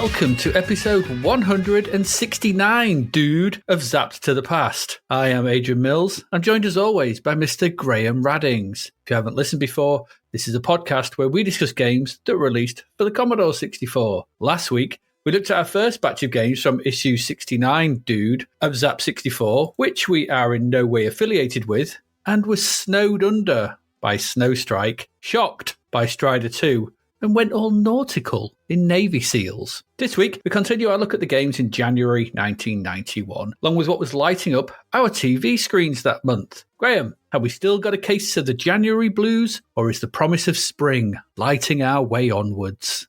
welcome to episode 169, dude, of Zapped to the Past. I am Adrian Mills. I'm joined as always by Mr. Graham Raddings. If you haven't listened before, this is a podcast where we discuss games that were released for the Commodore 64. Last week, we looked at our first batch of games from issue 69, dude, of Zap 64, which we are in no way affiliated with, and was snowed under by Snowstrike, shocked by Strider 2, and went all nautical in Navy SEALs. This week, we continue our look at the games in January 1991, along with what was lighting up our TV screens that month. Graham, have we still got a case of the January blues, or is the promise of spring lighting our way onwards?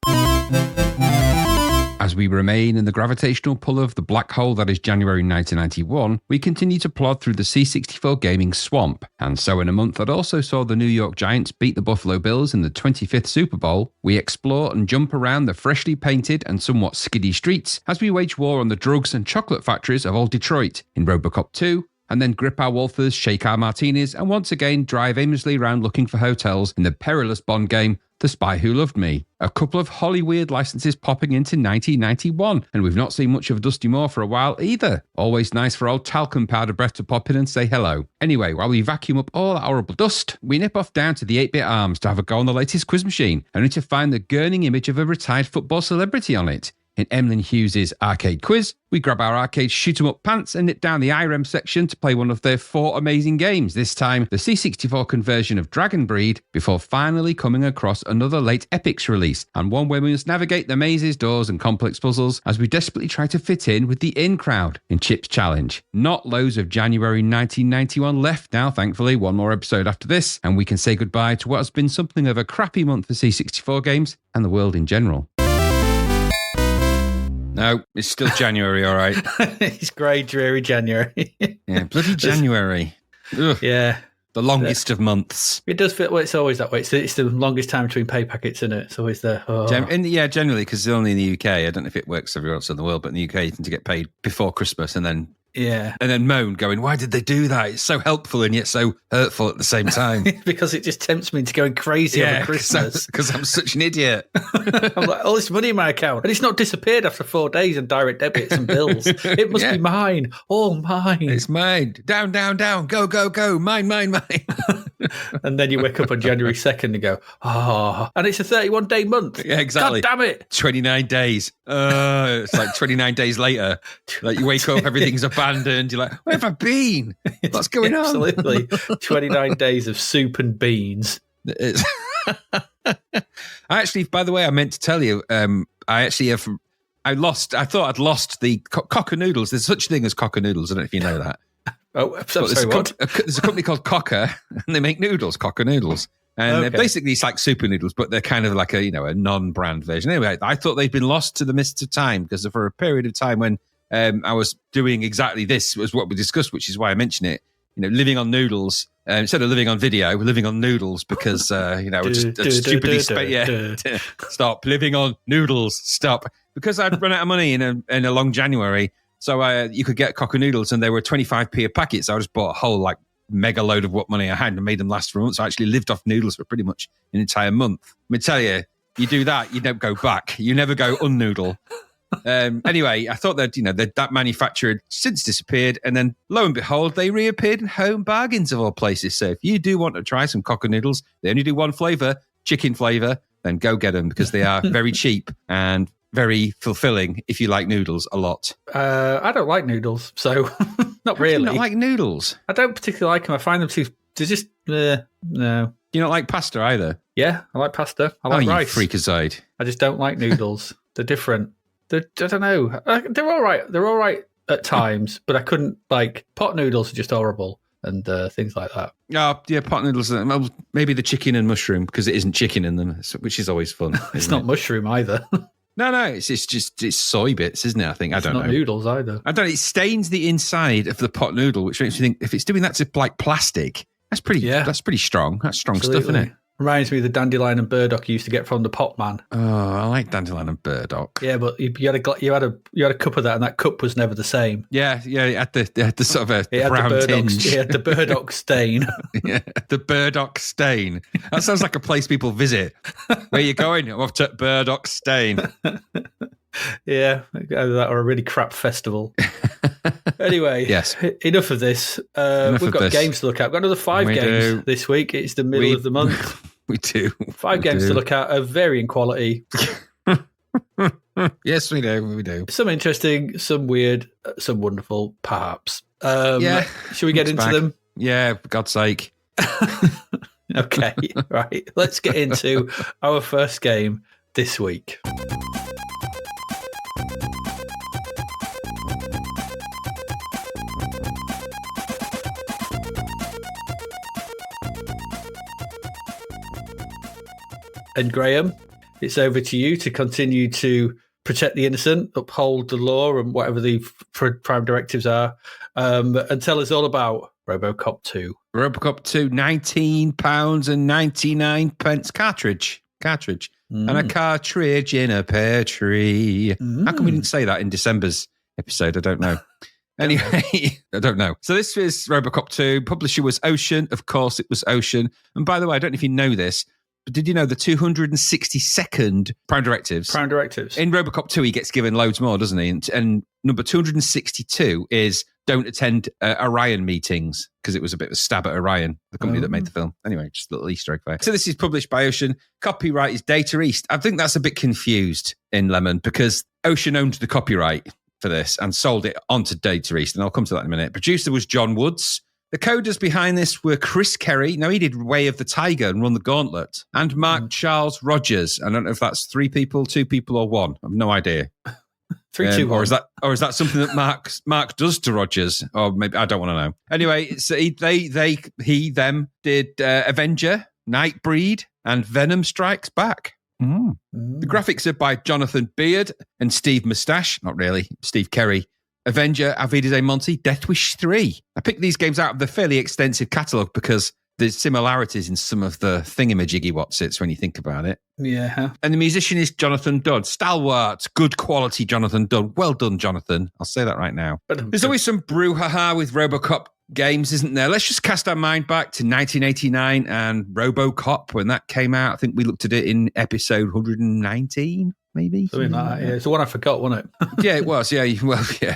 As we remain in the gravitational pull of the black hole that is January 1991, we continue to plod through the C64 gaming swamp. And so in a month that also saw the New York Giants beat the Buffalo Bills in the 25th Super Bowl, we explore and jump around the freshly painted and somewhat skiddy streets as we wage war on the drugs and chocolate factories of old Detroit in Robocop 2, and then grip our Wolfers, shake our martinis, and once again drive aimlessly around looking for hotels in the perilous Bond game, The Spy Who Loved Me. A couple of Hollyweird licenses popping into 1991, and we've not seen much of Dusty Moore for a while either. Always nice for old talcum powder breath to pop in and say hello. Anyway, while we vacuum up all that horrible dust, we nip off down to the 8-bit arms to have a go on the latest quiz machine, only to find the gurning image of a retired football celebrity on it. In Emlyn Hughes' arcade quiz, we grab our arcade shoot-em-up pants and nip down the IREM section to play one of their 4 amazing games, this time the C64 conversion of Dragon Breed, before finally coming across another late Epix release, and one where we must navigate the mazes, doors and complex puzzles as we desperately try to fit in with the in crowd in Chip's Challenge. Not loads of January 1991 left now, thankfully, one more episode after this, and we can say goodbye to what has been something of a crappy month for C64 games and the world in general. No, it's still January, all right. It's grey, dreary January. Yeah, bloody January. Ugh. Yeah. The longest of months. It does feel, well, it's always that way. It's the longest time between pay packets, isn't it? It's always there. Oh. Generally, because it's only in the UK. I don't know if it works everywhere else in the world, but in the UK, you tend to get paid before Christmas and then moan, going, why did they do that? It's so helpful and yet so hurtful at the same time. Because it just tempts me into going crazy over Christmas. Because I'm such an idiot. I'm like, all this money in my account, and it's not disappeared after 4 days of direct debits and bills. It must be mine, all mine. It's mine. Down, down, down. Go, go, go. Mine, mine, mine. And then you wake up on January 2nd and go, and it's a 31-day month. Yeah, exactly. God damn it. 29 days. It's like 29 days later. Like you wake up, everything's abandoned. You're like, where have I been? What's going on? Absolutely. 29 days of soup and beans. Actually, by the way, I meant to tell you, I thought I'd lost the cock-a-noodles. There's such a thing as cock-a-noodles. I don't know if you know that. Oh, I'm sorry, what? There's a company called Cocker, and they make noodles, Cocker-noodles. And they're basically, it's like super noodles, but they're kind of like a non-brand version. Anyway, I thought they'd been lost to the mists of time, because for a period of time when I was doing exactly this was what we discussed, which is why I mention it, living on noodles. Instead of living on video, we're living on noodles because, stupidly stop living on noodles, stop. Because I'd run out of money in a long January, so you could get cock-a-noodles and they were 25p a packet, so I just bought a whole mega load of what money I had and made them last for a month. So I actually lived off noodles for pretty much an entire month. Let me tell you, you do that, you don't go back. You never go un-noodle. Anyway, I thought that manufacturer had since disappeared, and then lo and behold, they reappeared in Home Bargains of all places. So if you do want to try some cock-a-noodles, they only do one flavour, chicken flavour, then go get them because they are very cheap and very fulfilling if you like noodles a lot. I don't like noodles, so not really. Do you not like noodles? I don't particularly like them. I find them they're just, no. You don't like pasta either? Yeah, I like pasta. I like rice. You freakazoid. I just don't like noodles. They're different. I don't know. They're all right. They're all right at times, but I couldn't, pot noodles are just horrible and things like that. Oh, yeah, pot noodles. Maybe the chicken and mushroom, because it isn't chicken in them, which is always fun. It's not mushroom either. No, it's soy bits, isn't it? I think. I don't know. It's not noodles either. I don't know. It stains the inside of the pot noodle, which makes me think if it's doing that to plastic, that's pretty strong. That's strong stuff, isn't it? Reminds me of the dandelion and burdock you used to get from the pot man. Oh, I like dandelion and burdock. Yeah, but you had a cup of that, and that cup was never the same. Yeah, it had the sort of a brown tinge. It had the burdock stain. Yeah, the burdock stain. That sounds like a place people visit. Where you going? I'm off to Burdock Stain. Yeah, either that or a really crap festival. Anyway, Yes. Enough of this. We've got games to look at. We've got another 5 games this week. It's the middle of the month. We do. 5 games to look at of varying quality. Yes, we do. Some interesting, some weird, some wonderful, perhaps. Should we get into them? Yeah, for God's sake. Okay, right. Let's get into our first game this week. And Graham, it's over to you to continue to protect the innocent, uphold the law and whatever the prime directives are, and tell us all about Robocop 2. Robocop 2, £19.99 cartridge. And a cartridge in a pear tree. How come we didn't say that in December's episode? I don't know. Anyway, I don't know. So this is Robocop 2. Publisher was Ocean. Of course, it was Ocean. And by the way, I don't know if you know this, but did you know the 262nd Prime Directives? Prime Directives. In Robocop 2, he gets given loads more, doesn't he? And number 262 is don't attend Orion meetings, because it was a bit of a stab at Orion, the company that made the film. Anyway, just a little Easter egg there. So this is published by Ocean. Copyright is Data East. I think that's a bit confused in Lemon, because Ocean owned the copyright for this and sold it onto Data East, and I'll come to that in a minute. Producer was John Woods. The coders behind this were Chris Kerry. Now, he did Way of the Tiger and Run the Gauntlet. And Mark Charles Rogers. I don't know if that's 3 people, 2 people, or 1. I have no idea. 3, 2, 1. Or is that something that Mark does to Rogers? Or maybe, I don't want to know. Anyway, so them did Avenger, Nightbreed, and Venom Strikes Back. The graphics are by Jonathan Beard and Steve Mustache. Not really, Steve Kerry. Avenger, Avida de Monte, Death Wish 3. I picked these games out of the fairly extensive catalogue because there's similarities in some of the thingamajiggy whatsits when you think about it. Yeah. And the musician is Jonathan Dunn. Stalwart, good quality Jonathan Dunn. Well done, Jonathan. I'll say that right now. There's always some brouhaha with Robocop games, isn't there? Let's just cast our mind back to 1989 and Robocop when that came out. I think we looked at it in episode 119. Maybe something like that. Yeah, it's the one I forgot, wasn't it? Yeah, it was. Yeah, well, yeah.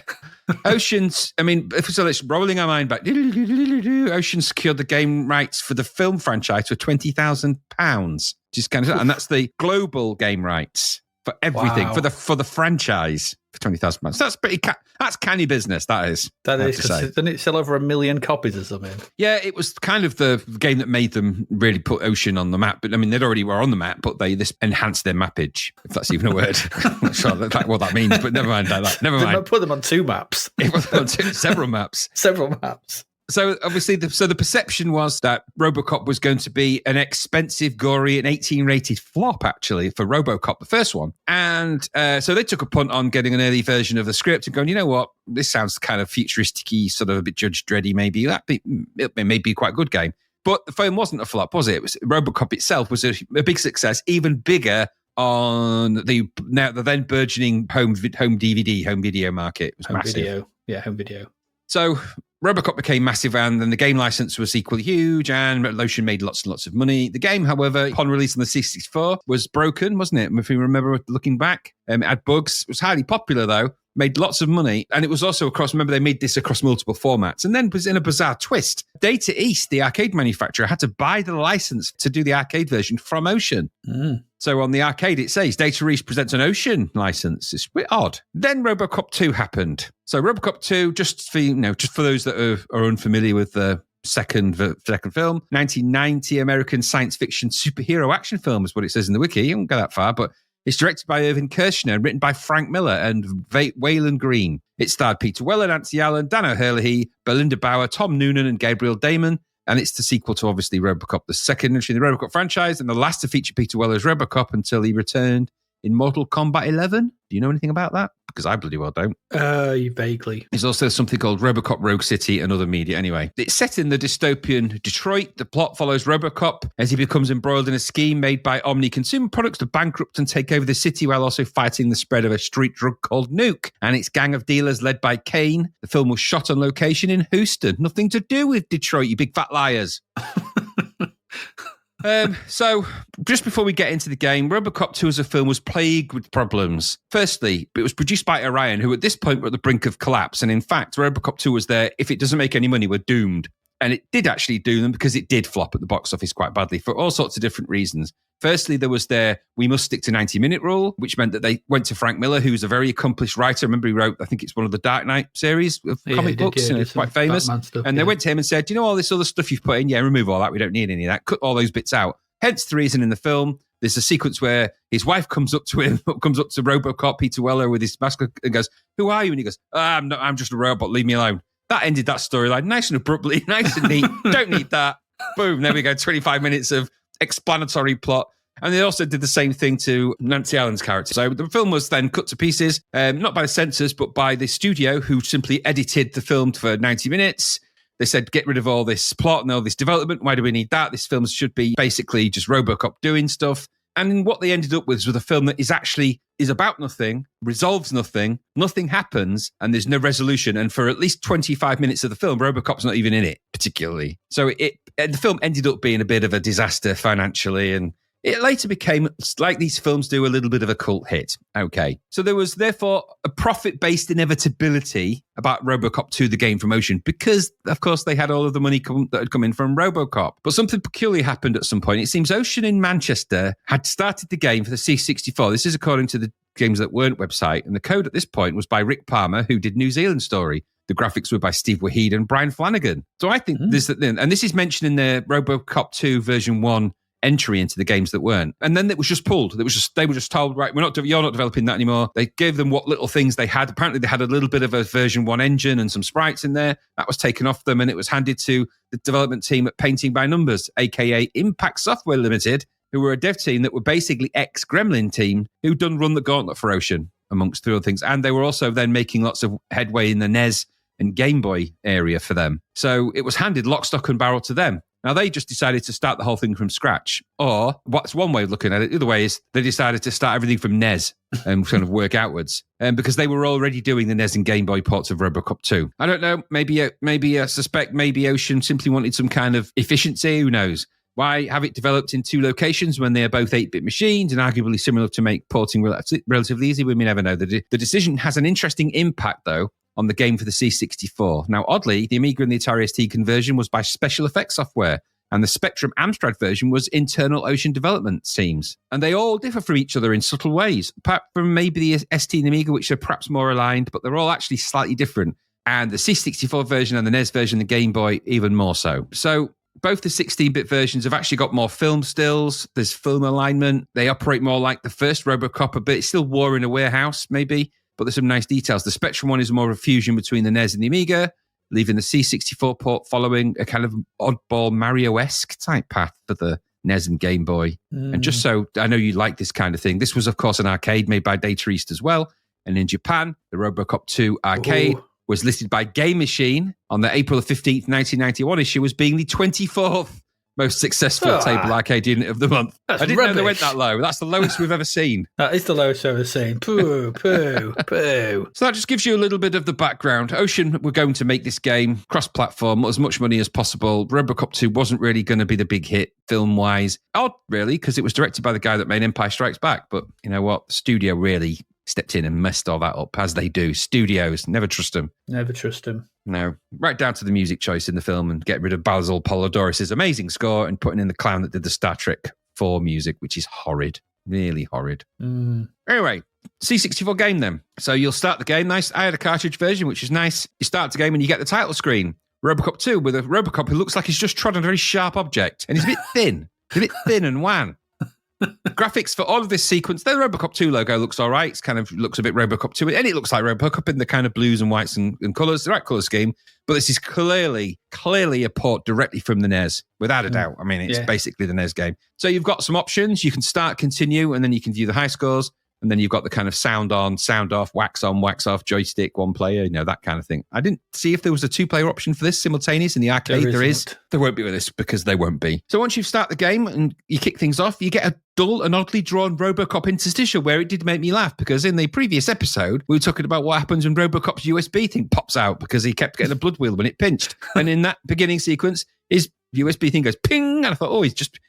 Ocean's. I mean, so let's rolling our mind back. Ocean secured the game rights for the film franchise for £20,000. Just kind of, and that's the global game rights for everything for the franchise for £20,000. That's pretty. That's canny business. That is. That is. Didn't it sell over 1 million copies or something? Yeah, it was kind of the game that made them really put Ocean on the map. But I mean, they already were on the map, but this enhanced their mappage, if that's even a word. I'm not sure what that means, but never mind that. Never mind. Put them on 2 maps. It was on several maps. Several maps. So obviously, the perception was that Robocop was going to be an expensive, gory, and 18-rated flop, actually, for Robocop, the first one. And so they took a punt on getting an early version of the script and going, you know what, this sounds kind of futuristic-y, sort of a bit Judge Dreddy, maybe. It may be quite a good game. But the film wasn't a flop, was it? Robocop itself was a big success, even bigger on the then burgeoning home video market. It was massive. Video. Yeah, home video. So Robocop became massive, and then the game license was equally huge, and Ocean made lots and lots of money. The game, however, upon release on the C64, was broken, wasn't it? If you remember looking back, it had bugs. It was highly popular, though, made lots of money, and it was also remember, they made this across multiple formats. And then, was in a bizarre twist, Data East, the arcade manufacturer, had to buy the license to do the arcade version from Ocean. So on the arcade, it says Data East presents an Ocean license. It's a bit odd. Then Robocop 2 happened. So Robocop 2, just for those that are unfamiliar with the second film, 1990 American science fiction superhero action film is what it says in the wiki. You won't go that far, but it's directed by Irvin Kershner, written by Frank Miller and Waylon Green. It starred Peter Weller, Nancy Allen, Dan O'Herlihy, Belinda Bauer, Tom Noonan, and Gabriel Damon. And it's the sequel to, obviously, Robocop, the second entry in the Robocop franchise, and the last to feature Peter Weller's Robocop until he returned in Mortal Kombat 11. Do you know anything about that? Because I bloody well don't. Vaguely. There's also something called Robocop Rogue City and other media. Anyway, it's set in the dystopian Detroit. The plot follows Robocop as he becomes embroiled in a scheme made by Omni Consumer Products to bankrupt and take over the city while also fighting the spread of a street drug called Nuke and its gang of dealers led by Kane. The film was shot on location in Houston. Nothing to do with Detroit, you big fat liars. So, just before we get into the game, Robocop 2 as a film was plagued with problems. Firstly, it was produced by Orion, who at this point were at the brink of collapse. And in fact, Robocop 2 was there, if it doesn't make any money, we're doomed. And it did actually do them because it did flop at the box office quite badly for all sorts of different reasons. Firstly, there was we must stick to 90-minute rule, which meant that they went to Frank Miller, who's a very accomplished writer. I remember he wrote, I think it's one of the Dark Knight series of comic books, and it's quite famous. Stuff, and they went to him and said, all this other stuff you've put in, remove all that. We don't need any of that. Cut all those bits out. Hence the reason in the film, there's a sequence where his wife comes up to Robocop, Peter Weller, with his mask and goes, "Who are you?" And he goes, I'm just a robot. Leave me alone. That ended that storyline nice and abruptly, nice and neat. Don't need that. Boom. There we go. 25 minutes of explanatory plot. And they also did the same thing to Nancy Allen's character. So the film was then cut to pieces, not by the censors, but by the studio, who simply edited the film for 90 minutes. They said, get rid of all this plot and all this development. Why do we need that? This film should be basically just Robocop doing stuff. And what they ended up with was a film that is about nothing, resolves nothing, nothing happens, and there's no resolution. And for at least 25 minutes of the film, Robocop's not even in it, particularly. So the film ended up being a bit of a disaster financially, and it later became, like these films do, a little bit of a cult hit. Okay. So there was therefore a profit-based inevitability about Robocop 2, the game from Ocean, because, of course, they had all of the money that had come in from Robocop. But something peculiar happened at some point. It seems Ocean in Manchester had started the game for the C64. This is according to the Games That Weren't website. And the code at this point was by Rick Palmer, who did New Zealand Story. The graphics were by Steve Wahid and Brian Flanagan. So I think this is mentioned in the Robocop 2 version 1 entry into the Games That Weren't. And then it was just pulled. They were just told, right, you're not developing that anymore. They gave them what little things they had. Apparently they had a little bit of a version 1 engine and some sprites in there. That was taken off them, and it was handed to the development team at Painting by Numbers, aka Impact Software Limited, who were a dev team that were basically ex-Gremlin team who'd run the gauntlet for Ocean, amongst other things. And they were also then making lots of headway in the NES and Game Boy area for them. So it was handed lock, stock and barrel to them. Now, they just decided to start the whole thing from scratch. Or, what's one way of looking at it, the other way is they decided to start everything from NES and kind of work outwards. Because they were already doing the NES and Game Boy ports of Robocop 2. I don't know, maybe I suspect maybe Ocean simply wanted some kind of efficiency, who knows? Why have it developed in 2 locations when they are both 8-bit machines and arguably similar to make porting relatively easy? We may never know. The decision has an interesting impact, though, on the game for the C64. Now, oddly, the Amiga and the Atari ST conversion was by Special Effects Software, and the Spectrum Amstrad version was internal Ocean development teams. And they all differ from each other in subtle ways, apart from maybe the ST and Amiga, which are perhaps more aligned, but they're all actually slightly different. And the C64 version and the NES version, the Game Boy, even more so. So both the 16-bit versions have actually got more film stills. There's film alignment. They operate more like the first Robocop a bit. It's still War in a Warehouse, maybe, but there's some nice details. The Spectrum one is more of a fusion between the NES and the Amiga, leaving the C64 port following a kind of oddball Mario-esque type path for the NES and Game Boy. And just so I know you like this kind of thing, this was, of course, an arcade made by Data East as well. And in Japan, the Robocop 2 arcade was listed by Game Machine on the April 15th, 1991 issue as being the 24th most successful table arcade unit of the month. I didn't know they went that low. That's the lowest we've ever seen. That is the lowest I've ever seen. Poo, poo, poo. So that just gives you a little bit of the background. Ocean were going to make this game cross-platform, as much money as possible. Robocop 2 wasn't really going to be the big hit film-wise. Odd, really, because it was directed by the guy that made Empire Strikes Back. But you know what? The studio really stepped in and messed all that up, as they do. Studios, never trust them. Never trust them. No, right down to the music choice in the film, and get rid of Basil Polidorus' amazing score and putting in the clown that did the Star Trek 4 music, which is horrid. Really horrid. Anyway, C64 game then. So you'll start the game. Nice. I had a cartridge version, which is nice. You start the game and you get the title screen. Robocop 2 with a Robocop who looks like he's just trod on a very sharp object. And he's a bit thin. He's a bit thin and wan. Graphics for all of this sequence, the Robocop 2 logo looks all right. It's kind of looks a bit Robocop 2, and it looks like Robocop in the kind of blues and whites and colours, the right colour scheme. But this is clearly a port directly from the NES, without a doubt. I mean, it's basically the NES game. So you've got some options. You can start, continue, and then you can view the high scores. And then you've got the kind of sound on, sound off, wax on, wax off, joystick, one player, you know, that kind of thing. I didn't see if there was a 2-player option for this simultaneous in the arcade. There is. There won't be with this because they won't be. So once you start the game and you kick things off, you get a dull and oddly drawn Robocop interstitial where it did make me laugh because in the previous episode, we were talking about what happens when Robocop's USB thing pops out because he kept getting a blood wheel when it pinched. And in that beginning sequence, his USB thing goes ping, and I thought,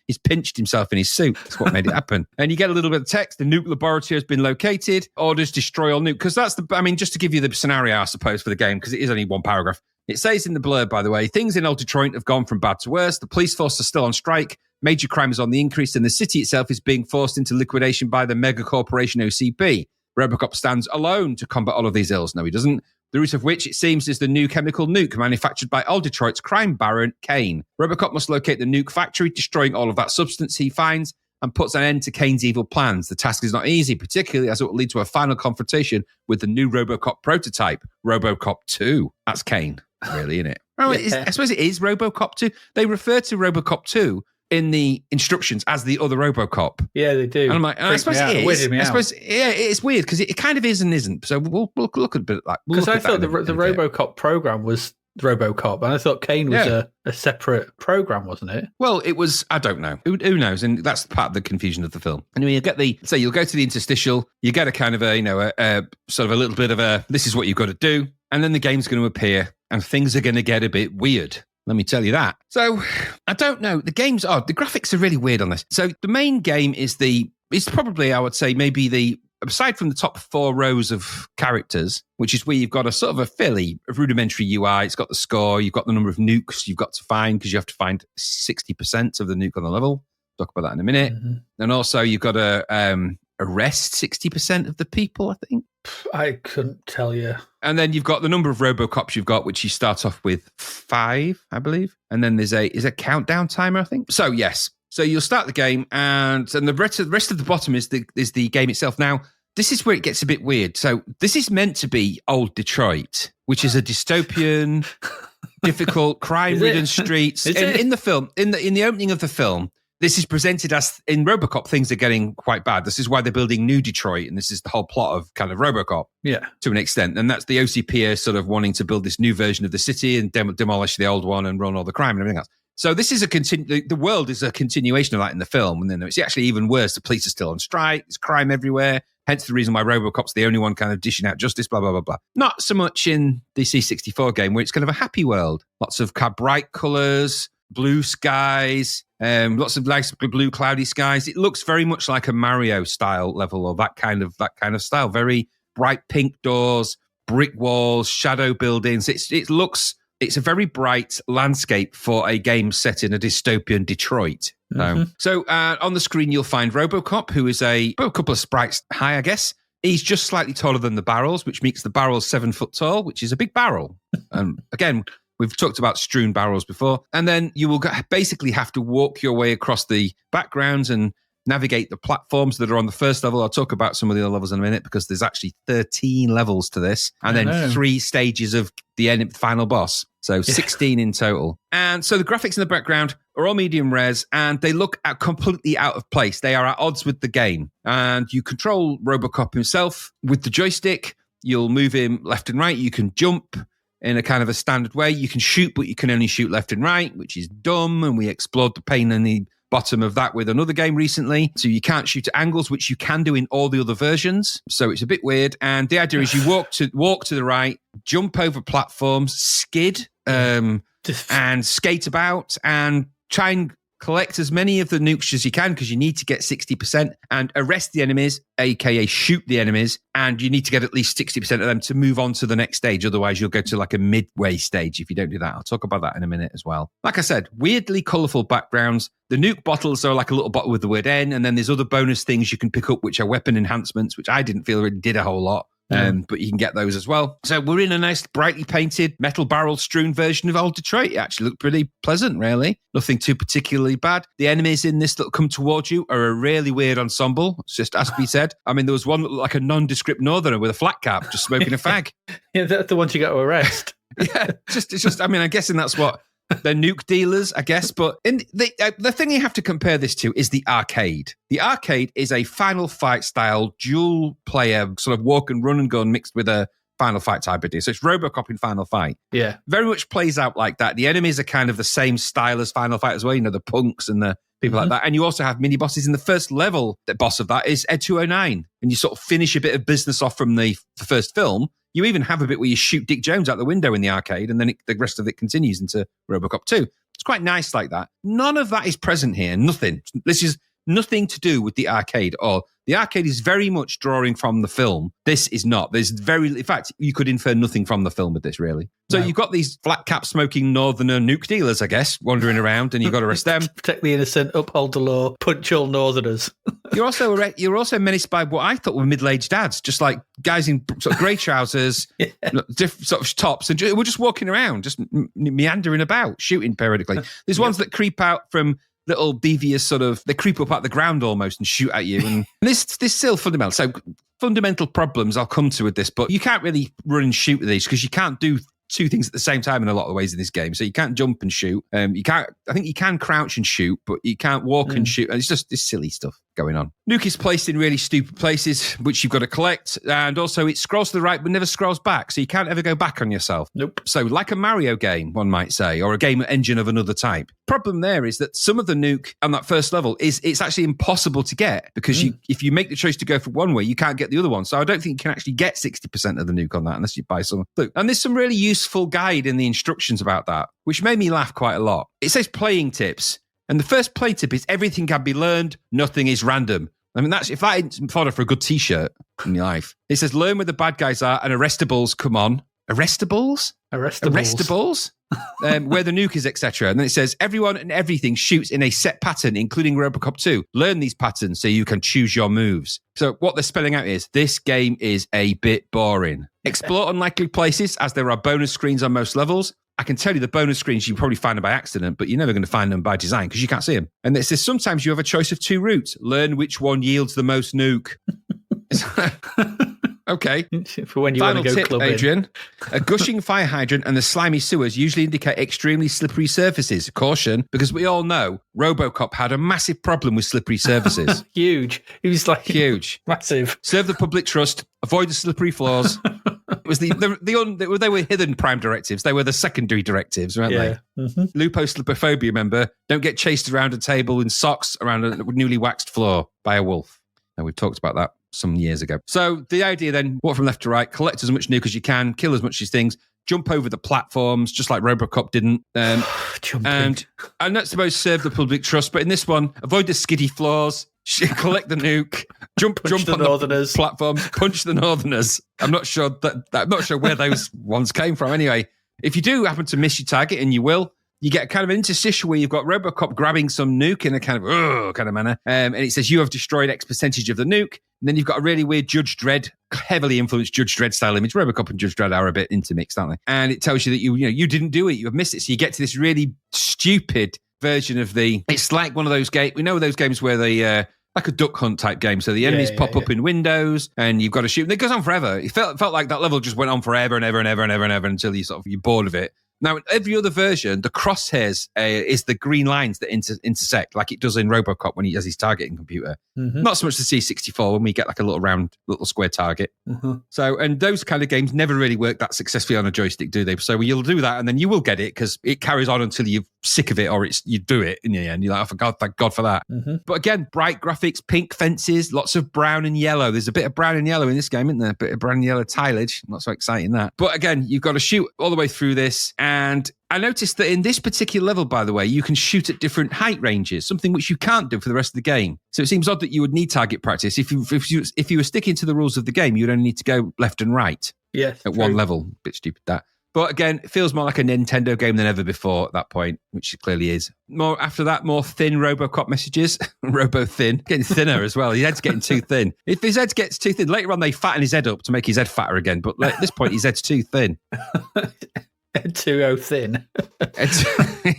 he's pinched himself in his suit. That's what made it happen. And you get a little bit of text. The nuke laboratory has been located. Orders destroy all nuke. Because just to give you the scenario, I suppose, for the game, because it is only one paragraph. It says in the blurb, by the way, things in Old Detroit have gone from bad to worse. The police force are still on strike. Major crime is on the increase, and the city itself is being forced into liquidation by the mega corporation OCP. Robocop stands alone to combat all of these ills. No, he doesn't. The root of which, it seems, is the new chemical nuke manufactured by Old Detroit's crime baron, Kane. Robocop must locate the nuke factory, destroying all of that substance he finds, and puts an end to Kane's evil plans. The task is not easy, particularly as it will lead to a final confrontation with the new Robocop prototype, Robocop 2. That's Kane, really, isn't it? Oh, yeah. I suppose it is Robocop 2. They refer to Robocop 2 in the instructions as the other Robocop. Yeah, they do. And I'm like, I suppose it is. I suppose, yeah, it's weird because it kind of is and isn't. So we'll look at a bit like. Because I thought the Robocop program was Robocop, and I thought Kane was a separate program, wasn't it? Well, it was. I don't know. Who knows? And that's part of the confusion of the film. Anyway, you'll go to the interstitial. You get a kind of a sort of a little bit of a. This is what you've got to do, and then the game's going to appear, and things are going to get a bit weird. Let me tell you that. So, I don't know. The graphics are really weird on this. So, the main game is probably, I would say, maybe aside from the top 4 rows of characters, which is where you've got a sort of a fairly rudimentary UI. It's got the score. You've got the number of nukes you've got to find because you have to find 60% of the nuke on the level. Talk about that in a minute. Mm-hmm. And also, you've got to arrest 60% of the people, I think. I couldn't tell you. And then you've got the number of Robocops you've got, which you start off with 5, I believe. And then there's a countdown timer, I think. So yes, so you'll start the game, and the rest of the bottom is the game itself. Now, this is where it gets a bit weird. So this is meant to be Old Detroit, which is a dystopian, difficult, crime-ridden streets. In the film, in the opening of the film, this is presented as, in Robocop, things are getting quite bad. This is why they're building New Detroit, and this is the whole plot of kind of Robocop, to an extent. And that's the OCP sort of wanting to build this new version of the city and demolish the old one and run all the crime and everything else. So this is the world is a continuation of that in the film, and then it's actually even worse. The police are still on strike. There's crime everywhere. Hence the reason why Robocop's the only one kind of dishing out justice, blah, blah, blah, blah. Not so much in the C64 game, where it's kind of a happy world. Lots of bright colours, blue skies, lots of nice blue cloudy skies. It looks very much like a Mario style level, or that kind of style. Very bright pink doors, brick walls, shadow buildings. It's a very bright landscape for a game set in a dystopian Detroit. Mm-hmm. So on the screen, you'll find Robocop, who is a couple of sprites high, I guess. He's just slightly taller than the barrels, which makes the barrels 7 foot tall, which is a big barrel. Again, we've talked about strewn barrels before. And then you will basically have to walk your way across the backgrounds and navigate the platforms that are on the first level. I'll talk about some of the other levels in a minute, because there's actually 13 levels to this, and then 3 stages of the end final boss. So 16 in total. And so the graphics in the background are all medium res, and they look completely out of place. They are at odds with the game. And you control Robocop himself with the joystick. You'll move him left and right. You can jump in a kind of a standard way. You can shoot, but you can only shoot left and right, which is dumb. And we explored the pain in the bottom of that with another game recently. So you can't shoot at angles, which you can do in all the other versions. So it's a bit weird. And the idea is you walk to the right, jump over platforms, skid, and skate about, and try and collect as many of the nukes as you can, because you need to get 60%, and arrest the enemies, aka shoot the enemies, and you need to get at least 60% of them to move on to the next stage. Otherwise, you'll go to like a midway stage if you don't do that. I'll talk about that in a minute as well. Like I said, weirdly colourful backgrounds. The nuke bottles are like a little bottle with the word N, and then there's other bonus things you can pick up, which are weapon enhancements, which I didn't feel really did a whole lot. But you can get those as well. So we're in a nice, brightly painted, metal barrel strewn version of Old Detroit. It actually looked pretty pleasant, really. Nothing too particularly bad. The enemies in this that come towards you are a really weird ensemble. It's just has to be said. I mean, there was one that looked like a nondescript northerner with a flat cap, just smoking a fag. Yeah, that's the ones you got to arrest. It's just. I mean, I'm guessing that's what. They're nuke dealers, I guess. But the thing you have to compare this to is the arcade. The arcade is a Final Fight style dual player sort of walk and run and gun mixed with a Final Fight type idea. So it's Robocop in Final Fight. Yeah. Very much plays out like that. The enemies are kind of the same style as Final Fight as well. You know, the punks and the people like that. And you also have mini bosses in the first level. The boss of that is Ed 209. And you sort of finish a bit of business off from the first film. You even have a bit where you shoot Dick Jones out the window in the arcade, and then the rest of it continues into Robocop 2. It's quite nice like that. None of that is present here. Nothing. This is nothing to do with the arcade at all. The arcade is very much drawing from the film. This is not. In fact, you could infer nothing from the film with this, really. So you've got these flat cap smoking northerner nuke dealers, I guess, wandering around, and you've got to arrest them. Protect the innocent, uphold the law, punch all northerners. You're also menaced by what I thought were middle-aged dads, just like guys in sort of grey trousers, different sort of tops, and we're just walking around, just meandering about, shooting periodically. There's ones that creep out from little devious they creep up out the ground almost and shoot at you. And this still fundamental. So fundamental problems I'll come to with this, but you can't really run and shoot with these because you can't do two things at the same time in a lot of ways in this game. So you can't jump and shoot. I think you can crouch and shoot, but you can't walk and shoot. And it's just this silly stuff going on. Nuke is placed in really stupid places, which you've got to collect. And also it scrolls to the right, but never scrolls back. So you can't ever go back on yourself. Nope. So like a Mario game, one might say, or a game engine of another type. Problem there is that some of the nuke on that first level it's actually impossible to get because if you make the choice to go for one way, you can't get the other one. So I don't think you can actually get 60% of the nuke on that unless you buy some. Look, and there's some really useful guide in the instructions about that, which made me laugh quite a lot. It says playing tips. And the first play tip is everything can be learned, nothing is random. I mean, if that ain't fodder for a good t-shirt in your life. It says learn where the bad guys are and arrestables come on. Arrestables? Arrestables? Where the nuke is, etc. And then it says everyone and everything shoots in a set pattern, including Robocop 2. Learn these patterns so you can choose your moves. So what they're spelling out is this game is a bit boring. Explore unlikely places as there are bonus screens on most levels. I can tell you the bonus screens you probably find them by accident, but you're never going to find them by design because you can't see them. And it says sometimes you have a choice of two routes. Learn which one yields the most nuke. Okay. For when you Final want to go tip, clubbing. Adrian. A gushing fire hydrant and the slimy sewers usually indicate extremely slippery surfaces. Caution, because we all know Robocop had a massive problem with slippery surfaces. Huge. He was like huge, massive. Serve the public trust. Avoid the slippery floors. It was they were hidden prime directives. They were the secondary directives, weren't they? Mm-hmm. Lupo slipophobia, remember? Don't get chased around a table in socks around a newly waxed floor by a wolf. And we've talked about that some years ago. So the idea then, walk from left to right, collect as much nuke as you can, kill as much as things, jump over the platforms, just like Robocop didn't. And that's supposed to serve the public trust. But in this one, avoid the skiddy floors, collect the nuke, jump on the platforms, punch the Northerners. I'm not sure where those ones came from. Anyway, if you do happen to miss your target, and you will, you get kind of an interstitial where you've got Robocop grabbing some nuke in a kind of manner. And it says you have destroyed X percentage of the nuke. And then you've got a really weird Judge Dredd, heavily influenced Judge Dredd style image. Robocop and Judge Dredd are a bit intermixed, aren't they? And it tells you that you didn't do it. You have missed it. So you get to this really stupid version of it's like one of those games. We know those games where they, like a duck hunt type game. So the enemies pop up in windows and you've got to shoot. And it goes on forever. It felt like that level just went on forever and ever and ever and ever and ever until you're bored of it. Now, in every other version, the crosshairs is the green lines that intersect, like it does in Robocop when he has his targeting computer. Mm-hmm. Not so much the C64 when we get like a little square target. Mm-hmm. So, and those kind of games never really work that successfully on a joystick, do they? So you'll do that, and then you will get it because it carries on until you're sick of it, or you do it in the end. You're like, oh, for God, thank God for that. Mm-hmm. But again, bright graphics, pink fences, lots of brown and yellow. There's a bit of brown and yellow in this game, isn't there? A bit of brown and yellow tilage. Not so exciting that. But again, you've got to shoot all the way through this. And I noticed that in this particular level, by the way, you can shoot at different height ranges, something which you can't do for the rest of the game. So it seems odd that you would need target practice. If you were sticking to the rules of the game, you would only need to go left and right at one level. Bit stupid, that. But again, it feels more like a Nintendo game than ever before at that point, which it clearly is. More after that, more thin Robocop messages. Robo-thin. Getting thinner as well. His head's getting too thin. If his head gets too thin, later on they fatten his head up to make his head fatter again. But at this point, his head's too thin. Too thin.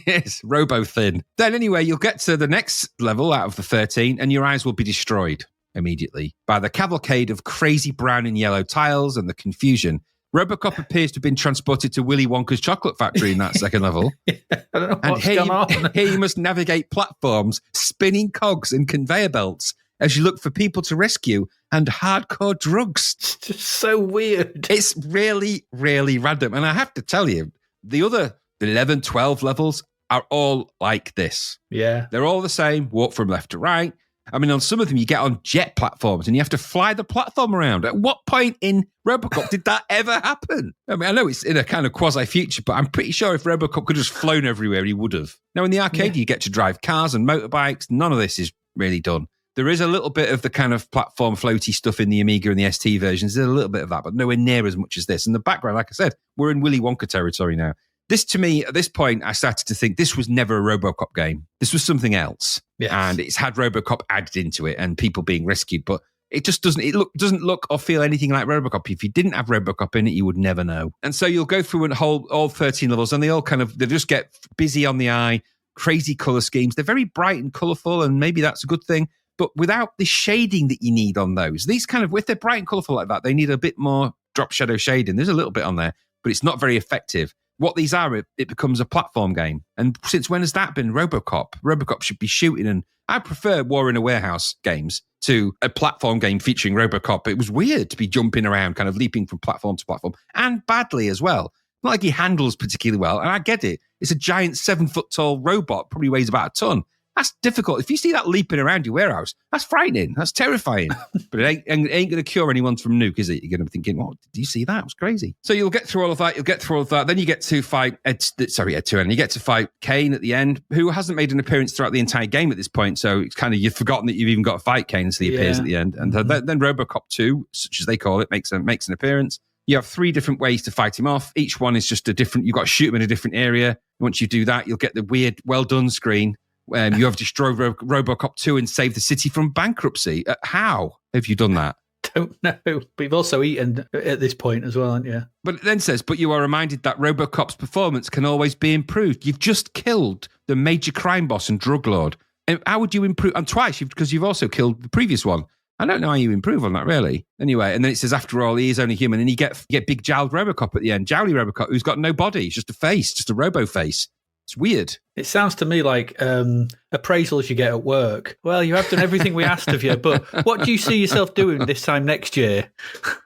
Yes, robo-thin. Then anyway, you'll get to the next level out of the 13 and your eyes will be destroyed immediately by the cavalcade of crazy brown and yellow tiles and the confusion. Robocop appears to have been transported to Willy Wonka's chocolate factory in that second level. I don't know what's going on. Here you must navigate platforms, spinning cogs and conveyor belts as you look for people to rescue and hardcore drugs. It's just so weird. It's really, really random. And I have to tell you, the other 11, 12 levels are all like this. Yeah. They're all the same, walk from left to right. I mean, on some of them, you get on jet platforms and you have to fly the platform around. At what point in Robocop did that ever happen? I mean, I know it's in a kind of quasi-future, but I'm pretty sure if Robocop could have just flown everywhere, he would have. Now, in the arcade, you get to drive cars and motorbikes. None of this is really done. There is a little bit of the kind of platform floaty stuff in the Amiga and the ST versions. There's a little bit of that, but nowhere near as much as this. And the background, like I said, we're in Willy Wonka territory now. This, to me, at this point, I started to think this was never a Robocop game. This was something else. Yes. And it's had Robocop added into it and people being rescued, but it just doesn't look or feel anything like Robocop. If you didn't have Robocop in it, you would never know. And so you'll go through all 13 levels, and they just get busy on the eye, crazy color schemes. They're very bright and colorful, and maybe that's a good thing. But without the shading that you need on those, these kind of, if they're bright and colourful like that, they need a bit more drop shadow shading. There's a little bit on there, but it's not very effective. What these are, it becomes a platform game. And since when has that been Robocop? Robocop should be shooting, and I prefer War in a Warehouse games to a platform game featuring Robocop. It was weird to be jumping around, kind of leaping from platform to platform, and badly as well. Not like he handles particularly well, and I get it. It's a giant 7-foot-tall robot, probably weighs about a ton. That's difficult. If you see that leaping around your warehouse, that's frightening. That's terrifying. But it ain't going to cure anyone from nuke, is it? You're going to be thinking, "What? Did you see that? It was crazy." So you'll get through all of that. Then you get to fight Ed 2, and you get to fight Kane at the end, who hasn't made an appearance throughout the entire game at this point. So it's kind of, you've forgotten that you've even got to fight Kane until he appears at the end. And then Robocop 2, such as they call it, makes an appearance. You have 3 different ways to fight him off. Each one is just a different. You've got to shoot him in a different area. Once you do that, you'll get the weird, well done screen. You have destroyed Robocop 2 and saved the city from bankruptcy. How have you done that? Don't know. But you've also eaten at this point as well, haven't you? But it then says, but you are reminded that Robocop's performance can always be improved. You've just killed the major crime boss and drug lord. And how would you improve? And twice, because you've also killed the previous one. I don't know how you improve on that, really. Anyway, and then it says, after all, he is only human. And you get big jowled Robocop at the end. Jowly Robocop, who's got no body. It's just a face, just a robo face. It's weird. It sounds to me like appraisals you get at work. Well, you have done everything we asked of you, but what do you see yourself doing this time next year?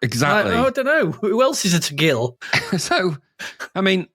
Exactly. I don't know. Who else is it to kill? So, I mean...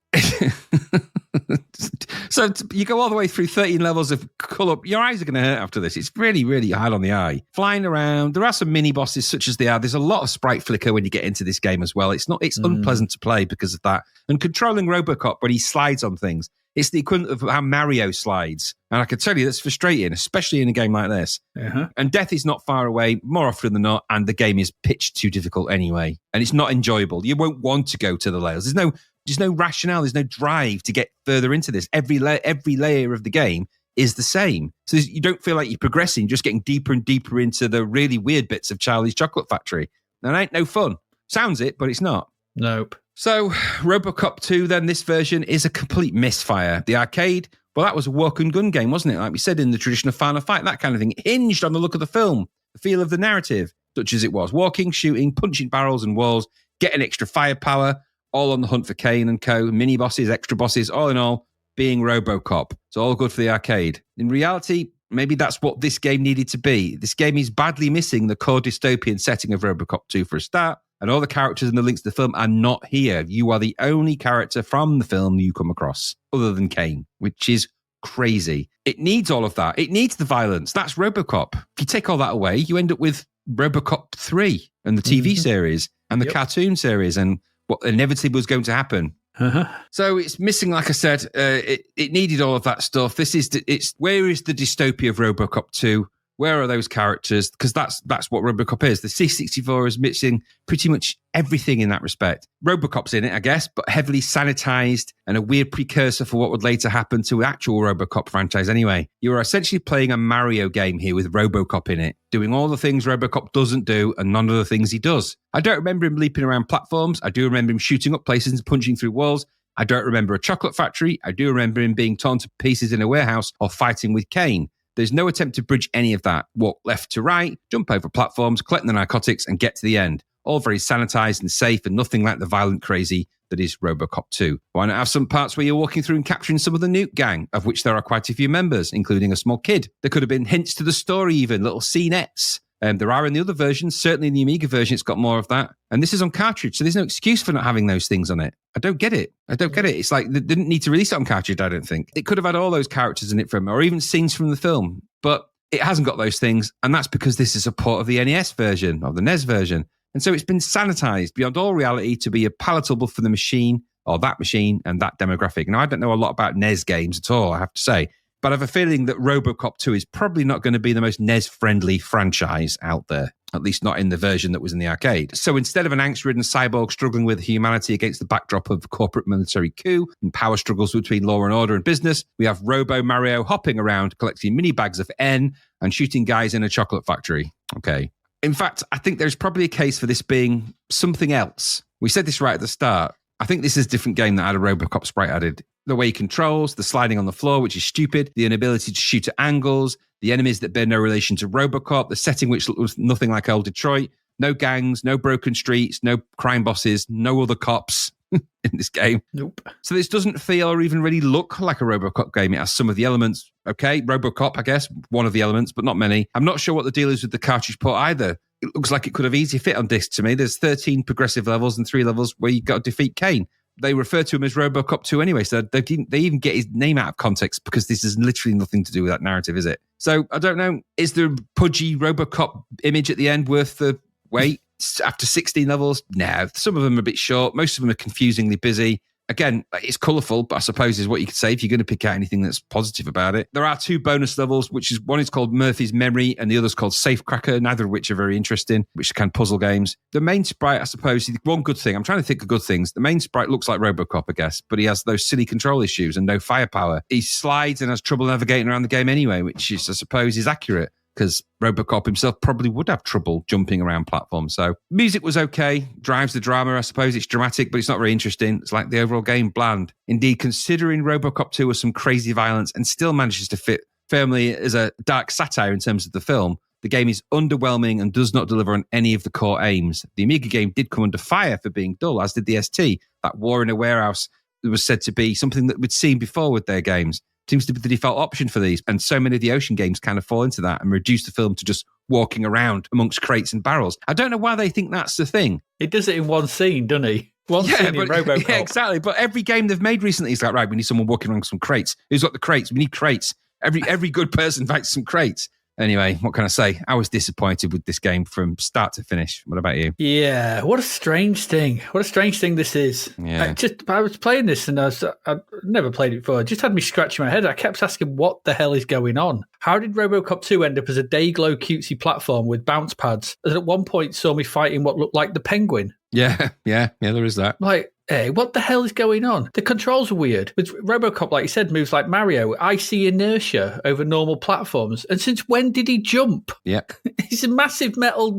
So you go all the way through 13 levels of colour. Your eyes are going to hurt after this. It's really, really hard on the eye. Flying around. There are some mini bosses such as they are. There's a lot of sprite flicker when you get into this game as well. It's unpleasant to play because of that. And controlling Robocop when he slides on things, it's the equivalent of how Mario slides. And I can tell you that's frustrating, especially in a game like this. Uh-huh. And death is not far away, more often than not, and the game is pitched too difficult anyway. And it's not enjoyable. You won't want to go to the layers. There's no rationale. There's no drive to get further into this. Every layer of the game is the same. So you don't feel like you're progressing, just getting deeper and deeper into the really weird bits of Charlie's Chocolate Factory. And it ain't no fun. Sounds it, but it's not. Nope. So Robocop 2, then, this version is a complete misfire. The arcade, well, that was a walk and gun game, wasn't it? Like we said, in the tradition of Final Fight, that kind of thing. It hinged on the look of the film, the feel of the narrative, such as it was. Walking, shooting, punching barrels and walls, getting extra firepower, all on the hunt for Kane and co, mini bosses, extra bosses, all in all, being Robocop. It's all good for the arcade. In reality, maybe that's what this game needed to be. This game is badly missing the core dystopian setting of Robocop 2 for a start, and all the characters and the links to the film are not here. You are the only character from the film you come across, other than Kane, which is crazy. It needs all of that. It needs the violence. That's Robocop. If you take all that away, you end up with Robocop 3 and the TV series and the cartoon series and what inevitably was going to happen. Uh-huh. So it's missing, like I said, it needed all of that stuff. Where is the dystopia of Robocop 2? Where are those characters? Because that's what Robocop is. The C64 is missing pretty much everything in that respect. Robocop's in it, I guess, but heavily sanitized and a weird precursor for what would later happen to actual Robocop franchise anyway. You are essentially playing a Mario game here with Robocop in it, doing all the things Robocop doesn't do and none of the things he does. I don't remember him leaping around platforms. I do remember him shooting up places and punching through walls. I don't remember a chocolate factory. I do remember him being torn to pieces in a warehouse or fighting with Kane. There's no attempt to bridge any of that. Walk left to right, jump over platforms, collect the narcotics, and get to the end. All very sanitized and safe and nothing like the violent crazy that is Robocop 2. Why not have some parts where you're walking through and capturing some of the nuke gang, of which there are quite a few members, including a small kid? There could have been hints to the story even, little scenettes. There are in the other versions, certainly in the Amiga version, it's got more of that. And this is on cartridge, so there's no excuse for not having those things on it. I don't get it. It's like they didn't need to release it on cartridge, I don't think. It could have had all those characters in it from, or even scenes from the film. But it hasn't got those things, and that's because this is a port of the NES version, of the NES version. And so it's been sanitized beyond all reality to be palatable for the machine, or that machine, and that demographic. Now, I don't know a lot about NES games at all, I have to say, but I have a feeling that Robocop 2 is probably not going to be the most NES-friendly franchise out there, at least not in the version that was in the arcade. So instead of an angst-ridden cyborg struggling with humanity against the backdrop of corporate military coup and power struggles between law and order and business, we have Robo Mario hopping around, collecting mini bags of N and shooting guys in a chocolate factory. Okay. In fact, I think there's probably a case for this being something else. We said this right at the start. I think this is a different game that had a Robocop sprite added. The way he controls, the sliding on the floor, which is stupid, the inability to shoot at angles, the enemies that bear no relation to Robocop, the setting which looks nothing like old Detroit, no gangs, no broken streets, no crime bosses, no other cops in this game. Nope. So this doesn't feel or even really look like a Robocop game. It has some of the elements. Okay, Robocop, I guess, one of the elements, but not many. I'm not sure what the deal is with the cartridge port either. It looks like it could have easily fit on disc to me. There's 13 progressive levels and 3 levels where you got to defeat Kane. They refer to him as Robocop 2 anyway, so they even get his name out of context because this is literally nothing to do with that narrative, is it? So, I don't know, is the pudgy Robocop image at the end worth the wait? After 16 levels? No, some of them are a bit short. Most of them are confusingly busy. Again, it's colourful, but I suppose is what you could say if you're going to pick out anything that's positive about it. There are 2 bonus levels, which is one is called Murphy's Memory and the other's called Safecracker, neither of which are very interesting, which are kind of puzzle games. The main sprite, I suppose, one good thing, I'm trying to think of good things. The main sprite looks like Robocop, I guess, but he has those silly control issues and no firepower. He slides and has trouble navigating around the game anyway, which is, I suppose, is accurate, because Robocop himself probably would have trouble jumping around platforms. So music was okay, drives the drama, I suppose. It's dramatic, but it's not very interesting. It's like the overall game, bland. Indeed, considering Robocop 2 was some crazy violence and still manages to fit firmly as a dark satire in terms of the film, the game is underwhelming and does not deliver on any of the core aims. The Amiga game did come under fire for being dull, as did the ST. That war in a warehouse was said to be something that we'd seen before with their games. Seems to be the default option for these, and so many of the Ocean games kind of fall into that and reduce the film to just walking around amongst crates and barrels. I don't know why they think that's the thing. He does it in one scene, doesn't he? One scene in Robocop. Yeah, exactly. But every game they've made recently is like, right, we need someone walking around with some crates. Who's got the crates? We need crates. Every good person finds some crates. Anyway, what can I say? I was disappointed with this game from start to finish. What about you? Yeah, what a strange thing. What a strange thing this is. Yeah. I was playing this and I'd never played it before. It just had me scratching my head. I kept asking what the hell is going on. How did Robocop 2 end up as a day-glow cutesy platform with bounce pads that at one point saw me fighting what looked like the Penguin? Yeah, there is that. Like, hey, what the hell is going on? The controls are weird. With Robocop, like you said, moves like Mario. I see inertia over normal platforms. And since when did he jump? Yeah. He's a massive metal,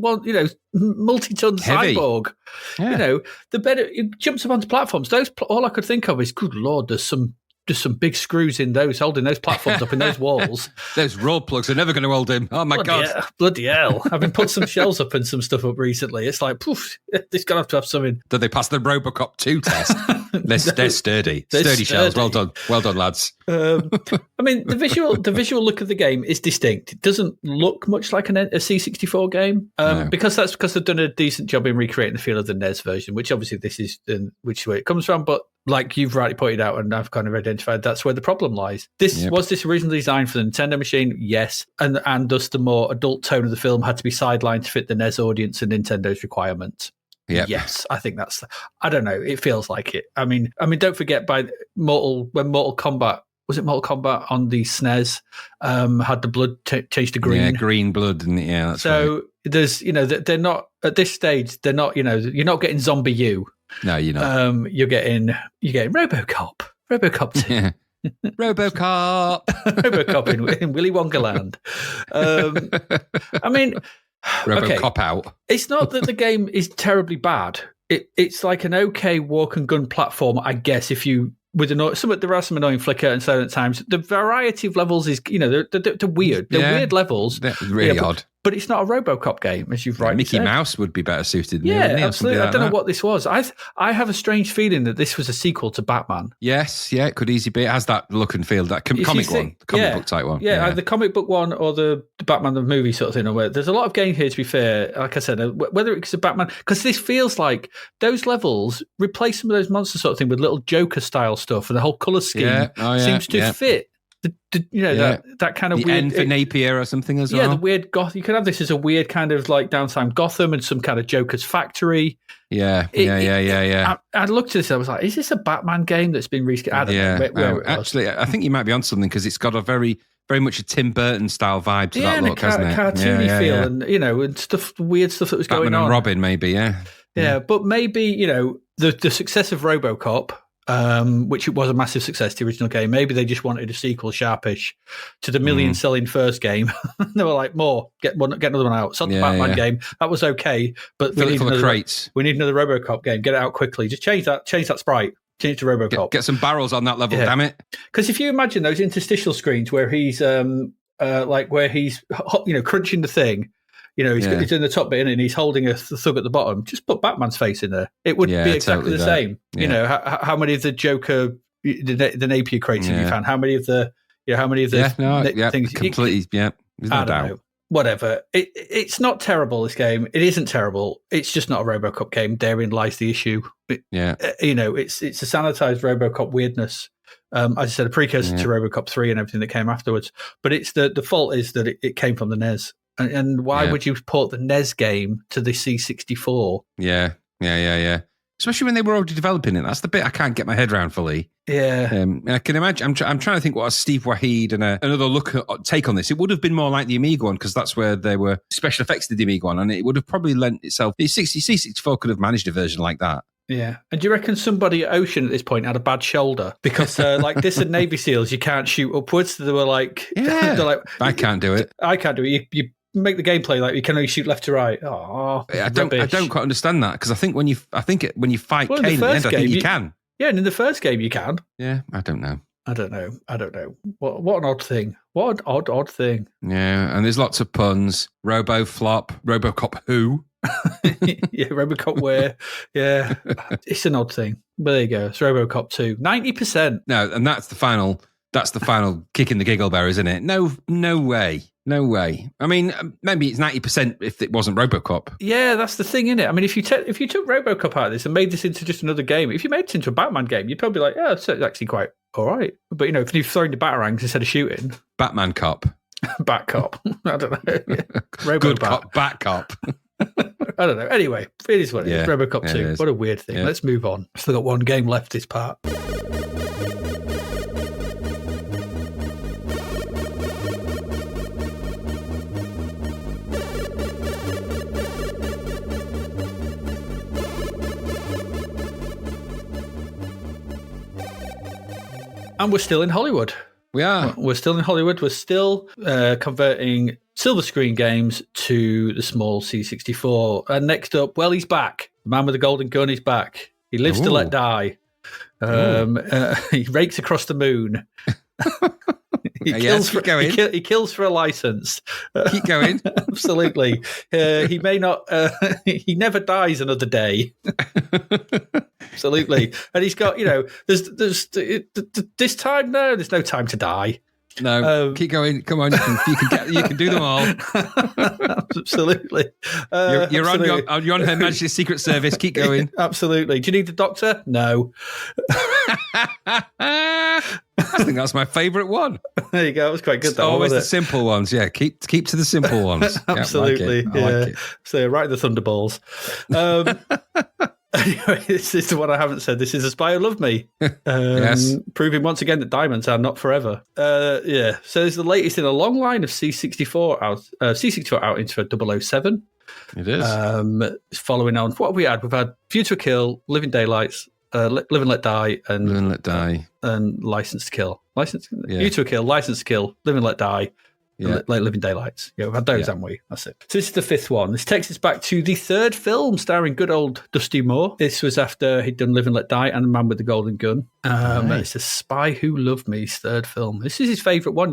multi-ton Heavy. Cyborg. Yeah. The better he jumps up onto platforms. All I could think of is, good Lord, there's some big screws in those, holding those platforms up in those walls. Those roll plugs are never going to hold him. Oh, my God. Bloody hell. I've been putting some shells up and some stuff up recently. It's like, poof, it's going to have something. Did they pass the Robocop 2 test? They're sturdy. Sturdy shells. Well done, lads. I mean, the visual look of the game is distinct. It doesn't look much like a C64 game, No. because they've done a decent job in recreating the feel of the NES version, which obviously this is which way it comes from. But like you've rightly pointed out, and I've kind of identified, that's where the problem lies. Was this originally designed for the Nintendo machine? Yes, and thus the more adult tone of the film had to be sidelined to fit the NES audience and Nintendo's requirements. Yep. Yes, I think that's. I don't know. It feels like it. I mean, don't forget when Mortal Kombat. Was it Mortal Kombat on the SNES? Had the blood changed to green. Yeah, green blood. And that's so right. There's, they're not at this stage. They're not, you're not getting Zombie U. No, you're not. You're getting Robocop. Robocop 2. Yeah. Robocop. Robocop in Willy Wonka Land. I mean, Robocop out. It's not that the game is terribly bad. It's like an okay walk and gun platform, I guess, if you. There are some annoying flicker and so at times. The variety of levels is, they're weird. They're weird levels. They're really odd. But it's not a Robocop game, as you've rightly said. Mickey Mouse would be better suited. Absolutely. I don't know what this was. I have a strange feeling that this was a sequel to Batman. Yes, it could easily be. It has that look and feel, that comic book type one. Yeah, either the comic book one or the Batman the movie sort of thing. Or there's a lot of game here, to be fair. Like I said, whether it's a Batman, because this feels like those levels replace some of those monster sort of thing with little Joker style stuff, and the whole colour scheme seems to fit. That kind of the weird N for Napier or something as well. Yeah, the weird goth. You could have this as a weird kind of like downtown Gotham and some kind of Joker's factory. Yeah. I looked at this. I was like, is this a Batman game that's been reskinned? I don't know where it was. Actually, I think you might be on something because it's got a very much a Tim Burton style vibe to that look, hasn't it? Cartoony feel, and and stuff, weird stuff that was Batman going on. and Robin, maybe, yeah. But maybe the success of RoboCop. Which it was a massive success, the original game. Maybe they just wanted a sequel sharpish to the million-selling first game. They were like, get another one out. It's not the Batman game. That was okay, but we need another RoboCop game. Get it out quickly. Just change that sprite. Change to RoboCop. Get some barrels on that level, damn it. Because if you imagine those interstitial screens where he's crunching the thing, he's in the top bit and he's holding a thug at the bottom. Just put Batman's face in there. It would be exactly the same. Yeah. How many of the Joker, the Napier crates have you found? How many of the things? Completely. Yeah, I don't know. Whatever. It's not terrible. This game. It isn't terrible. It's just not a RoboCop game. Therein lies the issue. It's a sanitized RoboCop weirdness. As I said, a precursor to RoboCop 3 and everything that came afterwards. But it's the fault is that it came from the NES. And why would you port the NES game to the C64? Yeah. Especially when they were already developing it. That's the bit I can't get my head around fully. Yeah. And I can imagine, I'm trying to think what a Steve Waheed and another take on this. It would have been more like the Amiga one because that's where there were special effects to the Amiga one, and it would have probably lent itself. C64 could have managed a version like that. Yeah. And do you reckon somebody at Ocean at this point had a bad shoulder? Because like this and Navy SEALs, you can't shoot upwards. They were like, they're like, I can't do it. I can't do it. You make the gameplay like you can only shoot left to right. Oh, I don't quite understand that because I think when you fight Kane at the end, I think you can. Yeah, and in the first game you can. Yeah, I don't know. What an odd thing. What an odd thing. Yeah, and there's lots of puns. Robo-flop, RoboCop who? Yeah, RoboCop where? Yeah, it's an odd thing. But there you go. It's RoboCop 2. 90%. No, and that's the final kick in the giggle bar, isn't it? No way. I mean, maybe it's 90% if it wasn't RoboCop. Yeah, that's the thing, isn't it? I mean, if you took RoboCop out of this and made this into just another game, if you made it into a Batman game, you'd probably be like, yeah, it's actually quite all right. But, if you've thrown the batarangs instead of shooting. Batman Cop. Bat Cop. I don't know. Yeah. Good cop, Bat Cop. I don't know. Anyway, it is what it is. RoboCop 2. What a weird thing. Yeah. Let's move on. Still got one game left this part. And we're still in Hollywood. We are. We're still in Hollywood. We're still converting silver screen games to the small C64. And next up, he's back. The man with the golden gun is back. He lives to let die. He rakes across the moon. He kills for a license. Keep going. Absolutely. He may not. He never dies another day. Absolutely. And he's got. There's this time. No, there's no time to die. No, keep going. Come on, you can do them all. Absolutely. You're on Her Majesty's Secret Service. Keep going. Absolutely. Do you need the doctor? No. I think that's my favourite one. There you go. It was quite good. Always the simple ones. Yeah, keep to the simple ones. Absolutely. I like it. So right in the Thunderballs. Anyway, this is the one I haven't said. This is A Spy Who Loved Me. Yes. Proving once again that diamonds are not forever. So it's the latest in a long line of C64 outings for 007. It is. Following on, what have we had? We've had View to a Kill, Living Daylights, Live and Let Die, and License to Kill. View to a Kill, License to Kill, Live and Let Die, like Living Daylights. Yeah, we've had those, haven't we? That's it. So this is the fifth one. This takes us back to the third film starring good old Dusty Moore. This was after he'd done Live and Let Die and The Man with the Golden Gun. It's A Spy Who Loved Me's third film. This is his favourite one,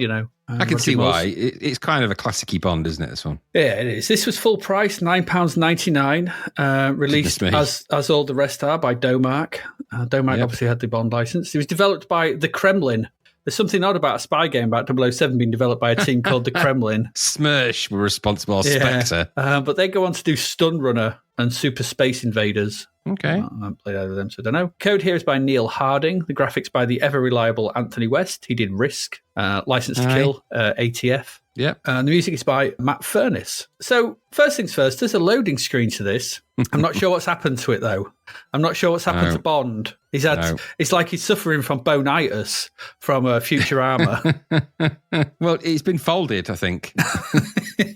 I can see why. It's kind of a classic-y Bond, isn't it, this one? Yeah, it is. This was full price, £9.99, released as all the rest are by Domark. Domark obviously had the Bond license. It was developed by the Kremlin. There's something odd about a spy game about 007 being developed by a team called the Kremlin. Smersh were responsible, Spectre. But they go on to do Stun Runner and Super Space Invaders, Okay. I haven't played either of them, so I don't know. Code here is by Neil Harding. The graphics by the ever-reliable Anthony West. He did Risk. License to Kill, ATF. Yep. And the music is by Matt Furness. So, first things first, there's a loading screen to this. I'm not sure what's happened to it, though. I'm not sure what's happened to Bond. It's like he's suffering from bonitis from Futurama. Well, it's been folded, I think.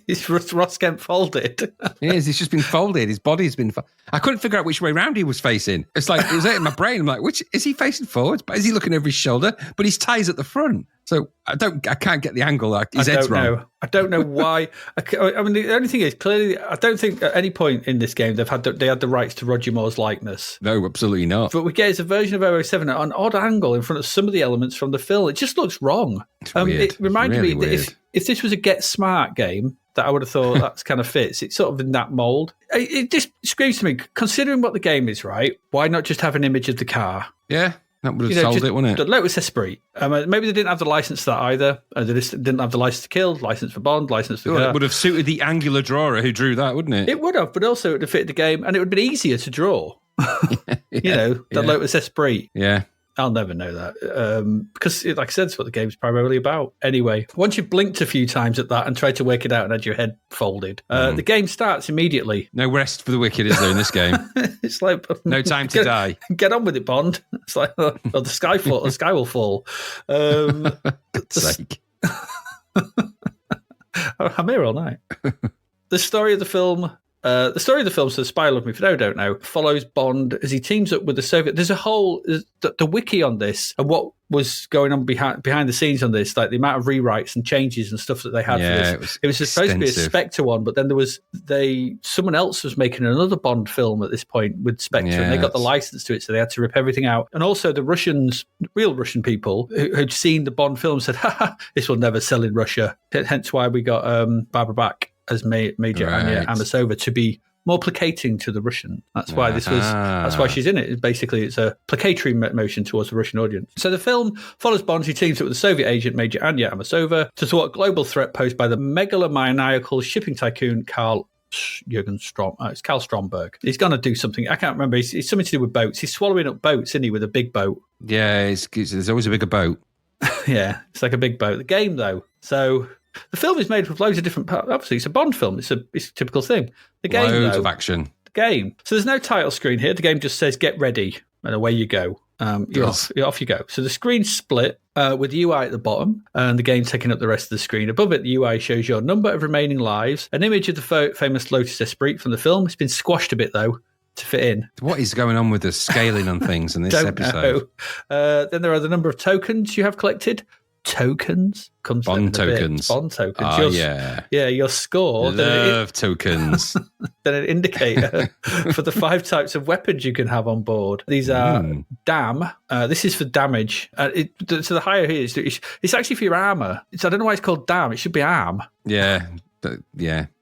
It's Ross Kemp folded. It is. It's just been folded. His body's been. I couldn't figure out which way round he was facing. It's like it was in my brain. I'm like, which is he facing forwards? But is he looking over his shoulder? But his tie's at the front. So I can't get the angle. Like his head's wrong. I don't know why. I mean, the only thing is clearly, I don't think at any point in this game they had the rights to Roger Moore's likeness. No, absolutely not. But we get a version of 007 at an odd angle in front of some of the elements from the film. It just looks wrong. It reminded me that if this was a Get Smart game, that I would have thought that's kind of fits. It's sort of in that mould. It just screams to me, considering what the game is, right? Why not just have an image of the car? Yeah, that would have solved it, wouldn't it? The Lotus Esprit. Maybe they didn't have the license for that either. They just didn't have the license to kill, license for Bond, license for car. It would have suited the angular drawer who drew that, wouldn't it? It would have, but also it would have fitted the game, and it would have been easier to draw. The Lotus Esprit. Yeah. I'll never know that because, like I said, it's what the game's primarily about. Anyway, once you've blinked a few times at that and tried to work it out and had your head folded, the game starts immediately. No rest for the wicked, is there, in this game? It's like no time to die. Get on with it, Bond. It's like the sky will fall. Sake. I'm here all night. The story of the film. So spoiler of me for those who don't know, follows Bond as he teams up with the Soviet. There's a whole the wiki on this and what was going on behind the scenes on this, like the amount of rewrites and changes and stuff that they had for this. It was supposed to be a Spectre one, but then someone else was making another Bond film at this point with Spectre, and they got the license to it, so they had to rip everything out. And also the Russians, real Russian people who'd seen the Bond film said, this will never sell in Russia. Hence why we got Barbara Bach as Major Anya Amasova to be more placating to the Russian. That's why that's why she's in it. Basically, it's a placatory motion towards the Russian audience. So the film follows Bond, who teams up with the Soviet agent Major Anya Amasova to thwart a global threat posed by the megalomaniacal shipping tycoon Carl it's Carl Stromberg. He's going to do something. I can't remember. It's something to do with boats. He's swallowing up boats, isn't he, with a big boat? Yeah, there's always a bigger boat. Yeah, it's like a big boat. The game, though. So the film is made with loads of different parts. Obviously, it's a Bond film. It's a typical thing. The game, loads of action. The game. So there's no title screen here. The game just says, get ready, and away you go. Off you go. So the screen's split with the UI at the bottom, and the game taking up the rest of the screen. Above it, the UI shows your number of remaining lives, an image of the famous Lotus Esprit from the film. It's been squashed a bit, though, to fit in. What is going on with the scaling on things in this episode? Then there are the number of tokens you have collected. Tokens? Bond tokens. Bond tokens. Your score. Love tokens. Then an indicator for the 5 types of weapons you can have on board. These are DAM. This is for damage. So the higher here is, it's actually for your armor. I don't know why it's called DAM. It should be ARM. Yeah.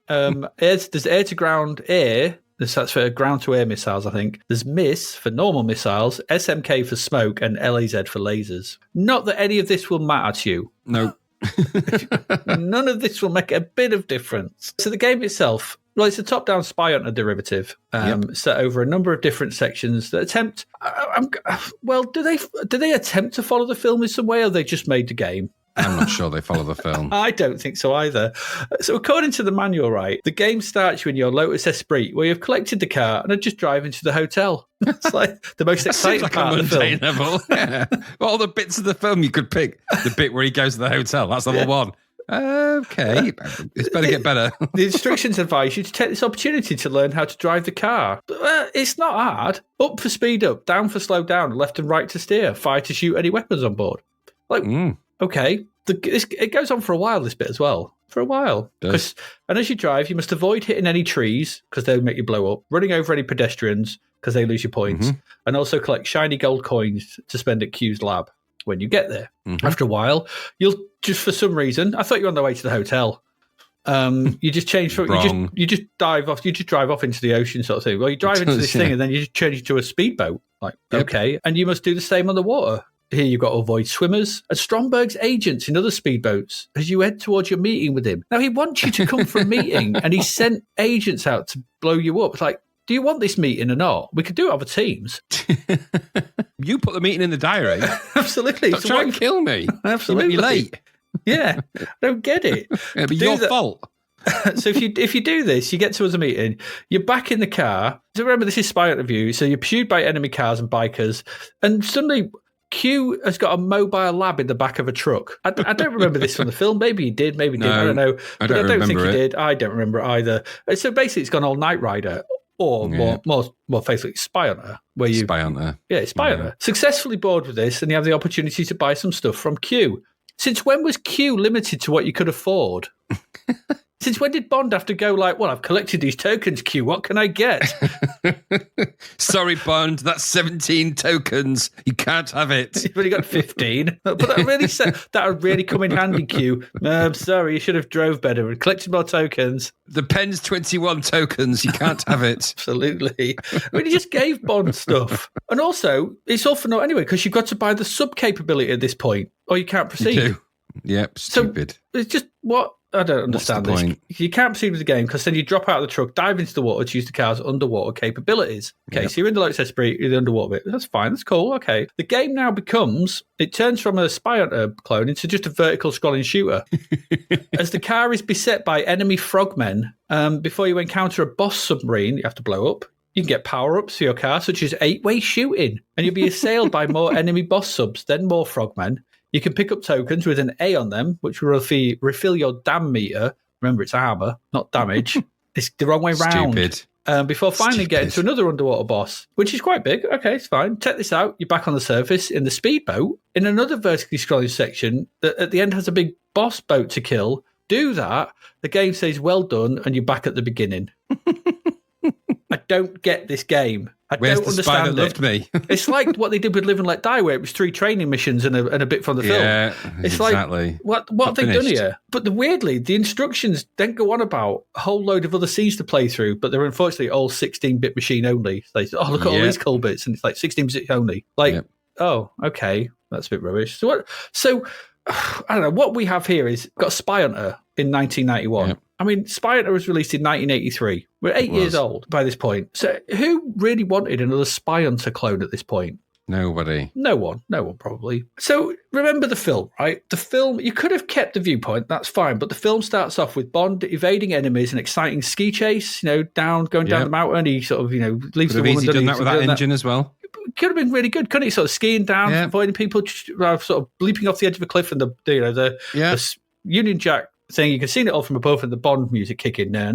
There's air to ground air. That's for ground-to-air missiles, I think. There's MISS for normal missiles, SMK for smoke, and LAZ for lasers. Not that any of this will matter to you. No. None of this will make a bit of difference. So the game itself, well, it's a top-down spy hunter derivative set over a number of different sections that attempt... do they attempt to follow the film in some way, or they just made the game? I'm not sure they follow the film. I don't think so either. So according to the manual, right, the game starts you in your Lotus Esprit, where you've collected the car and are just driving to the hotel. It's like the most exciting part of the film. Level. Yeah. All the bits of the film you could pick. The bit where he goes to the hotel, that's level 1. Okay, it's better get better. The instructions advise you to take this opportunity to learn how to drive the car. It's not hard. Up for speed up, down for slow down, left and right to steer, fire to shoot any weapons on board. Okay. It goes on for a while, this bit as well. For a while. And as you drive, you must avoid hitting any trees because they'll make you blow up, running over any pedestrians because they lose your points, and also collect shiny gold coins to spend at Hughes lab when you get there. After a while, you'll just, for some reason, I thought you were on the way to the hotel. You just change from you just drive off into the ocean sort of thing. Well, you drive into this thing and then you just change into a speedboat. Okay, and you must do the same on the water. Here you've got to avoid swimmers and Stromberg's agents in other speedboats as you head towards your meeting with him. Now, he wants you to come for a meeting and he sent agents out to blow you up. It's like, do you want this meeting or not? We could do it over Teams. You put the meeting in the diary. Absolutely. Don't try and kill me. Absolutely. You make me late. Yeah, I don't get it. It'll be your fault. So if you do this, you get towards a meeting, you're back in the car. So remember, this is spy interview. So you're pursued by enemy cars and bikers, and suddenly Q has got a mobile lab in the back of a truck. I don't remember this from the film. Maybe he did, maybe he didn't. I don't know. But I don't think he did. I don't remember it either. So basically, it's gone all Knight Rider. Or more faithfully, Spy Hunter, where you Spy Hunter. Yeah, Spy Hunter. Successfully bored with this, and you have the opportunity to buy some stuff from Q. Since when was Q limited to what you could afford? Since when did Bond have to go like, well, I've collected these tokens, Q, what can I get? Sorry, Bond, that's 17 tokens. You can't have it. You've only got 15. But that would really come in handy, Q. I'm sorry, you should have drove better and collected more tokens. The pen's 21 tokens. You can't have it. Absolutely. I mean, he just gave Bond stuff. And also, it's all for naught anyway, because you've got to buy the sub capability at this point, or you can't proceed. You do. Yep, stupid. So it's just what? I don't understand this. Point? You can't proceed with the game because then you drop out of the truck, dive into the water to use the car's underwater capabilities. Okay, so you're in the Lotus Esprit, you're in the underwater bit. That's fine, that's cool, okay. The game now it turns from a Spy Hunter clone into just a vertical scrolling shooter. As the car is beset by enemy frogmen, before you encounter a boss submarine you have to blow up, you can get power-ups for your car, such as 8-way shooting, and you'll be assailed by more enemy boss subs, then more frogmen. You can pick up tokens with an A on them, which will refill your dam meter. Remember, it's armor, not damage. It's the wrong way round. Stupid. Before finally getting to another underwater boss, which is quite big. Okay, it's fine. Check this out. You're back on the surface in the speedboat. In another vertically scrolling section that at the end has a big boss boat to kill. Do that. The game says, well done, and you're back at the beginning. I don't get this game. Where's the spy that loved me? It's like what they did with Live and Let Die, where it was 3 training missions and a bit from the film. Yeah, it's exactly. Like, what have they done here? But weirdly, the instructions then go on about a whole load of other scenes to play through, but they're unfortunately all 16-bit machine only. So look at all these cool bits, and it's like 16-bit only. Like, oh, okay, that's a bit rubbish. So I don't know. What we have here is got Spy Hunter in 1991. Yep. I mean, Spy Hunter was released in 1983. We're 8 years old by this point. So who really wanted another Spy Hunter clone at this point? Nobody. No one probably. So remember the film, right? The film, you could have kept the viewpoint, that's fine, but the film starts off with Bond evading enemies, an exciting ski chase, going down the mountain. He sort of, leaves the woman. Could have easily done that with that engine as well. Could have been really good, couldn't he? Sort of skiing down, avoiding people, sort of leaping off the edge of a cliff, and the Union Jack thing. You can see it all from above, and the Bond music kicking. No.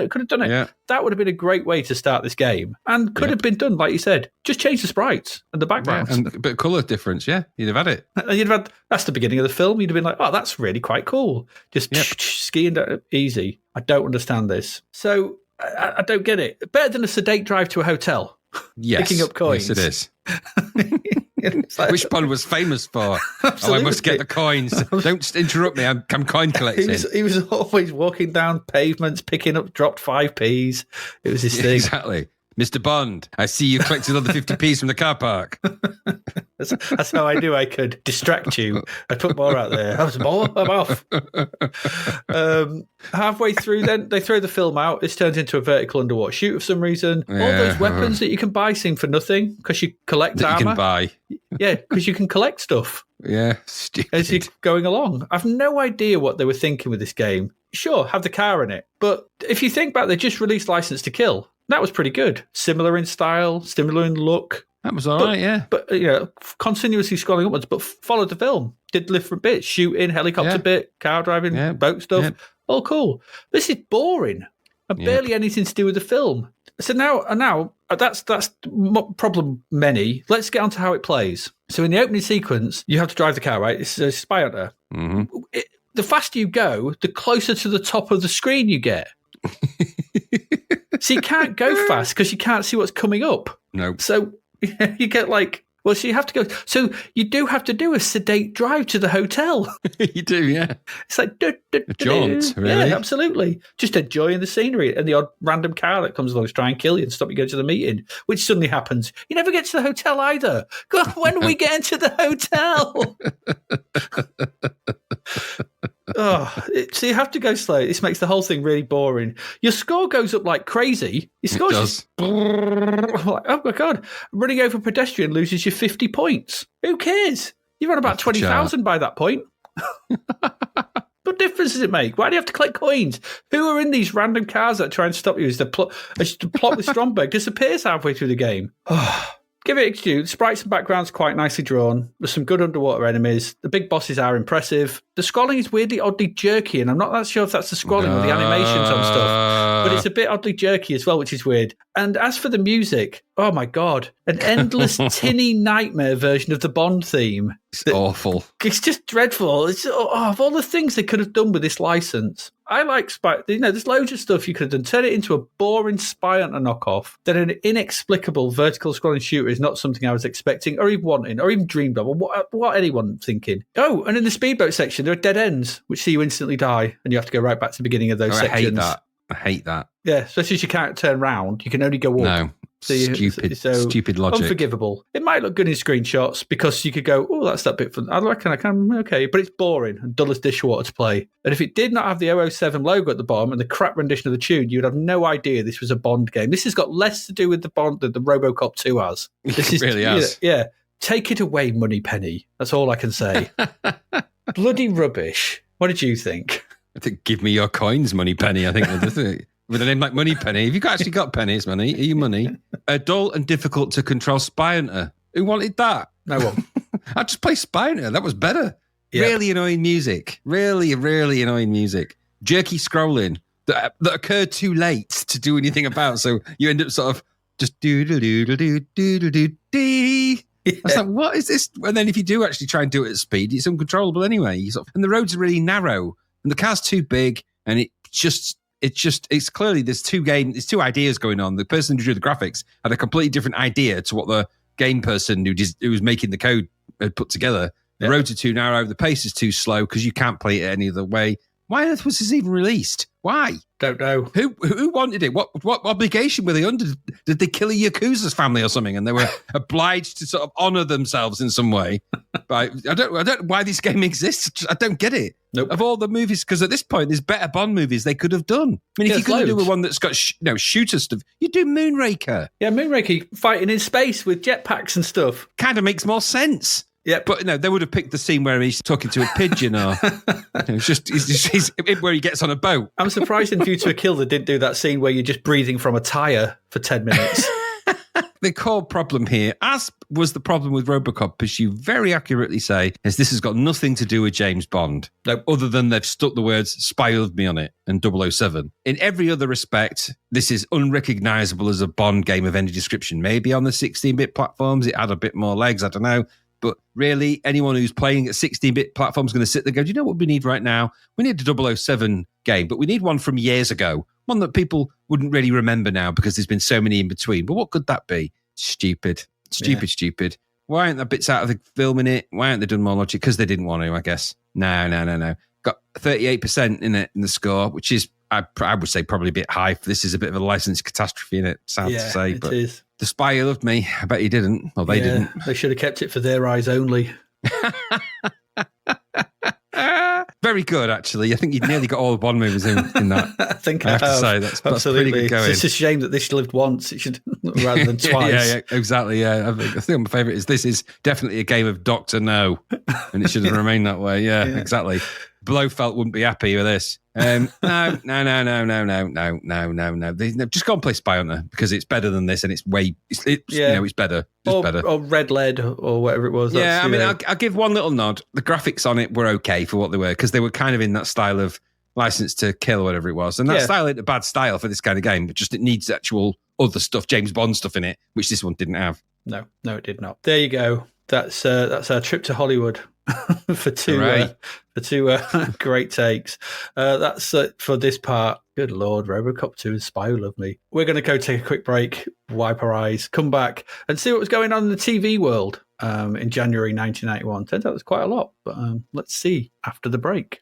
Could have done it. Yeah. That would have been a great way to start this game, and could have been done, like you said. Just change the sprites and the backgrounds, and a bit of colour difference. Yeah, you'd have had it. And you'd have had. That's the beginning of the film. You'd have been like, oh, that's really quite cool. Just skiing down easy. I don't understand this. So I don't get it. Better than a sedate drive to a hotel. Yes, picking up coins. Yes, it is. Which Bond was famous for. Absolutely. Oh, I must get the coins. Don't interrupt me. I'm coin collecting. He was always walking down pavements, picking up dropped 5p's. It was his thing. Exactly. Mr. Bond, I see you collected another 50p's from the car park. That's how I knew I could distract you. I put more out there. I'm off. Halfway through, then they throw the film out. This turns into a vertical underwater shoot for some reason. All those weapons that you can buy seem for nothing because you collect armor. You can buy. Yeah, because you can collect stuff. Yeah, stupid. As you're going along. I've no idea what they were thinking with this game. Sure, have the car in it. But if you think back, they just released License to Kill. That was pretty good. Similar in style, similar in look. That was all right, yeah. But, continuously scrolling upwards, but followed the film. Did different bits, shooting, helicopter bit, car driving, boat stuff. All cool. This is boring and barely anything to do with the film. So now that's problem many. Let's get on to how it plays. So in the opening sequence, you have to drive the car, right? This is a Spy Hunter. Mm-hmm. The faster you go, the closer to the top of the screen you get. So you can't go fast because you can't see what's coming up. Nope. So you get so you have to go. So you do have to do a sedate drive to the hotel. You do, yeah. It's like a jaunt, really. Yeah, absolutely. Just enjoying the scenery and the odd random car that comes along to try and kill you and stop you going to the meeting, which suddenly happens. You never get to the hotel either. God, when are we getting to the hotel? So you have to go slow. This makes the whole thing really boring. Your score goes up like crazy. Your score just like, oh my God, running over a pedestrian loses you 50 points. Who cares? You're on about 20,000 by that point. What difference does it make? Why do you have to collect coins? Who are in these random cars that try and stop you as the plot with Stromberg disappears halfway through the game? Give it a due. The sprites and backgrounds quite nicely drawn. There's some good underwater enemies. The big bosses are impressive. The scrolling is weirdly oddly jerky, and I'm not that sure if that's the scrolling or the animations on stuff, but it's a bit oddly jerky as well, which is weird. And as for the music, oh my God, an endless tinny nightmare version of the Bond theme. It's awful. It's just dreadful. It's of all the things they could have done with this license. I like spy. There's loads of stuff you could have done. Turn it into a boring Spy Hunter knockoff. Then an inexplicable vertical scrolling shooter is not something I was expecting, or even wanting, or even dreamed of, or what anyone thinking. Oh, and in the speedboat section, there are dead ends, which see you instantly die, and you have to go right back to the beginning of those sections. I hate that. Yeah, especially as you can't turn round. You can only go up. No. Stupid logic. Unforgivable. It might look good in screenshots because you could go, oh, that's that bit fun. I reckon I can, okay, but it's boring and dull as dishwater to play. And if it did not have the 007 logo at the bottom and the crap rendition of the tune, you'd have no idea this was a Bond game. This has got less to do with the Bond than the Robocop 2 has. It really has. Yeah. Take it away, Moneypenny. That's all I can say. Bloody rubbish. What did you think? I think give me your coins, Moneypenny. I think with a name like Moneypenny. Have you actually got pennies, Money? Are you money? Dull and difficult to control Spy Hunter. Who wanted that? No one. I just play Spy Hunter. That was better. Yep. Really annoying music. Really, really annoying music. Jerky scrolling that occurred too late to do anything about. So you end up sort of just do-do-do-do-do-do-do-do. I was like, what is this? And then if you do actually try and do it at speed, it's uncontrollable anyway. And the roads are really narrow and the car's too big and it's clearly there's two ideas going on. The person who drew the graphics had a completely different idea to what the game person who was making the code had put together. The roads are too narrow, the pace is too slow because you can't play it any other way. Why on earth was this even released? Why? Don't know. Who wanted it? What obligation were they under? Did they kill a Yakuza's family or something? And they were obliged to sort of honour themselves in some way. But I don't know why this game exists. I don't get it. Nope. Of all the movies, because at this point there's better Bond movies they could have done. I mean, if you could do one that's got shooter stuff, you do Moonraker. Yeah, Moonraker fighting in space with jetpacks and stuff. Kind of makes more sense. Yeah, but no, they would have picked the scene where he's talking to a pigeon, or he's where he gets on a boat. I'm surprised in View to a Kill they didn't do that scene where you're just breathing from a tyre for 10 minutes. The core problem here, as was the problem with Robocop, as you very accurately say, is this has got nothing to do with James Bond. No, other than they've stuck the words "Spy Loved Me" on it and 007. In every other respect, this is unrecognisable as a Bond game of any description. Maybe on the 16-bit platforms it had a bit more legs, I don't know. But really, anyone who's playing at 16-bit platforms is going to sit there and go, do you know what we need right now? We need a 007 game, but we need one from years ago. One that people wouldn't really remember now because there's been so many in between. But what could that be? Stupid. Stupid. Why aren't there bits out of the film in it? Why aren't they done more logic? Because they didn't want to, I guess. No. Got 38% in it in the score, which is, I would say, probably a bit high. This is a bit of a licensed catastrophe in it, sad to say. It is. The Spy Who Loved Me, I bet he didn't. Well, they didn't. They should have kept it for their eyes only. Very good, actually. I think you've nearly got all the Bond movies in that. I have to say that's pretty good going. It's a shame that this lived once. It should rather than twice. Yeah, exactly. Yeah, I think my favourite is this is definitely a game of Doctor No, and it should have remained that way. Yeah, exactly. Blofeld wouldn't be happy with this. No. Just go and play Spy Hunter because it's better than this, and it's better. It's better. Or Red Lead or whatever it was. Yeah, I mean, I'll give one little nod. The graphics on it were okay for what they were because they were kind of in that style of License to Kill or whatever it was, and that style ain't a bad style for this kind of game, but just it needs actual other stuff, James Bond stuff in it, which this one didn't have. No, it did not. There you go. That's our trip to Hollywood. for two great takes. That's it for this part. Good Lord, Robocop 2 and Spy Who Loved Me. We're going to go take a quick break, wipe our eyes, come back and see what was going on in the TV world in January 1991. Turns out there's quite a lot, but let's see after the break.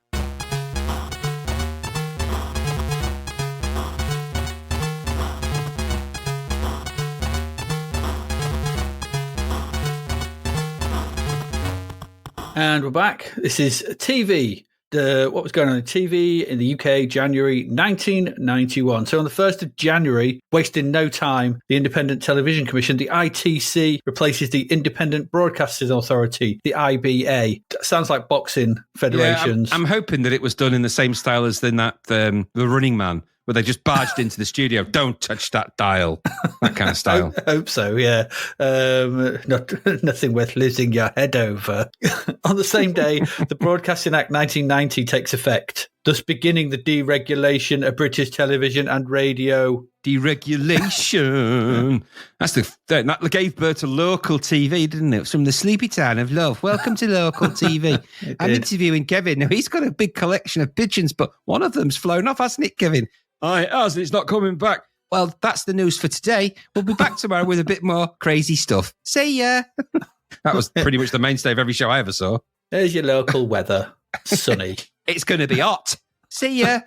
And we're back. This is TV, what was going on in TV in the UK, January 1991. So on the 1st of January, wasting no time, the Independent Television Commission, the ITC, replaces the Independent Broadcasting Authority, the IBA. Sounds like boxing federations. Yeah, I'm hoping that it was done in the same style as in that The Running Man, where they just barged into the studio. Don't touch that dial. That kind of style. I hope so, yeah. Nothing worth losing your head over. On the same day, the Broadcasting Act 1990 takes effect, thus beginning the deregulation of British television and radio. Deregulation. That gave birth to local TV, didn't it? From the sleepy town of love. Welcome to local TV. I'm interviewing Kevin. Now, he's got a big collection of pigeons, but one of them's flown off, hasn't it, Kevin? It has, and it's not coming back. Well, that's the news for today. We'll be back tomorrow with a bit more crazy stuff. See ya. That was pretty much the mainstay of every show I ever saw. There's your local weather. Sunny. It's going to be hot. See ya.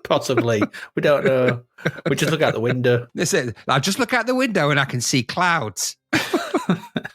Possibly. We don't know. We just look out the window. Listen, I just look out the window and I can see clouds.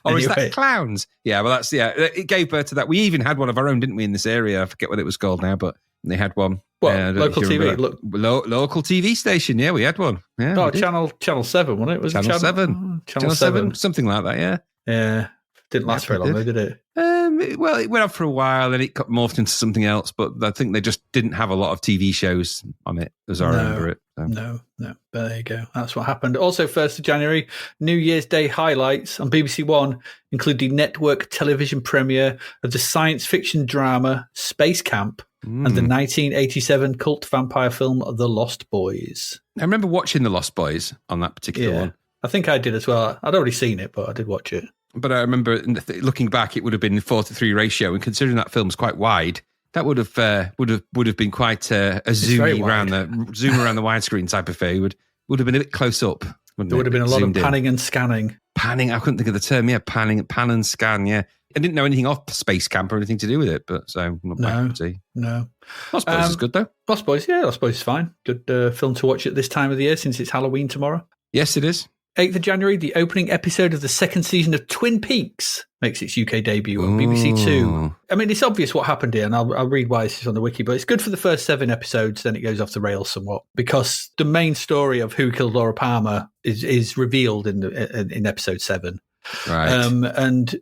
Or is that clowns? Yeah, well, it gave birth to that. We even had one of our own, didn't we, in this area? I forget what it was called now, but they had one. What, local TV? Local TV station, yeah, we had one. Yeah, Channel 7, wasn't it? Was Channel it 7. Channel 7, something like that, yeah. Yeah. Didn't last very long, though, did it? Well, it went on for a while and it got morphed into something else, but I think they just didn't have a lot of TV shows on it, as I remember it. So. No. But there you go. That's what happened. Also, 1st of January, New Year's Day highlights on BBC One include the network television premiere of the science fiction drama SpaceCamp and the 1987 cult vampire film The Lost Boys. I remember watching The Lost Boys on that particular one. I think I did as well. I'd already seen it, but I did watch it. But I remember looking back, it would have been 4:3 ratio, and considering that film's quite wide, that would have been quite a zoom around the widescreen type of thing. Would have been a bit close up. There would have been a lot of panning and scanning. Panning, I couldn't think of the term. Yeah, pan and scan. Yeah, I didn't know anything off SpaceCamp or anything to do with it, but so no. Lost Boys is good though. Lost Boys is fine. Good film to watch at this time of the year since it's Halloween tomorrow. Yes, it is. 8th of January, the opening episode of the second season of Twin Peaks makes its UK debut on BBC Two. I mean, it's obvious what happened here, and I'll read why this is on the wiki, but it's good for the first 7 episodes, then it goes off the rails somewhat, because the main story of who killed Laura Palmer is revealed in episode 7. Right. And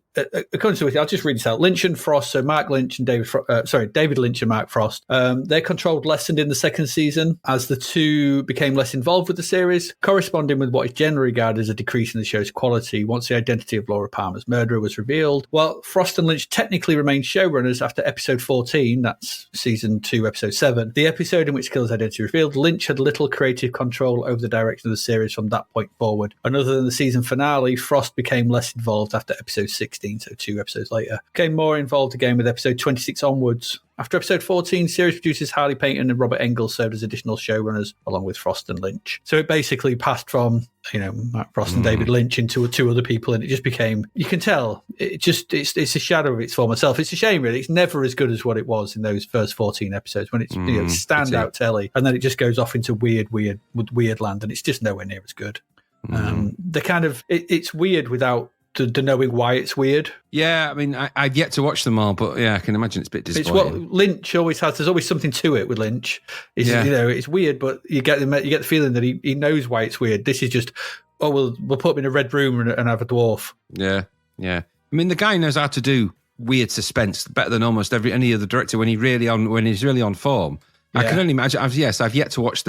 according to it, I'll just read this out. Lynch and Frost, so Mark Lynch and David Lynch and Mark Frost, their control lessened in the second season as the two became less involved with the series, corresponding with what is generally regarded as a decrease in the show's quality once the identity of Laura Palmer's murderer was revealed. While Frost and Lynch technically remained showrunners after episode 14, that's season 2, episode 7, the episode in which Killer's identity was revealed, Lynch had little creative control over the direction of the series from that point forward. And other than the season finale, Frost became less involved after episode 16, so 2 episodes later. Became more involved again with episode 26 onwards. After episode 14, series producers Harley Payton and Robert Engels served as additional showrunners, along with Frost and Lynch. So it basically passed from, Mark Frost and David Lynch into 2 other people, and it just became, you can tell, it's a shadow of its former self. It's a shame, really. It's never as good as what it was in those first 14 episodes, when it's standout telly, and then it just goes off into weird land, and it's just nowhere near as good. It's weird without the knowing why it's weird. Yeah, I mean, I've yet to watch them all, but yeah, I can imagine it's a bit disappointing. It's what Lynch always has. There's always something to it with Lynch. It's weird, but you get the feeling that he knows why it's weird. This is just, we'll put him in a red room and have a dwarf. Yeah. I mean, the guy knows how to do weird suspense better than almost any other director when he's really on form. Yeah. I can only imagine. I've yet to watch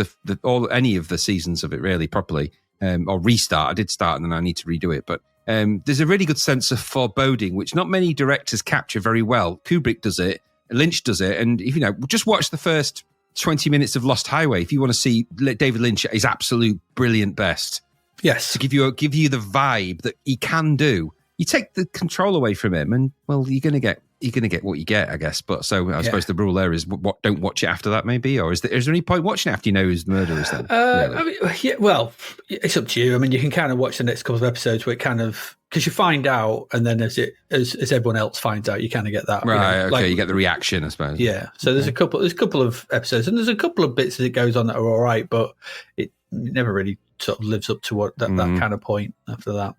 any of the seasons of it really properly, or restart. I did start and then I need to redo it, but. There's a really good sense of foreboding, which not many directors capture very well. Kubrick does it, Lynch does it, and if just watch the first 20 minutes of Lost Highway if you want to see David Lynch at his absolute brilliant best. Yes, to give you the vibe that he can do. You take the control away from him, and well, you're going to get what you get, I guess. But so I suppose the rule there is don't watch it after that, maybe, or is there any point watching it after you know who's the murderer is then? Really? It's up to you. I mean, you can kind of watch the next couple of episodes where it kind of, because you find out, and then as everyone else finds out, you kind of get that. Right. Okay. You get the reaction, I suppose. Yeah. So there's a couple of episodes, and there's a couple of bits as it goes on that are all right, but it never really sort of lives up to what that kind of point after that.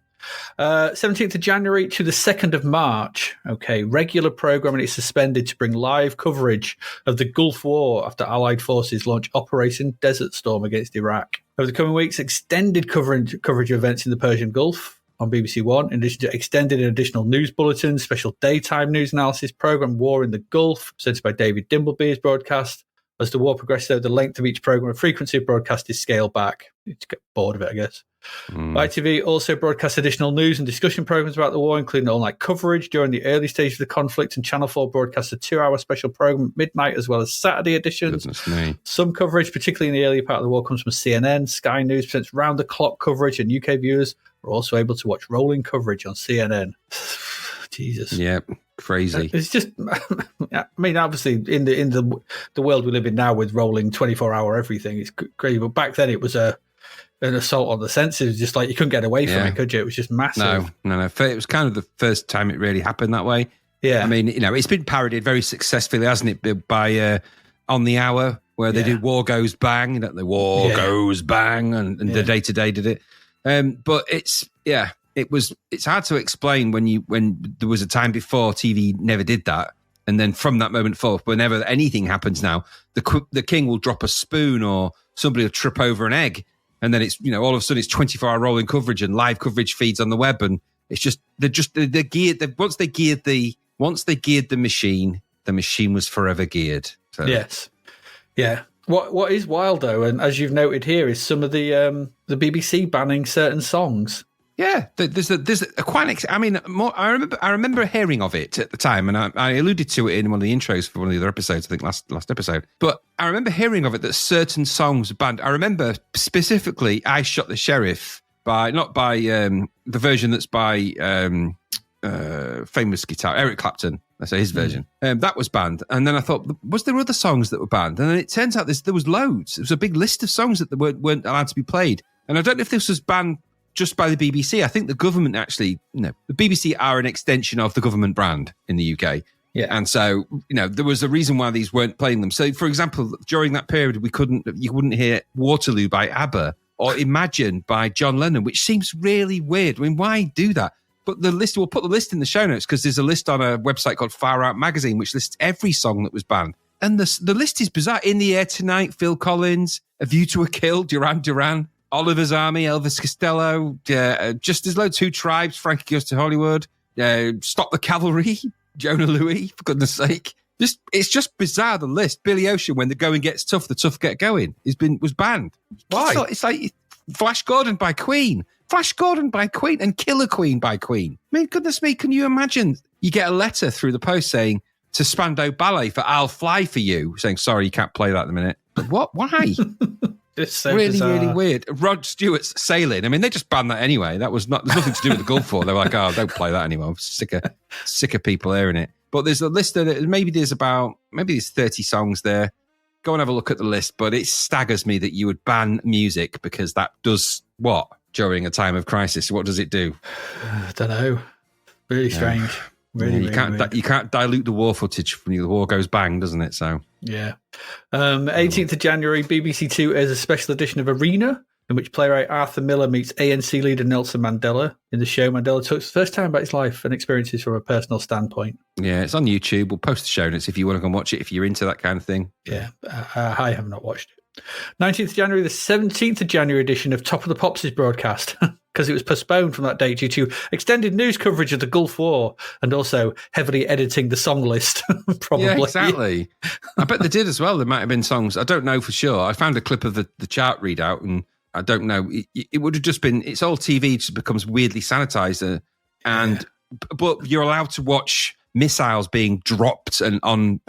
17th of January to the 2nd of March. Okay, regular programming is suspended to bring live coverage of the Gulf War after Allied forces launch Operation Desert Storm against Iraq. Over the coming weeks, extended coverage of events in the Persian Gulf on BBC One, in addition to extended and additional news bulletins, special daytime news analysis program, War in the Gulf, presented by David Dimbleby, is broadcast. As the war progresses, though, the length of each program and frequency of broadcast is scaled back. You get bored of it, I guess. ITV also broadcasts additional news and discussion programs about the war, including all-night coverage during the early stages of the conflict, and Channel 4 broadcasts a 2-hour special program at midnight, as well as Saturday editions. Some coverage, particularly in the earlier part of the war, comes from CNN. Sky News presents round-the-clock coverage, and UK viewers are also able to watch rolling coverage on CNN. Jesus. Yeah, crazy. It's just, I mean, obviously, in the world we live in now with rolling 24-hour everything, it's crazy. But back then, it was an assault on the senses. Just like you couldn't get away from it, could you? It was just massive. No. It was kind of the first time it really happened that way. Yeah. I mean, it's been parodied very successfully, hasn't it? By On the Hour, where they did War Goes Bang, the War Goes Bang, and the Day-to-Day did it. But it's hard to explain when there was a time before TV never did that, and then from that moment forth, whenever anything happens now, the king will drop a spoon or somebody will trip over an egg, and then it's all of a sudden it's 24-hour rolling coverage and live coverage feeds on the web, and it's just they're geared. Once they geared the machine was forever geared. So. Yes, yeah. What is wild though, and as you've noted here, is some of the BBC banning certain songs. Yeah, there's a quite. I mean, I remember hearing of it at the time, and I alluded to it in one of the intros for one of the other episodes. I think last episode. But I remember hearing of it that certain songs were banned. I remember specifically, "I Shot the Sheriff" not by the version that's by famous guitar Eric Clapton. I say his version. That was banned, and then I thought, was there other songs that were banned? And then it turns out there was loads. There was a big list of songs that weren't allowed to be played. And I don't know if this was banned just by the BBC. I think the government actually, the BBC are an extension of the government brand in the UK. Yeah. And so, there was a reason why these weren't playing them. So, for example, during that period, you wouldn't hear Waterloo by ABBA or Imagine by John Lennon, which seems really weird. I mean, why do that? But we'll put the list in the show notes because there's a list on a website called Far Out Magazine, which lists every song that was banned. And the list is bizarre. In the Air Tonight, Phil Collins, A View to a Kill, Duran Duran, Oliver's Army, Elvis Costello, Just As Loads, Two Tribes, Frankie Goes to Hollywood, Stop the Cavalry, Jonah Louie, for goodness sake. It's just bizarre, the list. Billy Ocean, When the Going Gets Tough, the Tough Get Going, was banned. Why? It's like Flash Gordon by Queen. Flash Gordon by Queen and Killer Queen by Queen. I mean, goodness me, can you imagine? You get a letter through the post saying to Spandau Ballet for I'll Fly for You, saying, sorry, you can't play that at the minute. But what? Why? It's so really, bizarre. really weird. Rod Stewart's Sailing. I mean, they just banned that anyway. There's nothing to do with the Gulf War. They were like, oh, don't play that anymore. I'm sick of people hearing it. But there's a list of maybe there's 30 songs there. Go and have a look at the list. But it staggers me that you would ban music because that does what? During a time of crisis, what does it do? I don't know. Really strange. Really, you can't dilute the war footage when the war goes bang, doesn't it? So 18th of January, BBC Two airs a special edition of Arena, in which playwright Arthur Miller meets ANC leader Nelson Mandela. In the show, Mandela talks the first time about his life and experiences from a personal standpoint. Yeah, it's on YouTube. We'll post the show notes if you want to go and watch it, if you're into that kind of thing. Yeah, I have not watched it. 19th of January, the 17th of January edition of Top of the Pops is broadcast because it was postponed from that date due to extended news coverage of the Gulf War and also heavily editing the song list, probably. Yeah, exactly. I bet they did as well. There might have been songs. I don't know for sure. I found a clip of the chart readout and I don't know. It would have just been, it's all TV just becomes weirdly sanitized. But you're allowed to watch missiles being dropped and on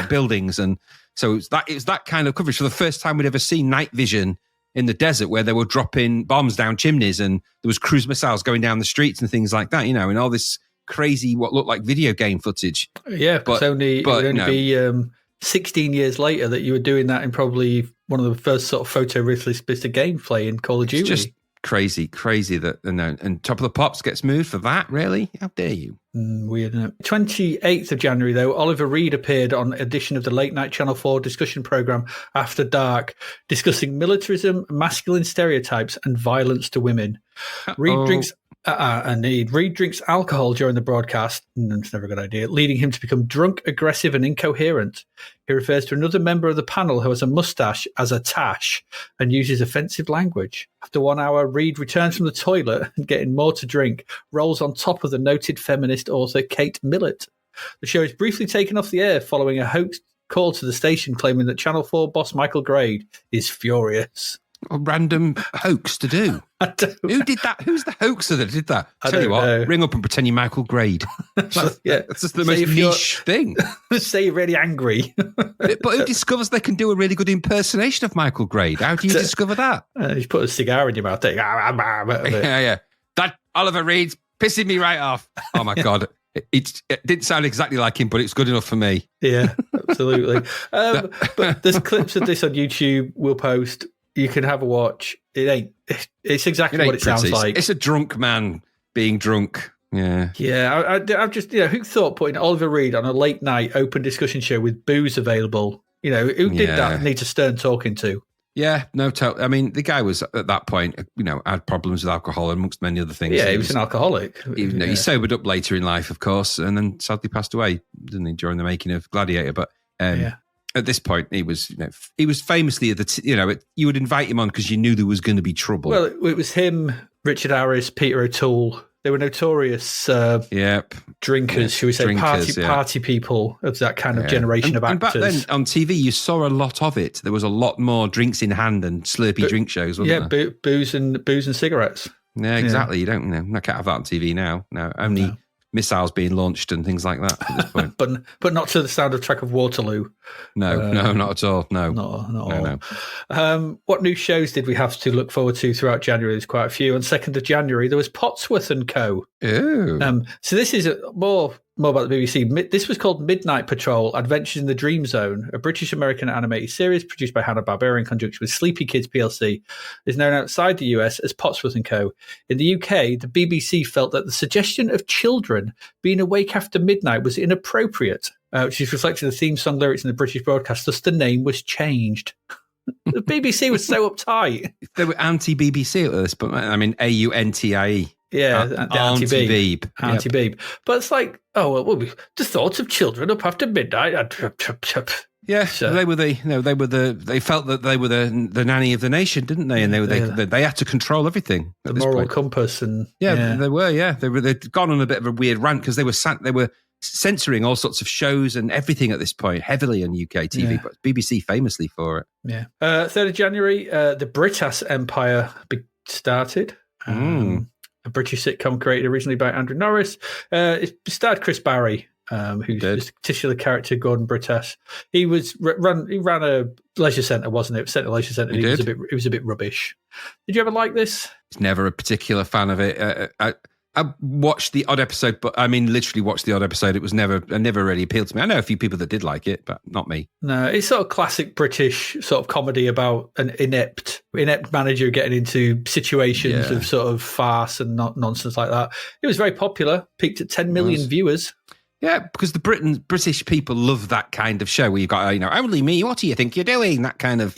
buildings and so it was that kind of coverage. For the first time we'd ever seen night vision in the desert where they were dropping bombs down chimneys and there was cruise missiles going down the streets and things like that, and all this crazy, what looked like video game footage. Yeah, but it would only be 16 years later that you were doing that in probably one of the first sort of photorealistic bits of gameplay in Call of Duty. It's just crazy that, and Top of the Pops gets moved for that, really? How dare you? Weird, isn't it? 28th of January, though, Oliver Reed appeared on an edition of the late-night Channel 4 discussion programme After Dark, discussing militarism, masculine stereotypes, and violence to women. Reed drinks And Reed drinks alcohol during the broadcast, and it's never a good idea, leading him to become drunk, aggressive, and incoherent. He refers to another member of the panel who has a mustache as a tash and uses offensive language. After 1 hour, Reed returns from the toilet and, getting more to drink, rolls on top of the noted feminist author Kate Millett. The show is briefly taken off the air following a hoax call to the station claiming that Channel 4 boss Michael Grade is furious. A random hoax to do. Who did that? Who's the hoaxer that did that? Tell you what, ring up and pretend you're Michael Grade. That's just the most niche thing. Say you're really angry. But who discovers they can do a really good impersonation of Michael Grade? How do you discover that? You put a cigar in your mouth. Yeah. That Oliver Reed's pissing me right off. Oh my God. It didn't sound exactly like him, but it's good enough for me. Yeah, absolutely. But there's clips of this on YouTube we'll post. You can have a watch. It's exactly what it sounds like. It's a drunk man being drunk. Yeah. Yeah. I've just, who thought putting Oliver Reed on a late night open discussion show with booze available? Who did that needs a stern talking to? Yeah, no, I mean, the guy was at that point, had problems with alcohol amongst many other things. Yeah, he was an alcoholic. He sobered up later in life, of course, and then sadly passed away, didn't he, during the making of Gladiator? But at this point, he was famously you would invite him on because you knew there was going to be trouble. Well, it was him, Richard Harris, Peter O'Toole. They were notorious drinkers, shall we say, party people of that kind of generation of actors. And back then on TV, you saw a lot of it. There was a lot more drinks in hand and slurpy drink shows, wasn't there? Yeah, booze and cigarettes. Yeah, exactly. You don't I can't have that on TV now. No, only missiles being launched and things like that at this point. but not to the soundtrack of Waterloo. No, not at all. No. Not at all. What new shows did we have to look forward to throughout January? There's quite a few. On 2nd of January, there was Potsworth & Co. Ooh. So this is more about the BBC. This was called Midnight Patrol: Adventures in the Dream Zone, a British-American animated series produced by Hanna-Barbera in conjunction with Sleepy Kids plc. Is known outside the US as Potsworth & Co. In the UK, the BBC felt that the suggestion of children being awake after midnight was inappropriate, which is reflected in the theme song lyrics in the British broadcast. Thus, the name was changed. The BBC was so uptight. They were anti-BBC at this point. I mean, AUNTIE. Yeah, the anti-Beeb. Anti-Beeb. But it's like, the thoughts of children up after midnight. Yeah, so, they felt that they were the nanny of the nation, didn't they? And they had to control everything. The moral compass, and they were. They'd gone on a bit of a weird rant because they were censoring all sorts of shows and everything at this point, heavily on UK TV, but BBC famously for it. Yeah. 3rd of January, the Britas Empire started. A British sitcom created originally by Andrew Norris. It starred Chris Barry, who's the titular character, Gordon Britas. He ran a leisure centre, wasn't it? Centre Leisure Centre. It was a bit rubbish. Did you ever like this? I was never a particular fan of it. I watched the odd episode, but I mean, literally watched the odd episode. It never really appealed to me. I know a few people that did like it, but not me. No, it's sort of classic British sort of comedy about an inept manager getting into situations of sort of farce and nonsense like that. It was very popular, peaked at 10 million viewers. Yeah, because the British people love that kind of show where you've got, only me, what do you think you're doing? That kind of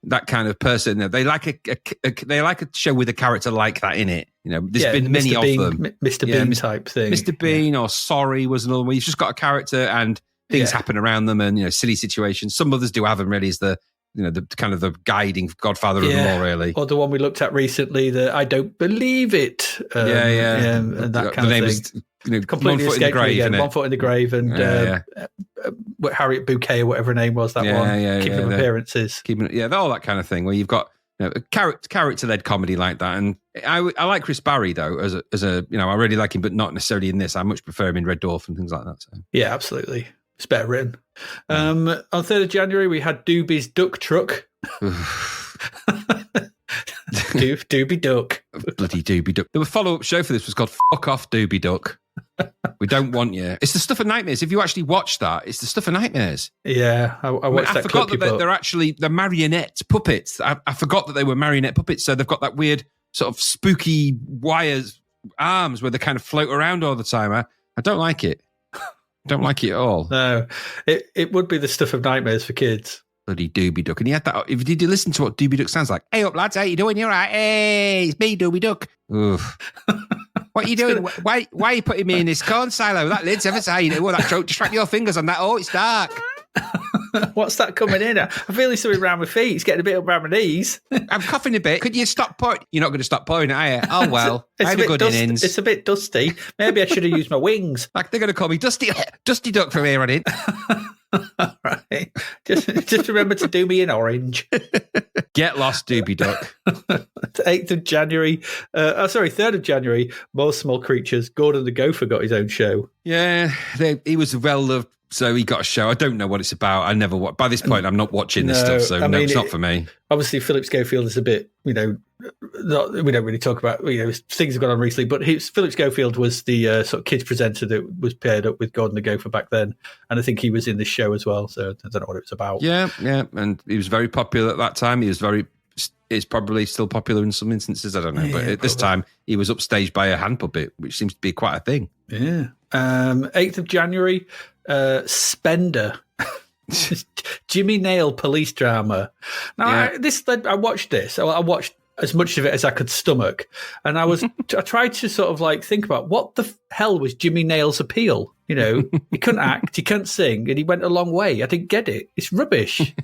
that kind of person. They like a show with a character like that in it. There's been many of them. Mr. Bean type thing. Mr. Bean or Sorry was another one. You've just got a character and things happen around them and, silly situations. Some others do have them really as the kind of the guiding godfather of them all, really. Or the one we looked at recently, the I Don't Believe It. And that kind of thing. Completely escaped me again. 1 Foot in the Grave and Harriet Bouquet or whatever her name was, that one. Keeping up appearances. All that kind of thing where you've got a character-led comedy like that. And I like Chris Barry, though, as a I really like him, but not necessarily in this. I much prefer him in Red Dwarf and things like that. So. Yeah, absolutely. It's better written. On 3rd of January, we had Doobie's Duck Truck. Doobie Duck. Bloody Doobie Duck. The follow-up show for this was called Fuck Off Doobie Duck. We don't want you. It's the stuff of nightmares. If you actually watch that, it's the stuff of nightmares. Yeah, I watched that. I forgot that they're marionette puppets. I forgot that they were marionette puppets. So they've got that weird sort of spooky wires arms where they kind of float around all the time. I don't like it. Don't like it at all. No, it would be the stuff of nightmares for kids. Bloody Doobie Duck. And he had that. Did you listen to what Doobie Duck sounds like? Hey up, lads, how you doing? You're right. Hey, it's me, Doobie Duck. Oof. What are you doing? Why are you putting me in this corn silo? That lid's ever tight. Oh, that don't distract your fingers on that. Oh, it's dark. What's that coming in? I'm feeling something around my feet. It's getting a bit around my knees. I'm coughing a bit. Could you stop pouring? You're not going to stop pouring it, are you? Oh, well. I had a good innings. It's a bit dusty. Maybe I should have used my wings. Like they're going to call me Dusty Duck from here on in. All right. Just remember to do me in orange. Get lost, Doobie Duck. 8th of January. 3rd of January. More Small Creatures. Gordon the Gopher got his own show. Yeah, he was well loved. So he got a show. I don't know what it's about. I never watch. By this point, I'm not watching this stuff. So it's not for me. Obviously, Philip Schofield is a bit, we don't really talk about, things have gone on recently. But Philip Schofield was the sort of kids presenter that was paired up with Gordon the Gopher back then, and I think he was in this show as well. So I don't know what it was about. Yeah, and he was very popular at that time. He's probably still popular in some instances. I don't know, but at this time he was upstaged by a hand puppet, which seems to be quite a thing. Yeah. 8th of January. Spender, Jimmy Nail police drama. Now, I watched this. I watched as much of it as I could stomach, and I tried to sort of like think about what the hell was Jimmy Nail's appeal. He couldn't act, he couldn't sing, and he went a long way. I didn't get it. It's rubbish.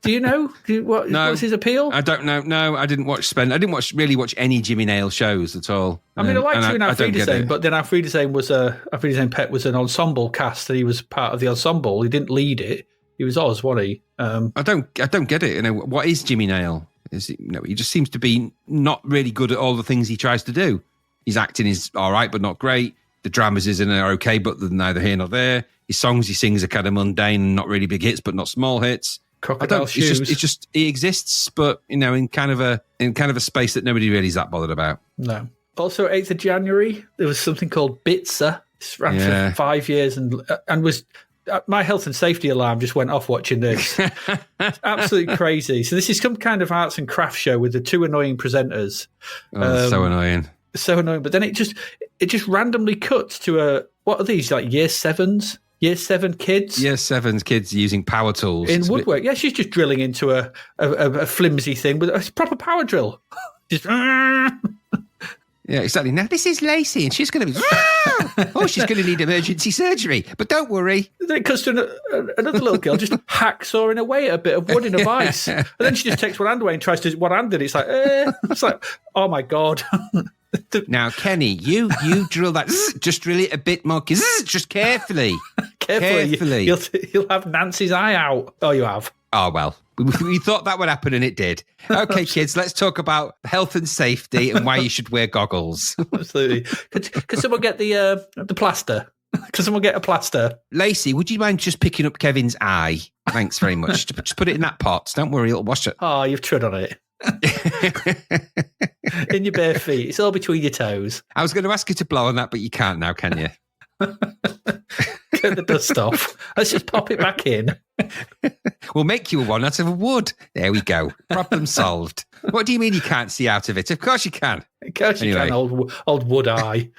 Do you know? What's his appeal? I don't know. No, I didn't watch Spender. I didn't really watch any Jimmy Nail shows at all. I mean, I liked Two and Our Friedesheim, but then Our Friedesheim Pet was an ensemble cast, and he was part of the ensemble. He didn't lead it. He was Oz, wasn't he? I don't get it. What is Jimmy Nail? He just seems to be not really good at all the things he tries to do. His acting is all right, but not great. The dramas are okay, but they're neither here nor there. His songs he sings are kind of mundane and not really big hits, but not small hits. Crocodile Shoes. It's just he exists, but in kind of a space that nobody really is that bothered about. No. Also, 8th of January, there was something called Bitzer. This ran for 5 years and was my health and safety alarm just went off watching this. It's absolutely crazy. So this is some kind of arts and crafts show with the two annoying presenters. Oh, so annoying. So annoying. But then it just randomly cuts to what are these, like year 7s? Year 7 kids? Year 7's kids using power tools. In woodwork. Yeah, she's just drilling into a flimsy thing with a proper power drill. Just... Yeah, exactly. Now, this is Lacey, and she's going to be... she's going to need emergency surgery. But don't worry. Then it cuts to another little girl just hacksawing away at a bit of wood in a vice. And then she just takes one hand away and tries to one-handed. It's like, oh, my God. Now, Kenny, you drill that. Just drill it a bit more. Just carefully. Carefully. You'll have Nancy's eye out. Oh, you have. Oh, well. We thought that would happen, and it did. Okay, kids, let's talk about health and safety and why you should wear goggles. Absolutely. Could someone get the plaster? Could someone get a plaster? Lacey, would you mind just picking up Kevin's eye? Thanks very much. Just put it in that pot. Don't worry, it'll wash it. Oh, you've trod on it. In your bare feet. It's all between your toes. I was going to ask you to blow on that, but you can't now, can you? Get the dust off. Let's just pop it back in. We'll make you one out of wood. There we go. Problem solved. What do you mean you can't see out of it? Of course you can. Of course you can, old wood eye.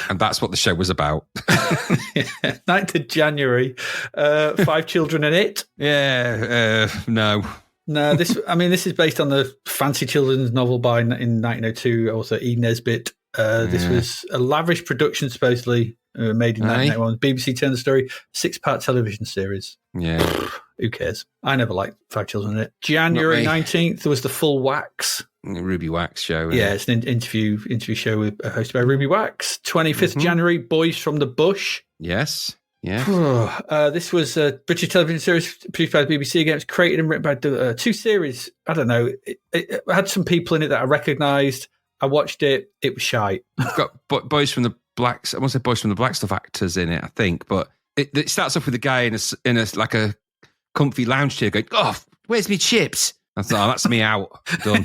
And that's what the show was about. 9th of January. 5 Children in It. Yeah, no. No, this is based on the fancy children's novel in 1902, also E. Nesbit. This was a lavish production, supposedly made in 1991. BBC turned the story, 6-part television series. Yeah. Who cares? I never liked 5 Children in It. January 19th, there was the Full Wax. Ruby Wax show. Yeah, it's an interview show hosted by Ruby Wax. 25th January, Boys from the Bush. Yes. Yeah. This was a British television series produced by the BBC. Again, it was created and written by 2 series. I don't know. It had some people in it that I recognised. I watched it. It was shite. I've got Boys from the Blacks. I want to say Boys from the Black Stuff actors in it, I think. But it starts off with a guy in a like a comfy lounge chair going, "Oh, where's me chips?" I thought, that's me out. Done.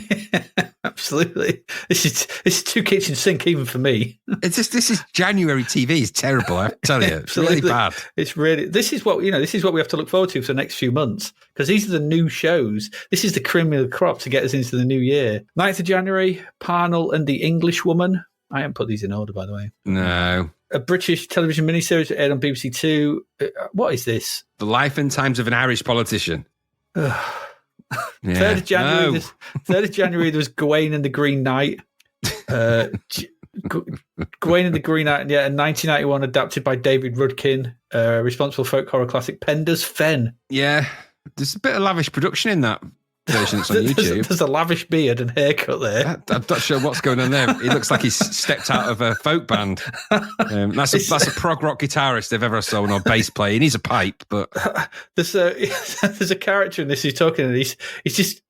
Absolutely. This is 2 kitchen sink even for me. This is January TV. It's terrible, I tell you. It's really bad. This is what we have to look forward to for the next few months, because these are the new shows. This is the cream of the crop to get us into the new year. 9th of January, Parnell and the Englishwoman. I haven't put these in order, by the way. No. A British television miniseries that aired on BBC Two. What is this? The Life and Times of an Irish Politician. Yeah. 3rd of January. No. 3rd of January. There was Gawain and the Green Knight. Gawain and the Green Knight. Yeah, in 1991, adapted by David Rudkin. Responsible folk horror classic Pender's Fen. Yeah. There's a bit of lavish production in that version that's on YouTube. There's a lavish beard and haircut there. I'm not sure what's going on there. He looks like he's stepped out of a folk band. That's a prog rock guitarist if ever I saw one, or bass player. He needs a pipe, but there's a character in this who's talking, and he's just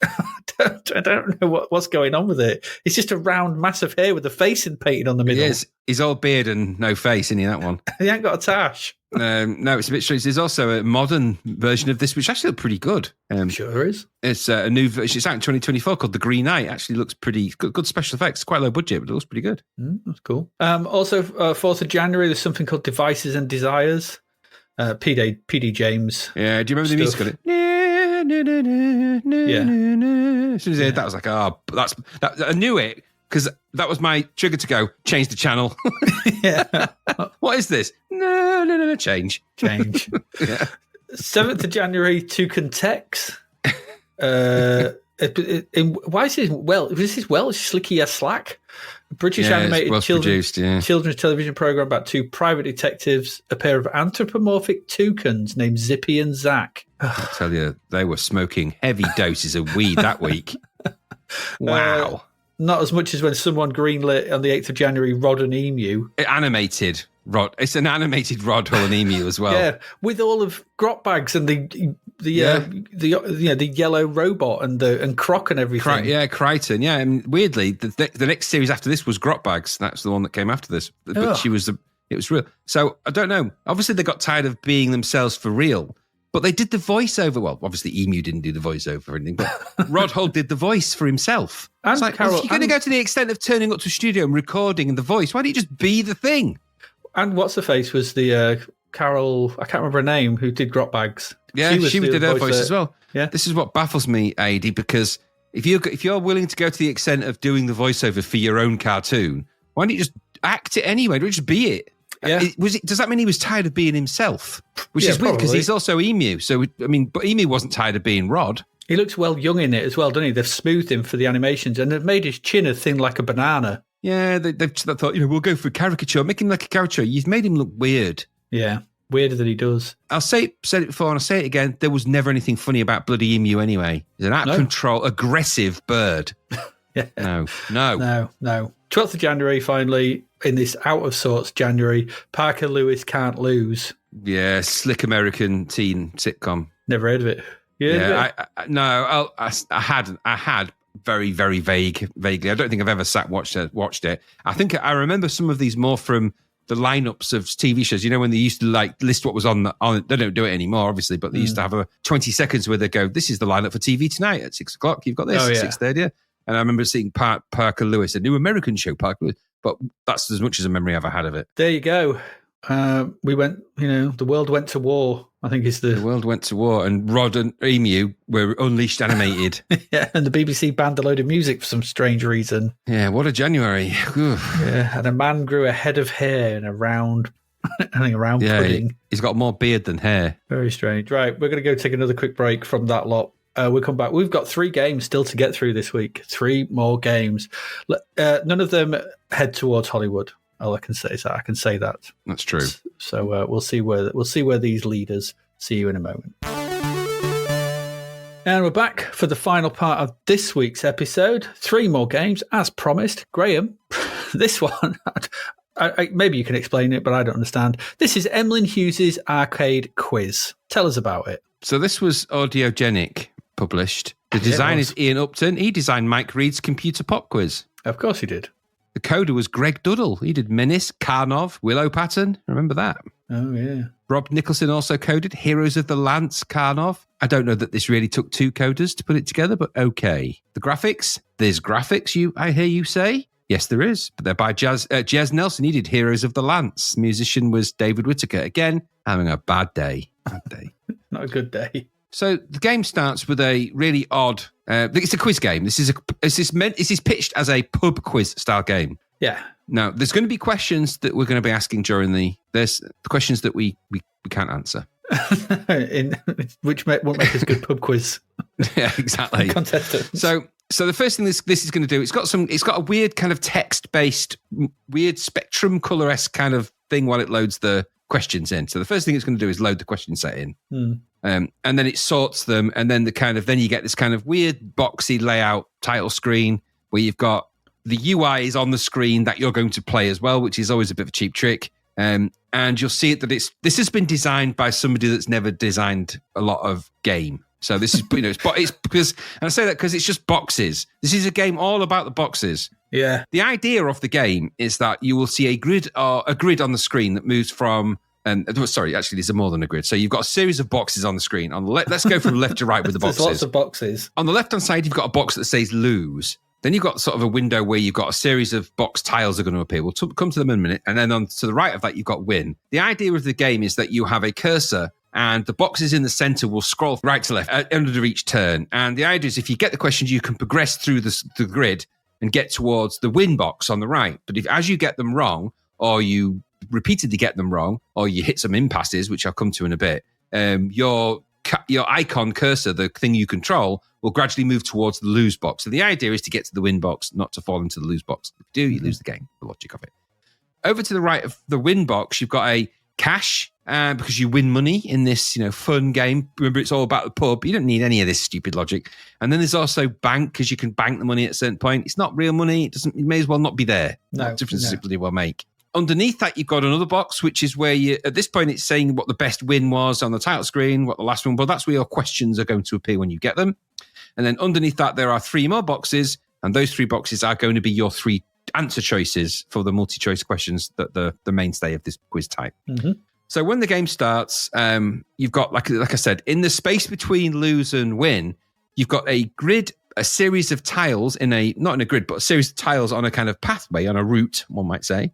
I don't know what's going on with it. It's just a round mass of hair with a face painted on the middle. He is. He's all beard and no face, isn't he, that one? He ain't got a tash. No, it's a bit strange. There's also a modern version of this, which actually looks pretty good. Sure is. It's a new version. It's out in 2024 called The Green Knight. Actually looks pretty good special effects. Quite low budget, but it looks pretty good. That's cool. Also, 4th of January, there's something called Devices and Desires. PD James. Yeah, do you remember the music on it? Yeah. As soon as I heard that, I was like, I knew it. Because that was my trigger to go, change the channel. Yeah. What is this? No, change. Yeah. 7th of January, Toucan Tex. Why is this Welsh? This is Welsh, Slicky as Slack. A British animated children's television program about two private detectives, a pair of anthropomorphic toucans named Zippy and Zach. I tell you, they were smoking heavy doses of weed that week. Wow. Not as much as when someone greenlit on the 8th of January Rod and Emu. Animated Rod. It's an animated Rod, Hull and Emu as well. Yeah, with all of grot bags and the yellow robot and Croc and everything. Crichton. Yeah, and weirdly, the next series after this was Grot Bags. That's the one that came after this. But it was real. So I don't know. Obviously, they got tired of being themselves for real. But they did the voiceover. Well, obviously Emu didn't do the voiceover or anything, but Rod Hull did the voice for himself. And it's like, Carol, if you're going to go to the extent of turning up to a studio and recording the voice, why don't you just be the thing? And what's her face was the Carol, I can't remember her name, who did Grot Bags. Yeah, she did her voice as well. Yeah. This is what baffles me, AD, because if you're willing to go to the extent of doing the voiceover for your own cartoon, why don't you just act it anyway? Don't just be it. Yeah. Does that mean he was tired of being himself? Which is weird because he's also Emu. So, but Emu wasn't tired of being Rod. He looks well young in it as well, doesn't he? They've smoothed him for the animations and they've made his chin a thing like a banana. Yeah, they've thought, we'll go for a caricature. Make him like a caricature. You've made him look weird. Yeah, weirder than he does. Said it before and I'll say it again. There was never anything funny about bloody Emu anyway. He's an out-of-control, aggressive bird. Yeah. No. 12th of January, finally, in this out-of-sorts January, Parker Lewis Can't Lose. Yeah, slick American teen sitcom. Never heard of it. I had very, very vaguely. I don't think I've ever watched it. I think I remember some of these more from the lineups of TV shows. You know, when they used to list what was on. They don't do it anymore, obviously, but they used to have a 20 seconds where they go, "This is the lineup for TV tonight at 6 o'clock. You've got this at 6:30." And I remember seeing Parker Lewis, a new American show, Parker Lewis. But that's as much as a memory I've ever had of it. There you go. We went, the world went to war, I think is the world went to war, and Rod and Emu were unleashed animated. Yeah, and the BBC banned a load of music for some strange reason. Yeah, what a January. Yeah, and a man grew a head of hair in a round pudding. He's got more beard than hair. Very strange. Right, we're going to go take another quick break from that lot. We'll come back. We've got 3 games still to get through this week. 3 more games. None of them head towards Hollywood. All I can say is that I can say that. That's true. So we'll see where these lead us. See you in a moment. And we're back for the final part of this week's episode. 3 more games, as promised. Graham, this one, maybe you can explain it, but I don't understand. This is Emlyn Hughes' arcade quiz. Tell us about it. So this was Audiogenic published. The designer is Ian Upton. He designed Mike Reed's computer pop quiz. Of course he did. The coder was Greg Duddle. He did Menace, Karnov, Willow Pattern. Remember that? Oh, yeah. Rob Nicholson also coded Heroes of the Lance, Karnov. I don't know that this really took 2 coders to put it together, but okay. The graphics. There's graphics, I hear you say. Yes, there is. But they're by Jez Nelson. He did Heroes of the Lance. Musician was David Whittaker. Again, having a bad day. Not a good day. So the game starts with a really odd. It's a quiz game. This is pitched as a pub quiz style game. Yeah. Now there's going to be questions that we're going to be asking during there's questions that we can't answer. Which won't make us good pub quiz Yeah, exactly. Contestants. So the first thing this is going to do, it's got a weird kind of text-based, weird spectrum color-esque kind of thing while it loads the questions in. So the first thing it's going to do is load the question set in. And then it sorts them, and then then you get this kind of weird boxy layout title screen where you've got the UI is on the screen that you're going to play as well, which is always a bit of a cheap trick. And you'll see it that this has been designed by somebody that's never designed a lot of game. So this is, it's because, and I say that because it's just boxes. This is a game all about the boxes. Yeah. The idea of the game is that you will see a grid on the screen that moves from, sorry, actually, there's more than a grid. So you've got a series of boxes on the screen. Let's go from left to right with the boxes. There's lots of boxes. On the left-hand side, you've got a box that says lose. Then you've got sort of a window where you've got a series of box tiles are going to appear. We'll come to them in a minute. And then to the right of that, you've got win. The idea of the game is that you have a cursor and the boxes in the center will scroll right to left under each turn. And the idea is if you get the questions, you can progress through the grid and get towards the win box on the right. But as you get them wrong, or you repeatedly get them wrong, or you hit some impasses, which I'll come to in a bit, your icon cursor, the thing you control, will gradually move towards the lose box. So the idea is to get to the win box, not to fall into the lose box. If you do, you lose the game, the logic of it. Over to the right of the win box, you've got a cash, because you win money in this, fun game. Remember, it's all about the pub. You don't need any of this stupid logic. And then there's also bank, because you can bank the money at a certain point. It's not real money. It may as well not be there. No, difference simply will make. Underneath that, you've got another box, which is where at this point, it's saying what the best win was on the title screen, what the last one, but that's where your questions are going to appear when you get them. And then underneath that, there are 3 more boxes, and those 3 boxes are going to be your 3 answer choices for the multi-choice questions that the mainstay of this quiz type. Mm-hmm. So when the game starts, you've got, like I said, in the space between lose and win, you've got a grid, a series of tiles not in a grid, but a series of tiles on a kind of pathway, on a route, one might say,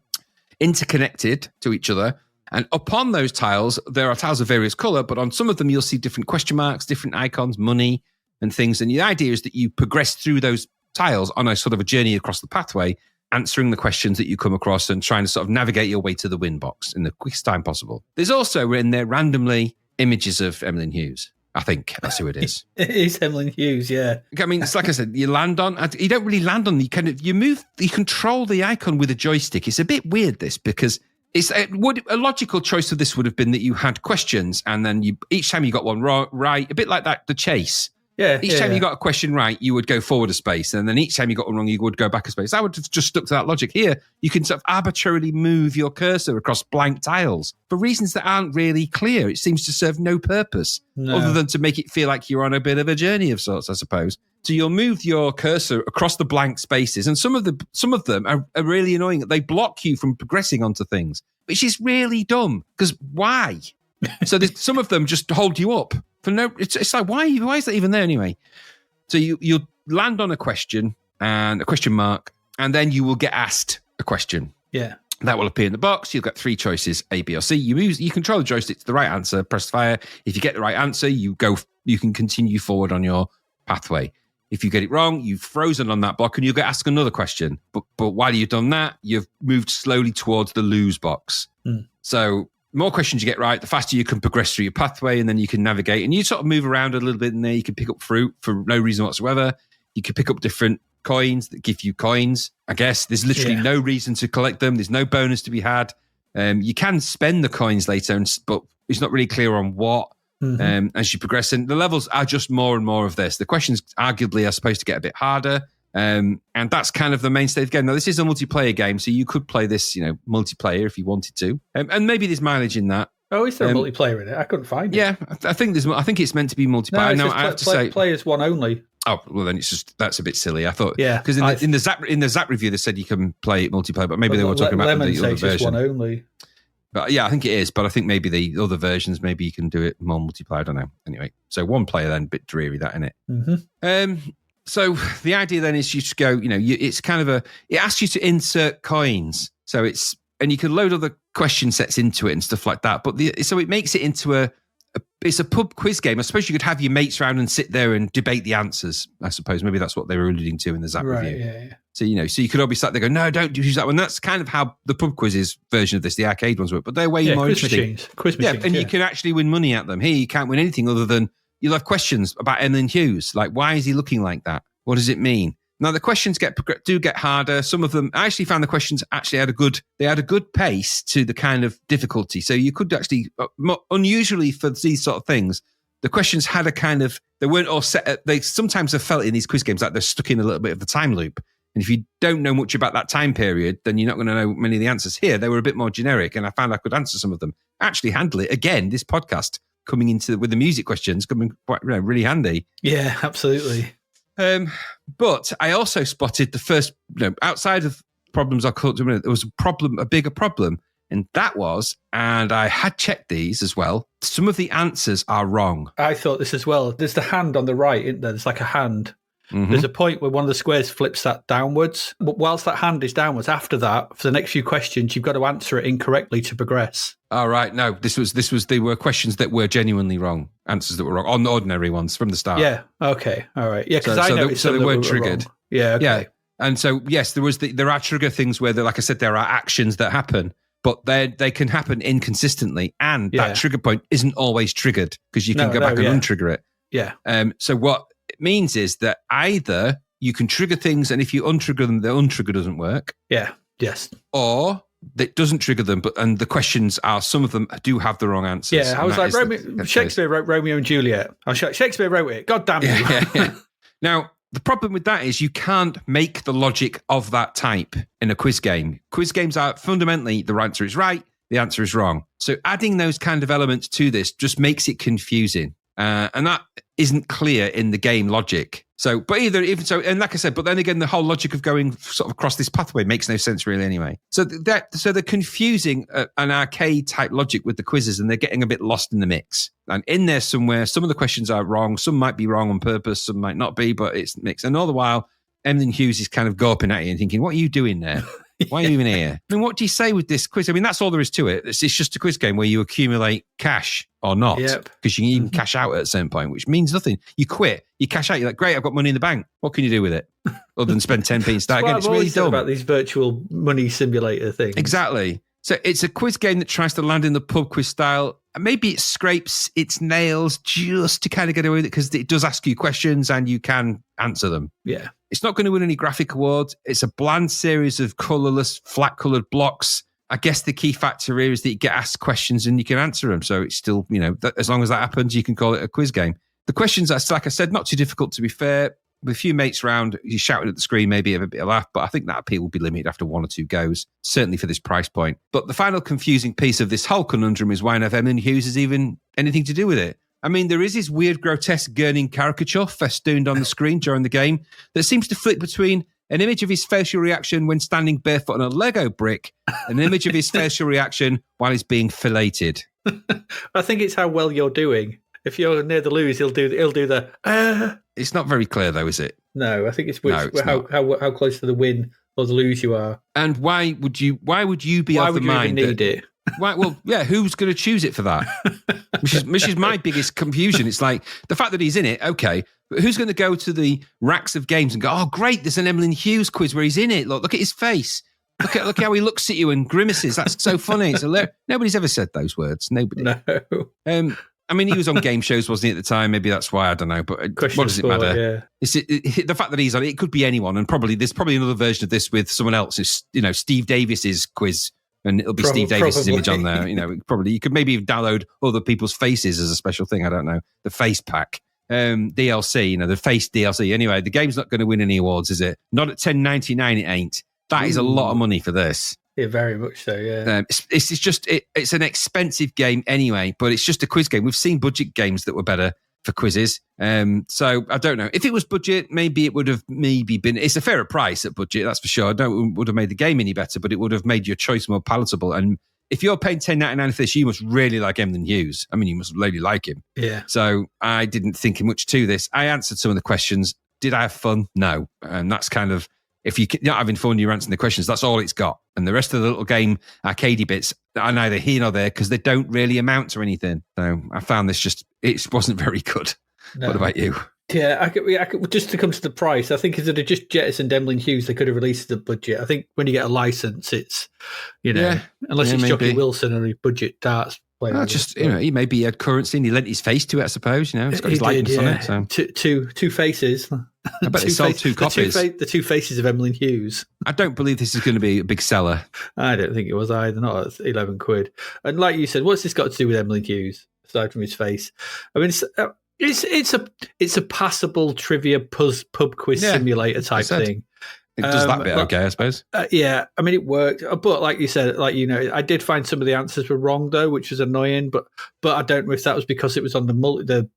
interconnected to each other. And upon those tiles, there are tiles of various color, but on some of them, you'll see different question marks, different icons, money and things. And the idea is that you progress through those tiles on a sort of a journey across the pathway, answering the questions that you come across and trying to sort of navigate your way to the win box in the quickest time possible. There's also in there randomly images of Emlyn Hughes. I think that's who it is. It is Emlyn Hughes, yeah. I mean, it's like I said, you don't really land on, you control the icon with a joystick. It's a bit weird, this, because a logical choice of this would have been that you had questions and then each time you got one right, a bit like that, the chase. Yeah. Each time you got a question right, you would go forward a space, and then each time you got one wrong, you would go back a space. I would have just stuck to that logic. Here, you can sort of arbitrarily move your cursor across blank tiles for reasons that aren't really clear. It seems to serve no purpose other than to make it feel like you're on a bit of a journey of sorts, I suppose. So you'll move your cursor across the blank spaces, and some of them are really annoying. They block you from progressing onto things, which is really dumb. Because why? So some of them just hold you up. It's like, why is that even there anyway? So you'll land on a question and a question mark, and then you will get asked a question. Yeah. That will appear in the box. You'll get 3 choices, A, B, or C. You control the joystick to the right answer, press fire. If you get the right answer, you can continue forward on your pathway. If you get it wrong, you've frozen on that block and you'll get asked another question. But while you've done that, you've moved slowly towards the lose box. So the more questions you get right, the faster you can progress through your pathway, and then you can navigate and you sort of move around a little bit in there. You can pick up fruit for no reason whatsoever. You can pick up different coins that give you coins. I guess there's literally no reason to collect them. There's no bonus to be had. You can spend the coins later, but it's not really clear on what as you progress. And the levels are just more and more of this. The questions arguably are supposed to get a bit harder. And that's kind of the mainstay of the game. Now, this is a multiplayer game, so you could play this, multiplayer if you wanted to. And maybe there's mileage in that. Oh, is there a multiplayer in it? I couldn't find it. Yeah, I think it's meant to be multiplayer. No, I have to say, players one only. Oh, well, then that's a bit silly. I thought, because in the Zap review they said you can play it multiplayer, but maybe they were talking about the other version. One only. But yeah, I think it is. But I think maybe the other versions, maybe you can do it more multiplayer. I don't know. Anyway, so one player then, a bit dreary that, isn't it? So the idea then is you just go, it's kind of it asks you to insert coins. So and you can load other question sets into it and stuff like that. But so it makes it into it's a pub quiz game. I suppose you could have your mates around and sit there and debate the answers. I suppose maybe that's what they were alluding to in the Zap review. Yeah. So, so you could all be sat there going, no, don't use that one. That's kind of how the pub quizzes version of this, the arcade ones work, but they're way more interesting. Quiz machines. And you can actually win money at them. Here, you can't win anything other than you'll have questions about Emlyn Hughes. Like, why is he looking like that? What does it mean? Now, the questions do get harder. Some of them, I actually found the questions actually had a good pace to the kind of difficulty. So you could actually, unusually for these sort of things, the questions had a kind of, they weren't all set. They sometimes have felt in these quiz games like they're stuck in a little bit of the time loop. And if you don't know much about that time period, then you're not going to know many of the answers. Here, they were a bit more generic, and I found I could answer some of them. Actually handle it. Again, this podcast coming into with the music questions coming quite really handy. Yeah, absolutely. But I also spotted the first, outside of problems I caught to a minute, there was a bigger problem, and that was, and I had checked these as well, some of the answers are wrong. I thought this as well. There's the hand on the right, isn't there? There's like a hand. Mm-hmm. There's a point where one of the squares flips that downwards. But whilst that hand is downwards, after that, for the next few questions, you've got to answer it incorrectly to progress. Oh, right. No, they were questions that were genuinely wrong. Answers that were wrong. On ordinary ones from the start. Yeah. Okay. All right. Yeah, because they weren't triggered. Wrong. Yeah. Okay. Yeah. And so, yes, there are trigger things where, like I said, there are actions that happen, but they can happen inconsistently. And that trigger point isn't always triggered because you can go back and untrigger it. Yeah. So what it means is that either you can trigger things, and if you untrigger them, the untrigger doesn't work. Yeah. Yes. Or it doesn't trigger them, and the questions are, some of them do have the wrong answers. Yeah, I was like, Shakespeare wrote Romeo and Juliet. Shakespeare wrote it. God damn it. Yeah. Now, the problem with that is you can't make the logic of that type in a quiz game. Quiz games are fundamentally, the answer is right, the answer is wrong. So adding those kind of elements to this just makes it confusing. And that isn't clear in the game logic. So, but even so, and like I said, but then again, the whole logic of going sort of across this pathway makes no sense really anyway. So they're confusing an arcade type logic with the quizzes, and they're getting a bit lost in the mix. And in there somewhere, some of the questions are wrong, some might be wrong on purpose, some might not be, but it's mixed. And all the while, Emlyn Hughes is kind of gawping at you and thinking, what are you doing there? Why are you even here? I mean, what do you say with this quiz? I mean, that's all there is to it. It's just a quiz game where you accumulate cash or not, because you can even cash out at a certain point, which means nothing. You quit, you cash out, you're like, great, I've got money in the bank. What can you do with it other than spend 10p and start again? It's really dumb. About these virtual money simulator things. Exactly. So it's a quiz game that tries to land in the pub quiz style. Maybe it scrapes its nails just to kind of get away with it because it does ask you questions and you can answer them. Yeah. It's not going to win any graphic awards. It's a bland series of colourless, flat-coloured blocks. I guess the key factor here is that you get asked questions and you can answer them. So it's still, as long as that happens, you can call it a quiz game. The questions are, like I said, not too difficult to be fair. With a few mates round, you shouting at the screen, maybe have a bit of laugh, but I think that appeal will be limited after one or two goes, certainly for this price point. But the final confusing piece of this whole conundrum is why none of Emlyn Hughes has even anything to do with it. I mean, there is this weird, grotesque gurning caricature festooned on the screen during the game that seems to flick between an image of his facial reaction when standing barefoot on a Lego brick and an image of his facial reaction while he's being filleted. I think it's how well you're doing. If you're near the lose, he'll do the. It's not very clear, though, is it? No, I think it's how close to the win or the lose you are. And why would you be of the mind? Why would you even need it? Why, well, yeah, who's going to choose it for that? which is my biggest confusion. It's like the fact that he's in it, okay, but who's going to go to the racks of games and go, oh, great, there's an Emlyn Hughes quiz where he's in it. Look at his face. Look how he looks at you and grimaces. That's so funny. It's hilarious. Nobody's ever said those words. Nobody. No. I mean, he was on game shows, wasn't he, at the time? Maybe that's why, I don't know. But what does it matter? Yeah. The fact that he's on it could be anyone. And there's probably another version of this with someone else. It's, Steve Davis's quiz. And it'll be Steve Davis's image on there. You could maybe download other people's faces as a special thing. I don't know. The face pack. DLC, the face DLC. Anyway, the game's not going to win any awards, is it? Not at $10.99, it ain't. That is a lot of money for this. Yeah, very much so, yeah. It's an expensive game anyway, but it's just a quiz game. We've seen budget games that were better for quizzes. So I don't know. If it was budget, maybe it would have been, it's a fairer price at budget, that's for sure. Would have made the game any better, but it would have made your choice more palatable. And if you're paying $10.99 for this, you must really like Emlyn Hughes. I mean, you must really like him. Yeah. So I didn't think much to this. I answered some of the questions. Did I have fun? No. And that's kind of, if you're not having fun, you're answering the questions, that's all it's got. And the rest of the little game arcadey bits are neither here nor there because they don't really amount to anything. So I found this it wasn't very good. No. What about you? Yeah, I could, just to come to the price, I think if they'd have just jettisoned Emlyn Hughes, they could have released the budget. I think when you get a license, it's, unless it's maybe. Jockey Wilson or budget darts play with just, it. he maybe had currency and he lent his face to it, I suppose. It's got his likeness on it. So. Two faces. I bet they sold 2 copies. The 2 faces of Emlyn Hughes. I don't believe this is going to be a big seller. I don't think it was either, not at 11 quid. And like you said, what's this got to do with Emlyn Hughes, aside from his face? I mean, it's a passable trivia pub quiz simulator type thing. It does that bit okay, I suppose. Yeah, I mean, it worked. But like you said, I did find some of the answers were wrong, though, which was annoying. But I don't know if that was because it was on the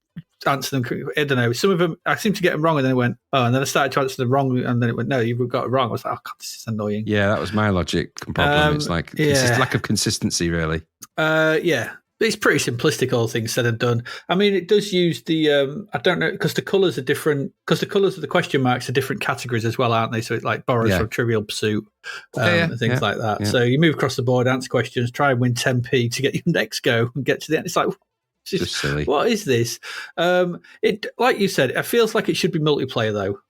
answer them. I don't know. Some of them, I seemed to get them wrong, and then it went, oh, and then I started to answer them wrong, and then it went, no, you've got it wrong. I was like, oh, God, this is annoying. Yeah, that was my logic problem. It's like lack of consistency, really. Yeah. It's pretty simplistic, all things said and done. I mean, it does use the, I don't know, because the colours are different, because the colours of the question marks are different categories as well, aren't they? So it like borrows from Trivial Pursuit and things like that. Yeah. So you move across the board, answer questions, try and win 10p to get your next go and get to the end. It's like, just silly. What is this? It, like you said, it feels like it should be multiplayer, though.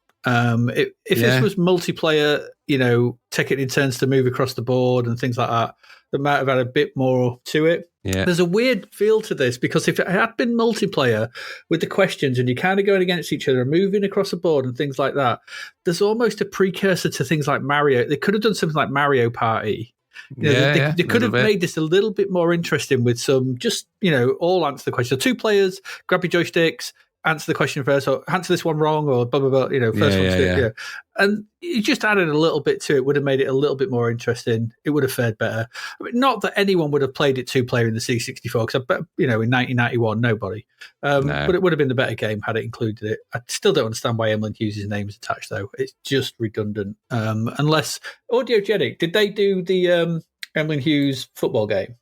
If this was multiplayer, taking in turns to move across the board and things like that, that might have had a bit more to it. Yeah. There's a weird feel to this because if it had been multiplayer with the questions and you're kind of going against each other and moving across the board and things like that, there's almost a precursor to things like Mario. They could have done something like Mario Party. They could have made this a little bit more interesting with some just, all answer the question. So 2 players, grab your joysticks, answer the question first, or answer this one wrong, or blah, blah, blah, first one to do. And you just added a little bit to it, would have made it a little bit more interesting. It would have fared better. I mean, not that anyone would have played it 2-player in the C64, because I bet, in 1991, nobody. But it would have been the better game had it included it. I still don't understand why Emlyn Hughes' name is attached, though. It's just redundant. Unless, Audiogenic, did they do the Emlyn Hughes football game?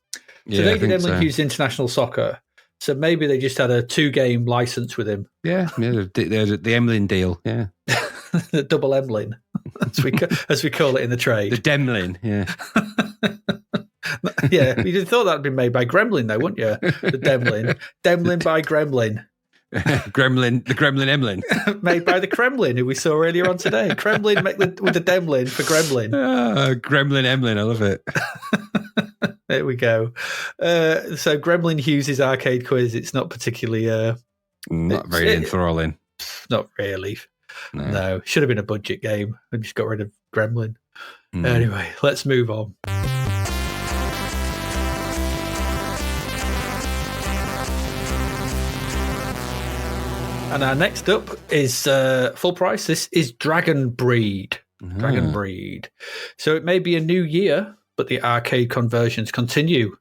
So they did Emlyn Hughes International Soccer. So maybe they just had a 2-game license with him. Yeah, the Emlyn deal, yeah. The double Emlyn, as we call it in the trade. The Demlin, yeah. Yeah, you'd have thought that had been made by Gremlin, though, wouldn't you? The Demlin. Demlin by Gremlin. The Gremlin Emlyn. Made by the Kremlin, who we saw earlier on today. Kremlin with the Demlin for Gremlin. Gremlin Emlyn, I love it. There we go. So Gremlin Hughes' arcade quiz, it's not particularly... not very enthralling. Not really. No. Should have been a budget game. I just got rid of Gremlin. Anyway, let's move on. And our next up is full price. This is Dragon Breed. Dragon Breed. So it may be a new year, but the arcade conversions continue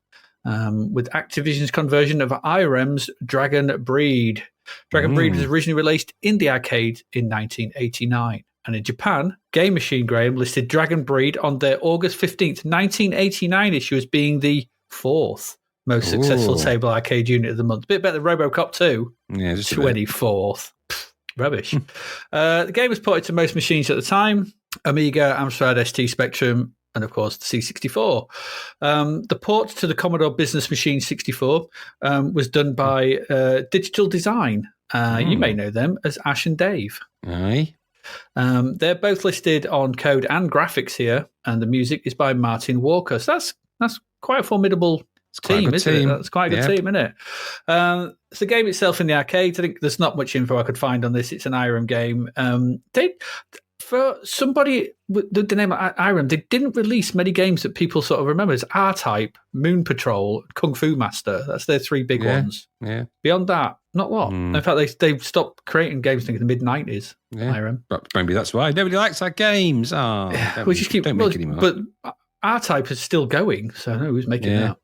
with Activision's conversion of IRM's Dragon Breed. Dragon Breed was originally released in the arcade in 1989. And in Japan, Game Machine, Graham, listed Dragon Breed on their August 15th, 1989 issue as being the 4th most successful table arcade unit of the month. A bit better than RoboCop 2. Yeah, just 24th. Rubbish. The game was ported to most machines at the time. Amiga, Amstrad ST Spectrum, and of course the C64. The port to the Commodore Business Machine 64 was done by Digital Design. You may know them as Ash and Dave. Aye. They're both listed on code and graphics here, and the music is by Martin Walker. So that's quite a formidable team, isn't it? That's quite a good team, isn't it? So the game itself in the arcades, I think there's not much info I could find on this. It's an IRM game. For somebody with the name of IRM, they didn't release many games that people sort of remember. It's R-Type, Moon Patrol, Kung Fu Master. That's their 3 big ones. Yeah. Beyond that, not a lot. In fact, they stopped creating games I think in the mid-90s, IRM. But maybe that's why. Nobody likes our games. Don't make any more. But R-Type is still going, so I know who's making that.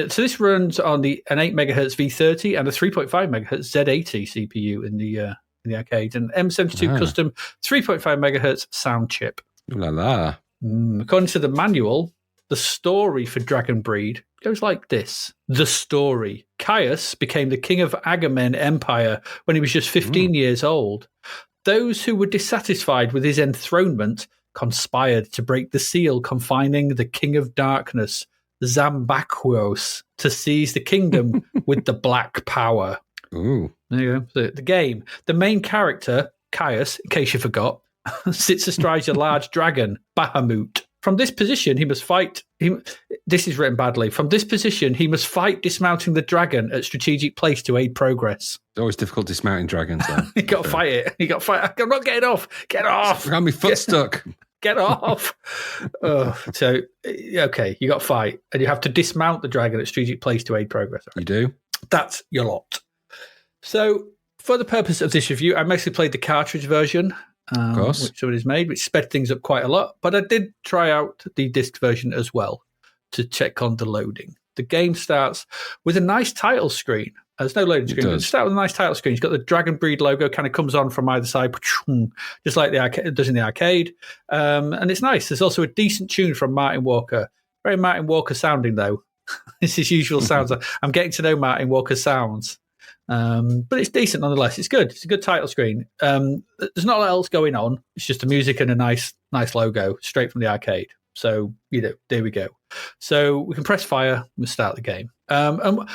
So this runs on an 8 megahertz V30 and a 3.5 megahertz Z80 CPU in the arcade, and M72 custom 3.5 megahertz sound chip. Ooh la la. According to the manual, the story for Dragon Breed goes like this. The story. Caius became the king of Agamemnon Empire when he was just 15 years old. Those who were dissatisfied with his enthronement conspired to break the seal confining the king of darkness, Zambaquos, to seize the kingdom with the black power. Ooh. There you go. The game. The main character, Caius, in case you forgot, sits astride a large dragon, Bahamut. From this position, he must fight. This is written badly. From this position, he must fight dismounting the dragon at strategic place to aid progress. It's always difficult dismounting dragons. You got to fight it. You got to fight. I'm not getting off. Get off. I got my foot stuck. Get off. So, okay, you got to fight. And you have to dismount the dragon at strategic place to aid progress. Right? You do? That's your lot. So, for the purpose of this review, I mostly played the cartridge version. Of course. Which somebody's made, which sped things up quite a lot. But I did try out the disc version as well to check on the loading. The game starts with a nice title screen. There's no loading screen. It starts with a nice title screen. It's got the Dragon Breed logo, kind of comes on from either side, just like it does in the arcade. And it's nice. There's also a decent tune from Martin Walker. Very Martin Walker sounding, though. It's his usual sounds. I'm getting to know Martin Walker's sounds. But it's decent nonetheless. It's good. It's a good title screen. There's not a lot else going on. It's just the music and a nice logo straight from the arcade. So, there we go. So we can press fire and start the game. And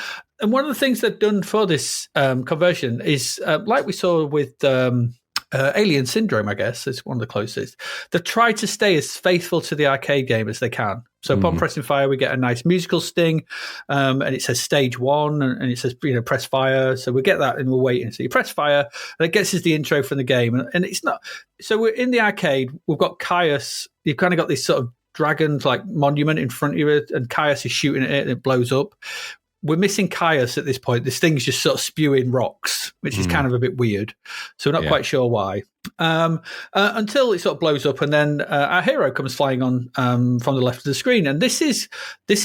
one of the things they've done for this conversion is, like we saw with Alien Syndrome, I guess, is one of the closest. They've tried to stay as faithful to the arcade game as they can. So upon pressing fire, we get a nice musical sting, and it says stage 1, and it says, press fire. So we get that, and we're waiting. So you press fire, and it gets us the intro from the game. And it's not. So we're in the arcade. We've got Caius. You've kind of got this sort of dragon like monument in front of you, and Caius is shooting at it, and it blows up. We're missing Caius at this point. This thing's just sort of spewing rocks, which is kind of a bit weird. So we're not quite sure why. Until it sort of blows up, and then our hero comes flying on from the left of the screen. And this is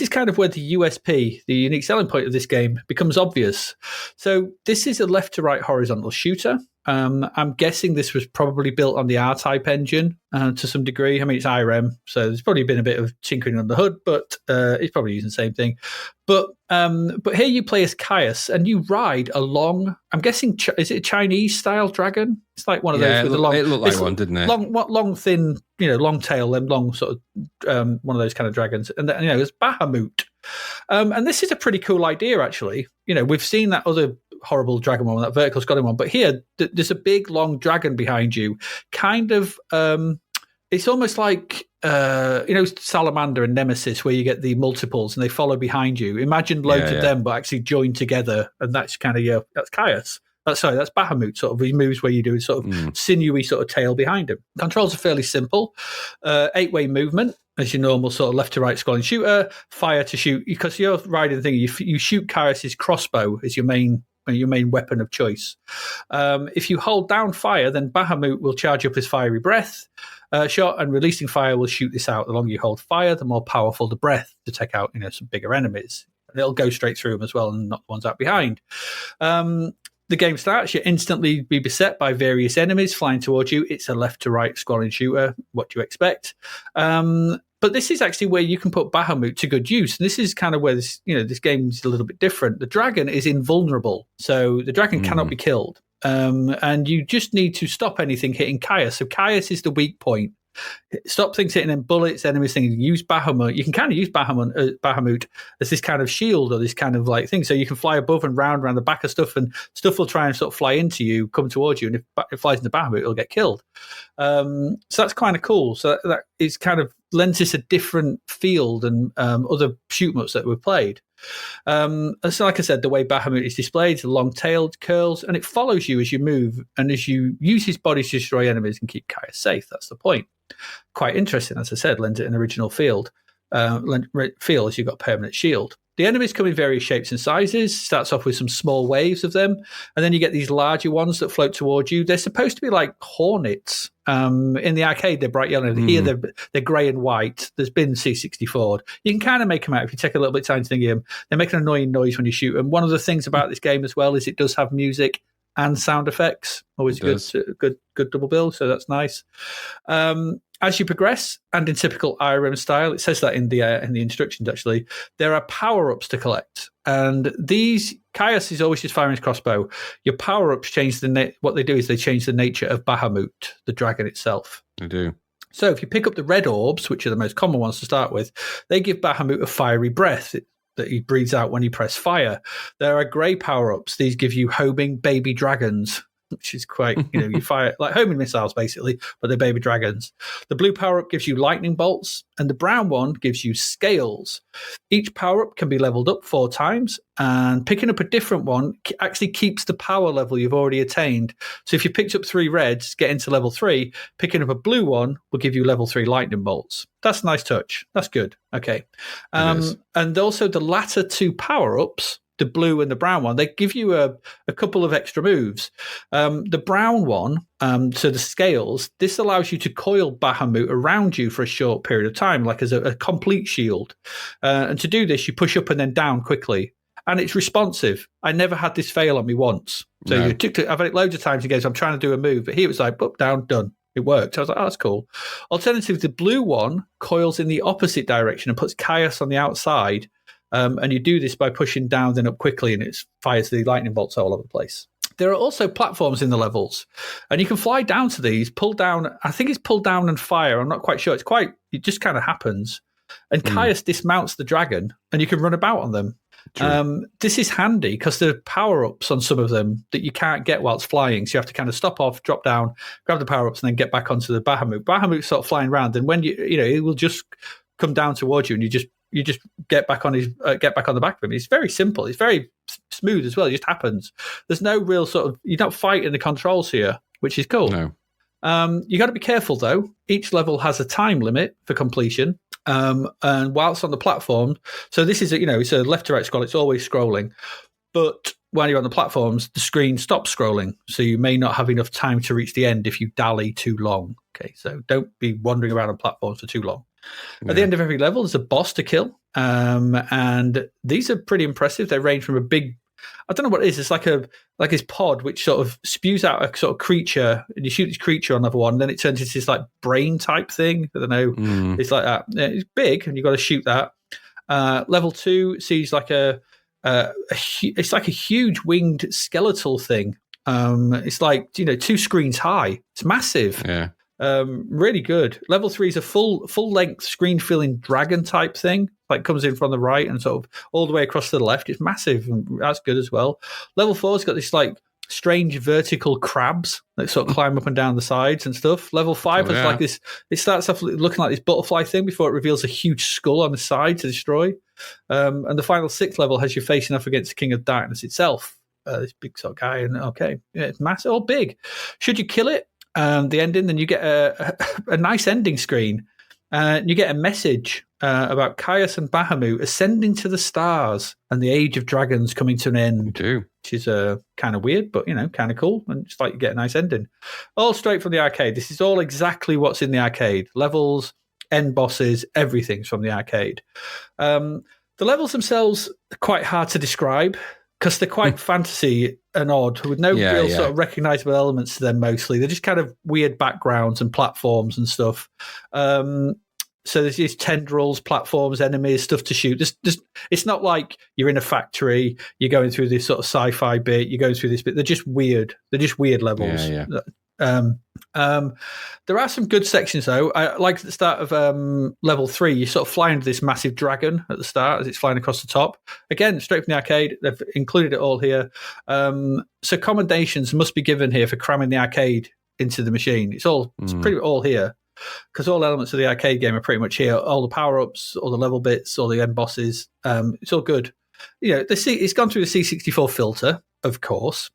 kind of where the USP, the unique selling point of this game, becomes obvious. So this is a left to right horizontal shooter. I'm guessing this was probably built on the R-Type engine to some degree. I mean, it's IRM, so there's probably been a bit of tinkering on the hood, but it's probably using the same thing. But here you play as Caius, and you ride along. I'm guessing is it a Chinese-style dragon? It's like one of those with a long. It looked like one, didn't it? Long, thin, long tail, and long sort of one of those kind of dragons. And then, it's Bahamut. And this is a pretty cool idea, actually. We've seen that other horrible dragon one, that vertical Scottish one, but here there's a big long dragon behind you. Kind of, it's almost like Salamander and Nemesis, where you get the multiples and they follow behind you. Imagine loads of them, but actually joined together, and that's kind of that's Caius. That's Bahamut. Sort of, he moves where you do, sort of sinewy sort of tail behind him. Controls are fairly simple. 8-way movement as your normal sort of left to right scrolling shooter. Fire to shoot, because you're riding the thing. You shoot Caius's crossbow as your main weapon of choice. If you hold down fire, then Bahamut will charge up his fiery breath shot, and releasing fire will shoot this out. The longer you hold fire, the more powerful the breath to take out some bigger enemies. And it'll go straight through them as well and knock the ones out behind. The game starts, you instantly be beset by various enemies flying towards you. It's a left to right scrolling shooter. What do you expect? But this is actually where you can put Bahamut to good use. And this is kind of where this game is a little bit different. The dragon is invulnerable. So the dragon cannot be killed. And you just need to stop anything hitting Caius. So Caius is the weak point. Stop things hitting him, bullets, enemies, things. Use Bahamut. You can kind of use Bahamut as this kind of shield or this kind of like thing. So you can fly above and round around the back of stuff, and stuff will try and sort of fly into you, come towards you. And if it flies into Bahamut, it'll get killed. So that's kind of cool. So that is kind of lends this a different feel than other shoot-em-ups that we've played. So like I said, the way Bahamut is displayed, it's long-tailed, curls, and it follows you as you move, and as you use his body to destroy enemies and keep Caius safe. That's the point. Quite interesting, as I said, lends it an original feel as you've got permanent shield. The enemies come in various shapes and sizes. Starts off with some small waves of them, and then you get these larger ones that float towards you. They're supposed to be like hornets. In the arcade, they're bright yellow. Here, they're grey and white. There's been C64. You can kind of make them out if you take a little bit of time to think of them. They make an annoying noise when you shoot them. One of the things about this game as well is it does have music and sound effects. Always good double bill, so that's nice. As you progress, and in typical IRM style, it says that in the instructions actually, there are power-ups to collect. And these, Caius is always just firing his crossbow. Your power-ups change what they do is they change the nature of Bahamut, the dragon itself. They do. So if you pick up the red orbs, which are the most common ones to start with, they give Bahamut a fiery breath that he breathes out when you press fire. There are grey power-ups. These give you homing baby dragons. which is quite, you fire like homing missiles basically, but they're baby dragons. The blue power-up gives you lightning bolts, and the brown one gives you scales. Each power-up can be leveled up 4 times, and picking up a different one actually keeps the power level you've already attained. So if you picked up 3 reds, get into level 3, picking up a blue one will give you level 3 lightning bolts. That's a nice touch. That's good. Okay. And also the latter 2 power-ups, the blue and the brown one, they give you a couple of extra moves. The brown one, so the scales, this allows you to coil Bahamut around you for a short period of time, like as a complete shield. And to do this, you push up and then down quickly. And it's responsive. I never had this fail on me once. So I've had it loads of times. He goes, I'm trying to do a move. But here it was like, up, down, done. It worked. I was like, oh, that's cool. Alternatively, the blue one coils in the opposite direction and puts chaos on the outside. And you do this by pushing down, then up quickly, and it fires the lightning bolts all over the place. There are also platforms in the levels, and you can fly down to these, pull down. I think it's pull down and fire. I'm not quite sure. It just kind of happens. And Caius dismounts the dragon, and you can run about on them. This is handy because there are power-ups on some of them that you can't get while it's flying. So you have to kind of stop off, drop down, grab the power-ups, and then get back onto the Bahamut. Bahamut's sort of flying around, and when it will just come down towards you, and you just get back on the back of him. It's very simple. It's very smooth as well. It just happens. There's no real sort of, you're not fighting the controls here, which is cool. No. You got to be careful though. Each level has a time limit for completion. And whilst on the platform, so this is it's a left to right scroll. It's always scrolling, but while you're on the platforms, the screen stops scrolling. So you may not have enough time to reach the end if you dally too long. Okay, so don't be wandering around on platforms for too long. At the end of every level, there's a boss to kill. And these are pretty impressive. They range from a big, I don't know what it is. It's like this pod which sort of spews out a sort of creature, and you shoot this creature on level 1, and then it turns into this like brain type thing. I don't know. It's like that. It's big, and you've got to shoot that. Level 2 sees like it's like a huge winged skeletal thing. It's like 2 screens high. It's massive. Yeah. Really good. Level 3 is a full length screen filling dragon type thing. Like comes in from the right and sort of all the way across to the left. It's massive, and that's good as well. Level 4's got this like strange vertical crabs that sort of climb up and down the sides and stuff. Level 5 has like this. It starts off looking like this butterfly thing before it reveals a huge skull on the side to destroy. And the final 6th level has you facing off against the King of Darkness itself. This big sort of guy, and it's massive, all big. Should you kill it? The ending, then you get a nice ending screen. You get a message about Caius and Bahamut ascending to the stars and the age of dragons coming to an end. Which is kind of weird, but kind of cool. And it's like you get a nice ending. All straight from the arcade. This is all exactly what's in the arcade. Levels, end bosses, everything's from the arcade. The levels themselves are quite hard to describe, because they're quite fantasy and odd, with no real sort of recognizable elements to them mostly. They're just kind of weird backgrounds and platforms and stuff. So there's these tendrils, platforms, enemies, stuff to shoot. It's not like you're in a factory, you're going through this sort of sci-fi bit, you're going through this bit. They're just weird. They're just weird levels. There are some good sections though. I like at the start of level 3, you sort of fly into this massive dragon at the start as it's flying across the top. Again, straight from the arcade. They've included it all here. So commendations must be given here for cramming the arcade into the machine. It's pretty all here, because all elements of the arcade game are pretty much here. All the power-ups, all the level bits, all the end bosses. It's all good. It's gone through the C64 filter, of course.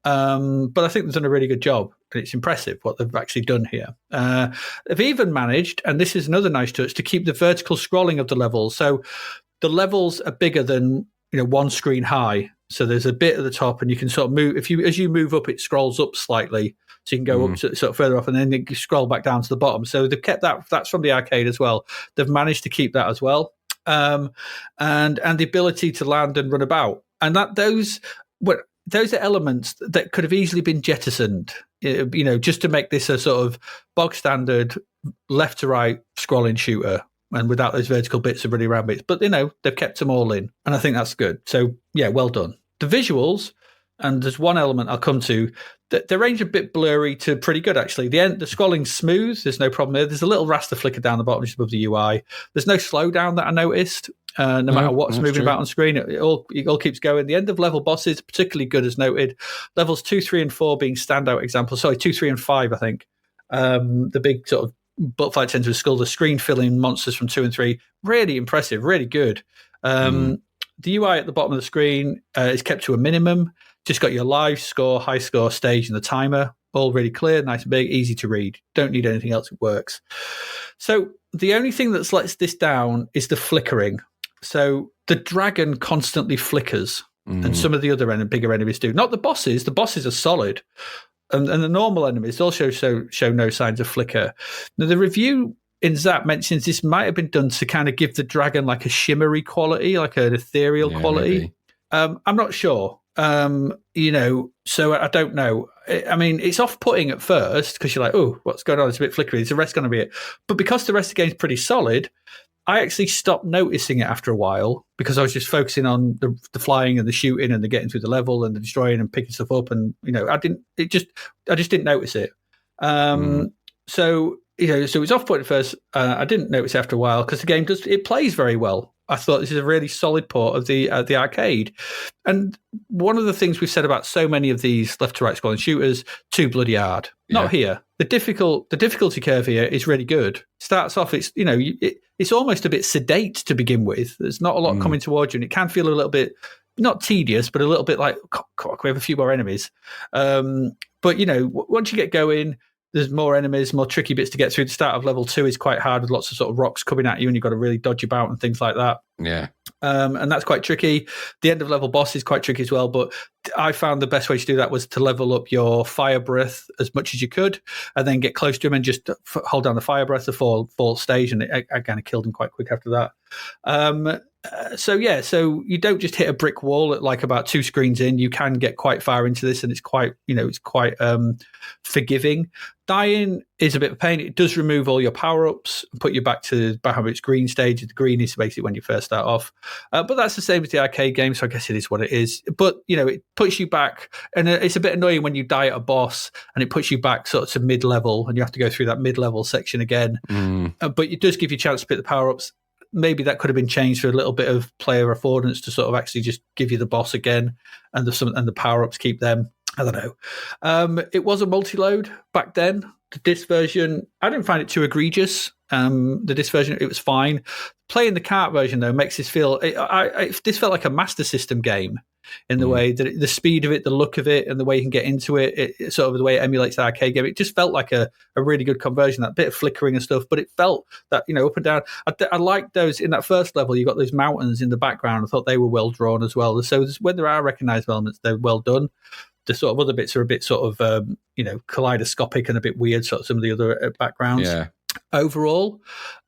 But I think they've done a really good job, and it's impressive what they've actually done here. They've even managed, and this is another nice touch, to keep the vertical scrolling of the levels. So the levels are bigger than 1 screen high. So there's a bit at the top, and you can sort of move. As you move up, it scrolls up slightly, so you can go up to sort of further up, and then you scroll back down to the bottom. So they've kept that. That's from the arcade as well. They've managed to keep that as well, and the ability to land and run about, and those are elements that could have easily been jettisoned, just to make this a sort of bog standard left to right scrolling shooter, and without those vertical bits of running around bits. But they've kept them all in, and I think that's good. So yeah, well done. The visuals, and there's one element I'll come to. They range a bit blurry to pretty good actually. The scrolling's smooth. There's no problem there. There's a little raster flicker down the bottom just above the UI. There's no slowdown that I noticed. No matter what's moving true. about on screen, it all keeps going. The end of level bosses, particularly good as noted. Levels 2, 3, and 4 being standout examples. Sorry, 2, 3, and 5, I think. The big sort of butterfly tends with skull, the screen filling monsters from 2 and 3. Really impressive, really good. The UI at the bottom of the screen is kept to a minimum. Just got your live score, high score, stage, and the timer. All really clear, nice and big, easy to read. Don't need anything else, it works. So the only thing that lets this down is the flickering. So the dragon constantly flickers, and some of the other bigger enemies do. Not the bosses. The bosses are solid. And the normal enemies also show no signs of flicker. Now, the review in Zapped mentions this might have been done to kind of give the dragon like a shimmery quality, like an ethereal quality. I'm not sure. So I don't know. I mean, it's off-putting at first because you're like, oh, what's going on? It's a bit flickery. Is the rest going to be it? But because the rest of the game's pretty solid, I actually stopped noticing it after a while because I was just focusing on the flying and the shooting and the getting through the level and the destroying and picking stuff up. And, I just didn't notice it. So it was off-putting at first. I didn't notice it after a while because the game it plays very well. I thought this is a really solid port of the arcade. And one of the things we've said about so many of these left to right scrolling shooters, too bloody hard. Yeah. Not here. The difficulty curve here is really good. Starts off, it's almost a bit sedate to begin with. There's not a lot coming towards you, and it can feel a little bit not tedious, but a little bit like, can we have a few more enemies? But once you get going, there's more enemies, more tricky bits to get through. The start of level 2 is quite hard with lots of sort of rocks coming at you, and you've got to really dodge about and things like that. Yeah. And that's quite tricky. The end of level boss is quite tricky as well, but I found the best way to do that was to level up your fire breath as much as you could and then get close to him and just hold down the fire breath the full stage, and I kind of killed him quite quick after that. So you don't just hit a brick wall at like about 2 screens in. You can get quite far into this, and it's quite forgiving. Dying is a bit of a pain. It does remove all your power-ups and put you back to its green stage. The green is basically when you first start off. But that's the same as the arcade game, so I guess it is what it is. But, it puts you back, and it's a bit annoying when you die at a boss, and it puts you back sort of to mid-level, and you have to go through that mid-level section again. But it does give you a chance to pick the power-ups. Maybe that could have been changed for a little bit of player affordance to sort of actually just give you the boss again and the power-ups, keep them. I don't know. It was a multi-load back then. The disc version, I didn't find it too egregious. The disc version, it was fine. Playing the cart version, though, makes this feel... this felt like a Master System game in the way that the speed of it, the look of it, and the way you can get into it sort of the way it emulates the arcade game. It just felt like a really good conversion, that bit of flickering and stuff, but it felt that, up and down. I liked those in that first level. You got those mountains in the background. I thought they were well drawn as well. So when there are recognizable elements, they're well done. The sort of other bits are a bit sort of, kaleidoscopic and a bit weird, sort of some of the other backgrounds. Yeah. Overall,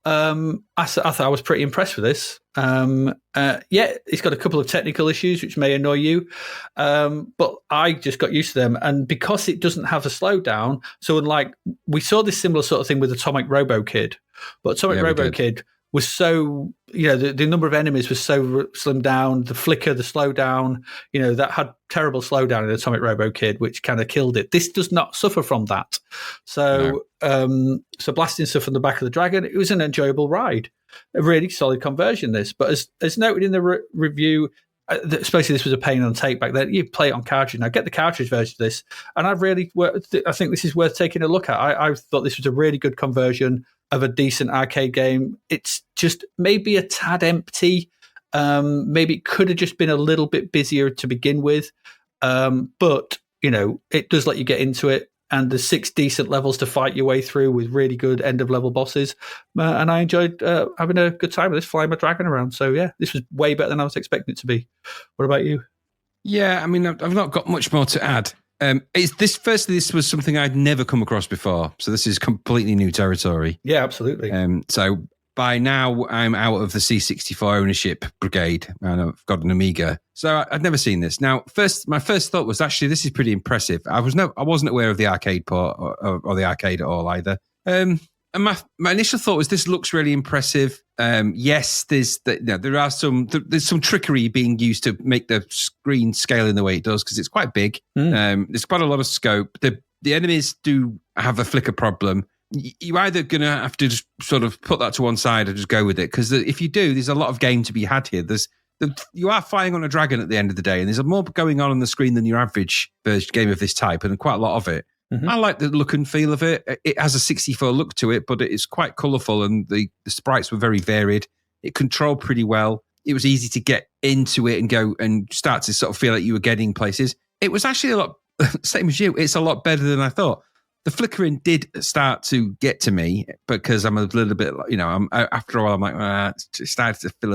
I thought I was pretty impressed with this. It's got a couple of technical issues which may annoy you, but I just got used to them. And because it doesn't have a slowdown, so unlike we saw this similar sort of thing with Atomic Robo Kid, but Atomic Robo Kid was so, the number of enemies was so slimmed down, the flicker, the slowdown, that had terrible slowdown in Atomic Robo Kid, which kind of killed it. This does not suffer from that. So, so blasting stuff from the back of the dragon, it was an enjoyable ride. A really solid conversion, this. But as noted in the review, especially this was a pain on tape back then, you play it on cartridge. Now, get the cartridge version of this. And I think this is worth taking a look at. I thought this was a really good conversion of a decent arcade game. It's just maybe a tad empty. Maybe it could have just been a little bit busier to begin with. But, it does let you get into it. And there's 6 decent levels to fight your way through with really good end-of-level bosses. And I enjoyed having a good time with this, flying my dragon around. So, yeah, this was way better than I was expecting it to be. What about you? Yeah, I mean, I've not got much more to add. This was something I'd never come across before. So this is completely new territory. Yeah, absolutely. So by now, I'm out of the C64 ownership brigade, and I've got an Amiga. So I'd never seen this. Now, my first thought was actually this is pretty impressive. I wasn't aware of the arcade port or the arcade at all either. And my initial thought was this looks really impressive. Yes, there's some trickery being used to make the screen scale in the way it does because it's quite big. There's quite a lot of scope. The enemies do have a flicker problem. you're either going to have to just sort of put that to one side or just go with it. Because if you do, there's a lot of game to be had here. You are flying on a dragon at the end of the day, and there's more going on the screen than your average game of this type, and quite a lot of it. Mm-hmm. I like the look and feel of it. It has a 64 look to it, but it's quite colourful, and the sprites were very varied. It controlled pretty well. It was easy to get into it and go and start to sort of feel like you were getting places. It was actually a lot, same as you, it's a lot better than I thought. The flickering did start to get to me because I'm a little bit, after a while, I'm like, it started to feel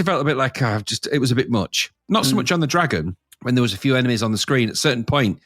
felt a bit like it was a bit much. Not so much on the dragon, when there was a few enemies on the screen. At a certain point,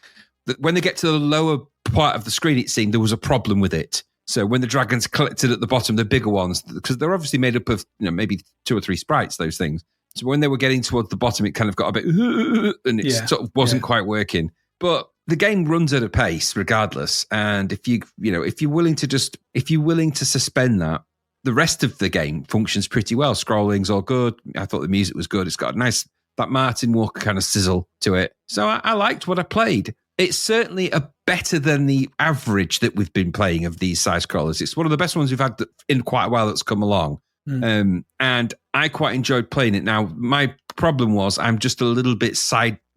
that when they get to the lower part of the screen, it seemed there was a problem with it. So when the dragons collected at the bottom, the bigger ones, because they're obviously made up of maybe 2 or 3 sprites, those things. So when they were getting towards the bottom, it kind of got a bit, and it sort of wasn't quite working. But the game runs at a pace regardless. And if you're willing to suspend that, the rest of the game functions pretty well. Scrolling's all good. I thought the music was good. It's got a nice, that Martin Walker kind of sizzle to it. So I liked what I played. It's certainly better than the average that we've been playing of these side scrollers. It's one of the best ones we've had in quite a while that's come along. And I quite enjoyed playing it. Now, my problem was I'm just a little bit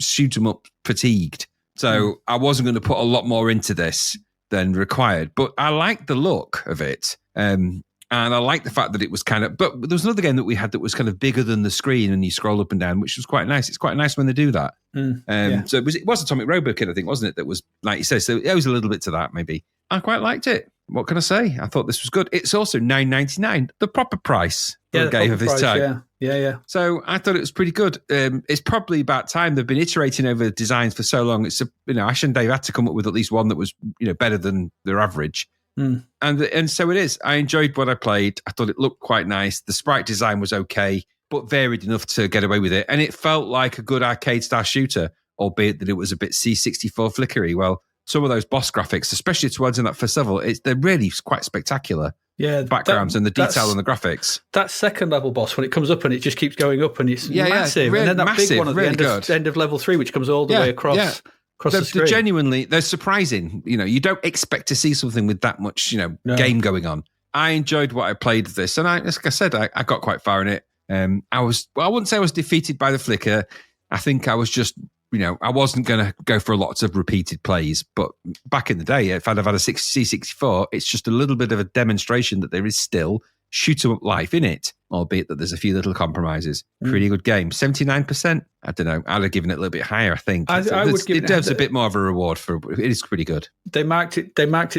shoot 'em up fatigued. So I wasn't going to put a lot more into this than required. But I liked the look of it. And I like the fact that it was but there was another game that we had that was kind of bigger than the screen and you scroll up and down, which was quite nice. It's quite nice when they do that. So it was Atomic Robokid, I think, wasn't it? That was, like you say, so it was a little bit to that, maybe. I quite liked it. What can I say? I thought this was good. It's also $9.99, the proper price for a game of this type. Yeah. So I thought it was pretty good. It's probably about time. They've been iterating over designs for so long. It's Ash and Dave had to come up with at least one that was better than their average. And so it is. I enjoyed what I played. I thought it looked quite nice. The sprite design was okay, but varied enough to get away with it. And it felt like a good arcade style shooter, albeit that it was a bit C64 flickery. Well, some of those boss graphics, especially towards in that first level, they're really quite spectacular. Yeah, the backgrounds and the detail on the graphics. That second level boss, when it comes up and it just keeps going up and it's massive. Really and then that massive, big one at the end of level 3, which comes all the way across. Across the screen. Genuinely, they're surprising. You don't expect to see something with that much, game going on. I enjoyed what I played of this, and like I said, I got quite far in it. I wouldn't say I was defeated by the flicker. I think I was just, I wasn't going to go for lots of repeated plays. But back in the day, if I'd have had a C64, it's just a little bit of a demonstration that there is still shoot 'em up life in it, albeit that there's a few little compromises. Pretty good game. 79%. I don't know. I'd have given it a little bit higher, I think. I would give it deserves a bit more of a reward for it. It is pretty good. They marked it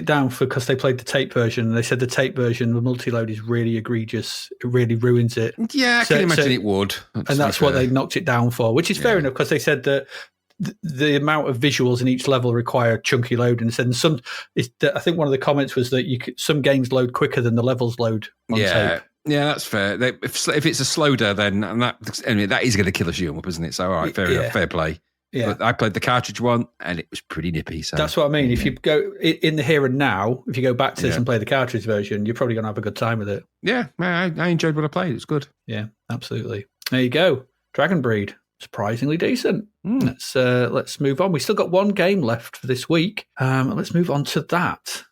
down because they played the tape version, and they said the tape version, the multi-load, is really egregious. It really ruins it. Yeah, I can imagine it would. That's what they knocked it down for, which is fair enough, because they said that the amount of visuals in each level require chunky loading. And I think one of the comments was that some games load quicker than the levels load on tape. Yeah, that's fair. If it's a slower, then that is going to kill a shoot 'em up, isn't it? So all right, fair enough, fair play. Yeah. But I played the cartridge one and it was pretty nippy. So that's what I mean. If you go in the here and now, if you go back to this and play the cartridge version, you're probably going to have a good time with it. Yeah, I enjoyed what I played. It was good. Yeah, absolutely. There you go. Dragon Breed. Surprisingly decent. Let's move on. We still got one game left for this week. Let's move on to that.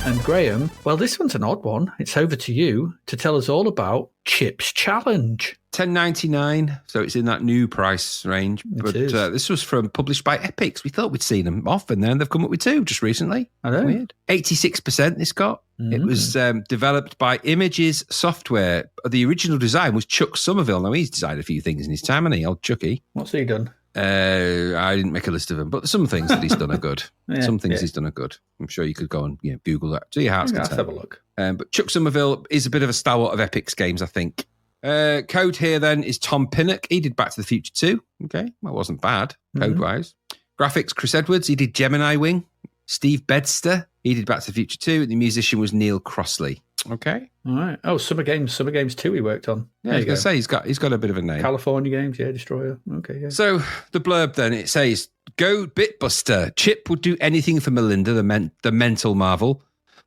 And Graham, well, this one's an odd one. It's over to you to tell us all about Chip's Challenge. $10.99, so it's in that new price range. But this was published by Epix. We thought we'd seen them off, and then they've come up with 2 just recently. I know. Weird. 86% this got. It was developed by Images Software. The original design was Chuck Somerville. Now, he's designed a few things in his time, hasn't he, old Chucky? What's he done? I didn't make a list of them, but some things that he's done are good. He's done are good. I'm sure you could go and Google that. To your heart's content. Let's have a look. But Chuck Somerville is a bit of a stalwart of Epix games, I think. Code here then is Tom Pinnock. He did Back to the Future 2. Okay, that wasn't bad, code-wise. Graphics, Chris Edwards. He did Gemini Wing. Steve Bedster. He did Back to the Future 2. And the musician was Neil Crossley. Okay. All right. Oh, Summer Games 2 he worked on. Yeah, I was going to say, he's got a bit of a name. California Games, Destroyer. Okay, yeah. So the blurb then, it says, Go Bitbuster. Chip would do anything for Melinda, the mental marvel.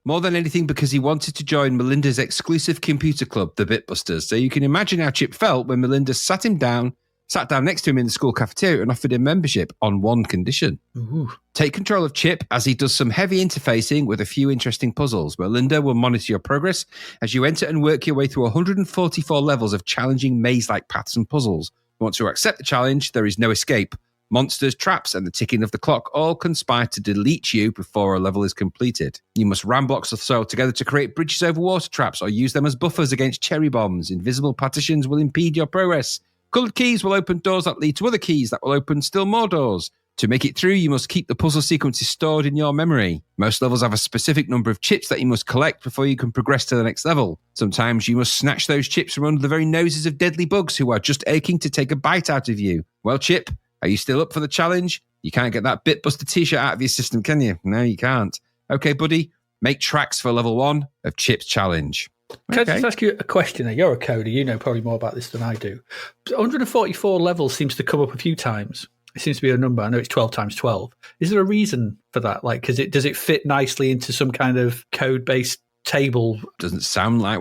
more than anything because he wanted to join Melinda's exclusive computer club, the Bitbusters. So you can imagine how Chip felt when Melinda sat down next to him in the school cafeteria and offered him membership on one condition. Ooh. Take control of Chip as he does some heavy interfacing with a few interesting puzzles. Melinda will monitor your progress as you enter and work your way through 144 levels of challenging maze-like paths and puzzles. Once you accept the challenge, there is no escape. Monsters, traps, and the ticking of the clock all conspire to delete you before a level is completed. You must ram blocks of soil together to create bridges over water traps or use them as buffers against cherry bombs. Invisible partitions will impede your progress. Coloured keys will open doors that lead to other keys that will open still more doors. To make it through, you must keep the puzzle sequences stored in your memory. Most levels have a specific number of chips that you must collect before you can progress to the next level. Sometimes you must snatch those chips from under the very noses of deadly bugs who are just aching to take a bite out of you. Well, Chip, are you still up for the challenge? You can't get that Bitbuster t-shirt out of your system, can you? No, you can't. Okay, buddy, make tracks for level 1 of Chip's challenge. Can I just ask you a question? You're a coder. You know probably more about this than I do. 144 levels seems to come up a few times. It seems to be a number. I know it's 12 times 12. Is there a reason for that? Like, does it fit nicely into some kind of code-based table? Doesn't sound like.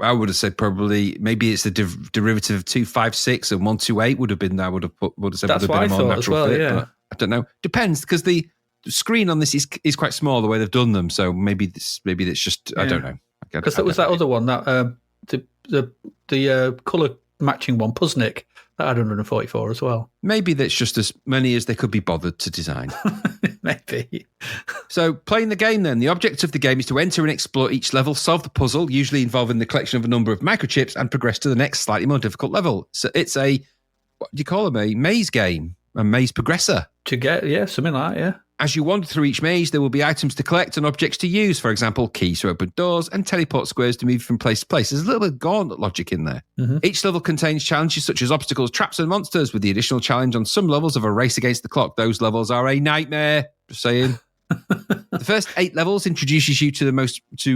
I would have said probably maybe it's the derivative of 256 and 128 would have been. I would have said that's would have been what a more I thought natural as well. fit. Yeah, but I don't know. Depends because the screen on this is quite small the way they've done them. So maybe it's just I don't know. Because that was that other one that the colour matching one, Puznik, that had 144 as well. Maybe that's just as many as they could be bothered to design. Maybe. So playing the game then. The object of the game is to enter and explore each level, solve the puzzle, usually involving the collection of a number of microchips, and progress to the next slightly more difficult level. So it's a, what do you call them, a maze game, a maze progressor. To get, something like that, yeah. As you wander through each maze, there will be items to collect and objects to use. For example, keys to open doors and teleport squares to move from place to place. There's a little bit of gauntlet logic in there. Mm-hmm. Each level contains challenges such as obstacles, traps, and monsters, with the additional challenge on some levels of a race against the clock. Those levels are a nightmare. Just saying. The first 8 levels introduces you to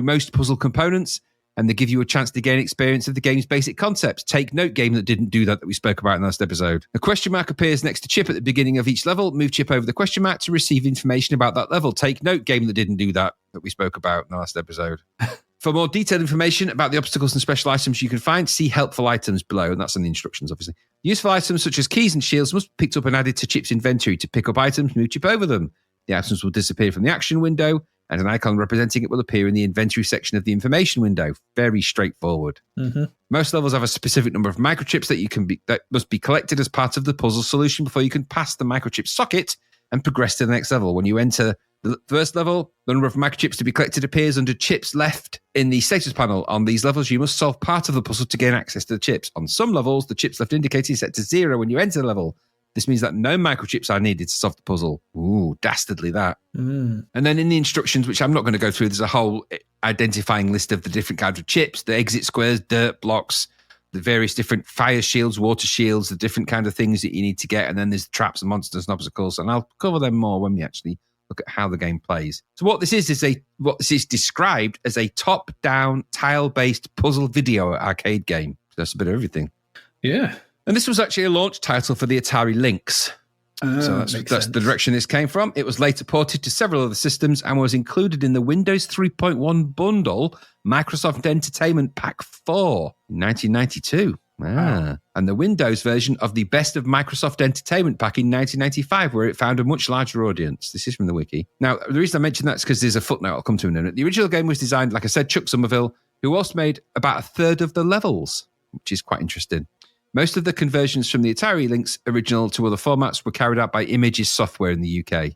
most puzzle components, and they give you a chance to gain experience of the game's basic concepts. Take note, game that didn't do that we spoke about in the last episode. A question mark appears next to Chip at the beginning of each level. Move Chip over the question mark to receive information about that level. Take note, game that didn't do that we spoke about in the last episode. For more detailed information about the obstacles and special items you can find, see helpful items below, and that's in the instructions, obviously. Useful items such as keys and shields must be picked up and added to Chip's inventory. To pick up items, move Chip over them. The items will disappear from the action window, and an icon representing it will appear in the inventory section of the information window. Very straightforward. Mm-hmm. Most levels have a specific number of microchips that must be collected as part of the puzzle solution before you can pass the microchip socket and progress to the next level. When you enter the first level, the number of microchips to be collected appears under chips left in the status panel. On these levels, you must solve part of the puzzle to gain access to the chips. On some levels, the chips left indicated is set to 0 when you enter the level. This means that no microchips are needed to solve the puzzle. Ooh, dastardly that. Mm. And then in the instructions, which I'm not going to go through, there's a whole identifying list of the different kinds of chips, the exit squares, dirt blocks, the various different fire shields, water shields, the different kind of things that you need to get. And then there's traps and monsters and obstacles. And I'll cover them more when we actually look at how the game plays. So what this is described as a top-down, tile-based puzzle video arcade game. That's a bit of everything. Yeah. And this was actually a launch title for the Atari Lynx. So that's the direction this came from. It was later ported to several other systems and was included in the Windows 3.1 bundle Microsoft Entertainment Pack 4 in 1992. Wow. And the Windows version of the Best of Microsoft Entertainment Pack in 1995, where it found a much larger audience. This is from the wiki. Now, the reason I mention that is because there's a footnote I'll come to in a minute. The original game was designed, like I said, Chuck Somerville, who also made about a third of the levels, which is quite interesting. Most of the conversions from the Atari Lynx original to other formats were carried out by Images Software in the UK.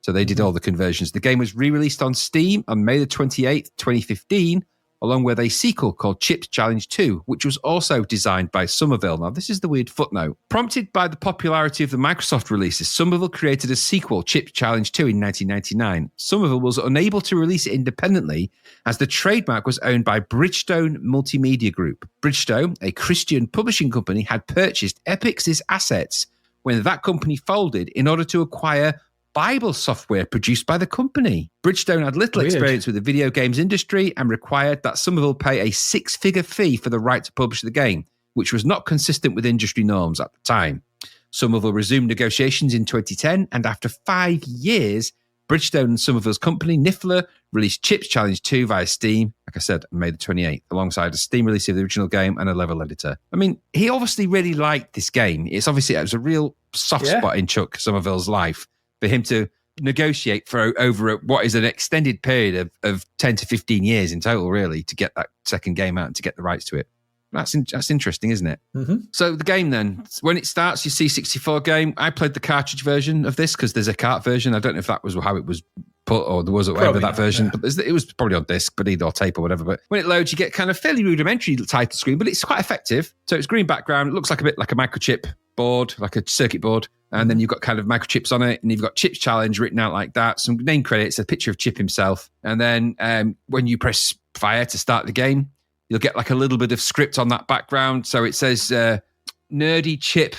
So they did all the conversions. The game was re-released on Steam on May the 28th, 2015, along with a sequel called Chips Challenge 2, which was also designed by Somerville. Now, this is the weird footnote. Prompted by the popularity of the Microsoft releases, Somerville created a sequel, Chips Challenge 2, in 1999. Somerville was unable to release it independently as the trademark was owned by Bridgestone Multimedia Group. Bridgestone, a Christian publishing company, had purchased Epix's assets when that company folded in order to acquire Bible software produced by the company. Bridgestone had little experience with the video games industry and required that Somerville pay a 6-figure fee for the right to publish the game, which was not consistent with industry norms at the time. Somerville resumed negotiations in 2010, and after 5 years, Bridgestone and Somerville's company, Niffler, released Chips Challenge 2 via Steam, like I said, on May the 28th, alongside a Steam release of the original game and a level editor. I mean, he obviously really liked this game. It was a real soft spot in Chuck Somerville's life for him to negotiate for over what is an extended period of 10 to 15 years in total, really, to get that second game out and to get the rights to it. That's interesting, isn't it? Mm-hmm. So the game then, when it starts, your C64 game, I played the cartridge version of this because there's a cart version. I don't know if that was how it was put or there was whatever that version, but it was probably on disc, but either or tape or whatever. But when it loads, you get kind of fairly rudimentary title screen, but it's quite effective. So it's green background. It looks like a bit like a microchip board, like a circuit board. And then you've got kind of microchips on it, and you've got Chips Challenge written out like that. Some name credits, a picture of Chip himself. And then when you press fire to start the game, you'll get like a little bit of script on that background. So it says Nerdy Chip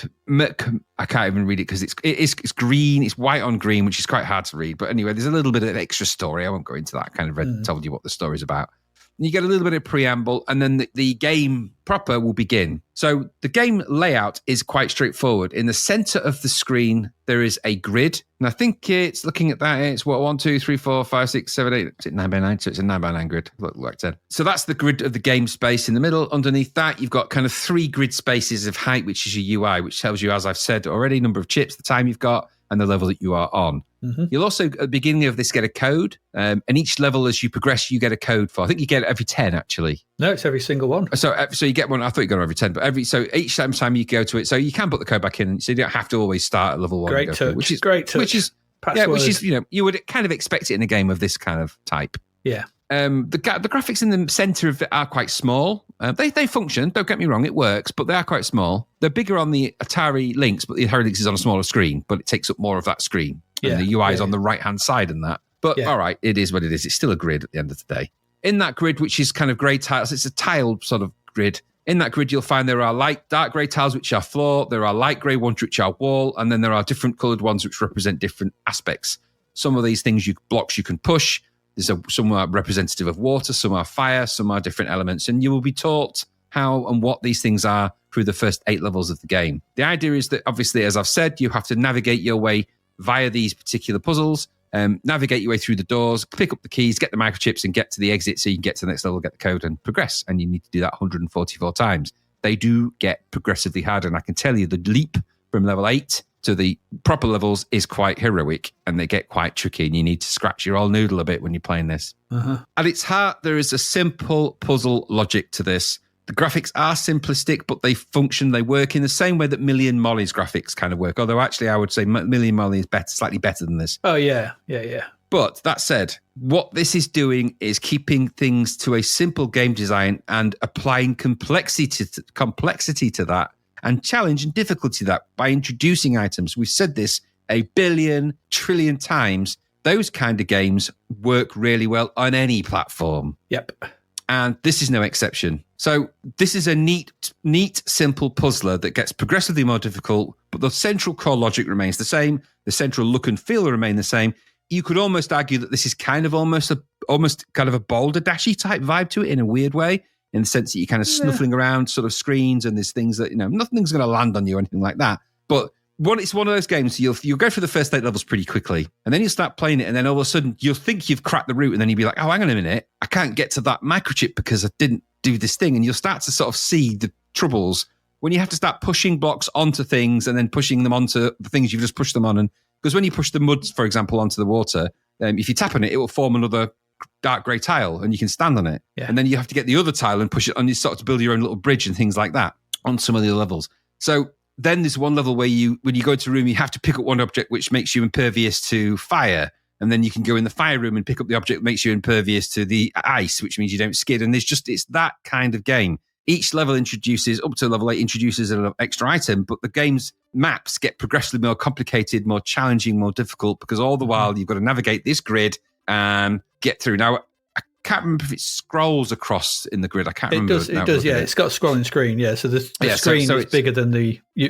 I can't even read it because it's green. It's white on green, which is quite hard to read. But anyway, there's a little bit of extra story. I won't go into that. I kind of told you what the story's about. And you get a little bit of preamble, and then the game proper will begin. So the game layout is quite straightforward. In the center of the screen, there is a grid. And I think it's looking at that. It's 1, 2, 3, 4, 5, 6, 7, 8. Is it 9 by 9? So it's a 9 by 9 grid. Like 10. So that's the grid of the game space in the middle. Underneath that, you've got kind of 3 grid spaces of height, which is your UI, which tells you, as I've said already, number of chips, the time you've got, and the level that you are on. Mm-hmm. You'll also, at the beginning of this, get a code. And each level, as you progress, you get a code for. I think you get it every 10, actually. No, it's every single one. So you get one. I thought you got it every 10, but so each time you go to it, so you can put the code back in, so you don't have to always start at level 1. Great touch. Which is great touch. Which is, you would kind of expect it in a game of this kind of type. Yeah. The graphics in the center of it are quite small. They function, don't get me wrong, it works, but they are quite small. They're bigger on the Atari Lynx, but the Atari Lynx is on a smaller screen, but it takes up more of that screen. Yeah. And the UI is on the right-hand side and that. But all right, it is what it is. It's still a grid at the end of the day. In that grid, which is kind of grey tiles, it's a tiled sort of grid. In that grid, you'll find there are dark grey tiles, which are floor. There are light grey ones, which are wall. And then there are different coloured ones, which represent different aspects. Some of these things, blocks you can push. Some are representative of water, some are fire, some are different elements. And you will be taught how and what these things are through the first 8 levels of the game. The idea is that, obviously, as I've said, you have to navigate your way via these particular puzzles, navigate your way through the doors, pick up the keys, get the microchips, and get to the exit so you can get to the next level, get the code, and progress. And you need to do that 144 times. They do get progressively harder, and I can tell you the leap from level 8 to the proper levels is quite heroic, and they get quite tricky, and you need to scratch your old noodle a bit when you're playing this. Uh-huh. At its heart, there is a simple puzzle logic to this. The graphics are simplistic, but they function, they work in the same way that Million Molly's graphics kind of work. Although actually I would say Million Molly is slightly better than this. Oh, yeah. But that said, what this is doing is keeping things to a simple game design and applying complexity to that, and challenge and difficulty to that by introducing items. We've said this 1 billion trillion times. Those kind of games work really well on any platform. Yep. And this is no exception. So this is a neat, simple puzzler that gets progressively more difficult, but the central core logic remains the same. The central look and feel remain the same. You could almost argue that this is kind of almost kind of a Boulder Dashy type vibe to it in a weird way, in the sense that you're kind of snuffling around sort of screens and there's things that, nothing's going to land on you or anything like that. But it's one of those games, you'll go through the first 8 levels pretty quickly, and then you start playing it, and then all of a sudden you'll think you've cracked the route, and then you'll be like, oh, hang on a minute, I can't get to that microchip because I didn't do this thing. And you'll start to sort of see the troubles when you have to start pushing blocks onto things and then pushing them onto the things you've just pushed them on. And because when you push the mud, for example, onto the water, if you tap on it, it will form another dark grey tile and you can stand on it. Yeah. And then you have to get the other tile and push it on. You start to build your own little bridge and things like that on some of the levels. So then there's one level where when you go to a room, you have to pick up one object which makes you impervious to fire. And then you can go in the fire room and pick up the object that makes you impervious to the ice, which means you don't skid. And it's that kind of game. Each level up to level 8, introduces an extra item, but the game's maps get progressively more complicated, more challenging, more difficult, because all the while you've got to navigate this grid and get through. Now, I can't remember if it scrolls across in the grid. I can't remember. It does, yeah. It's got a scrolling screen, yeah. So the screen is bigger than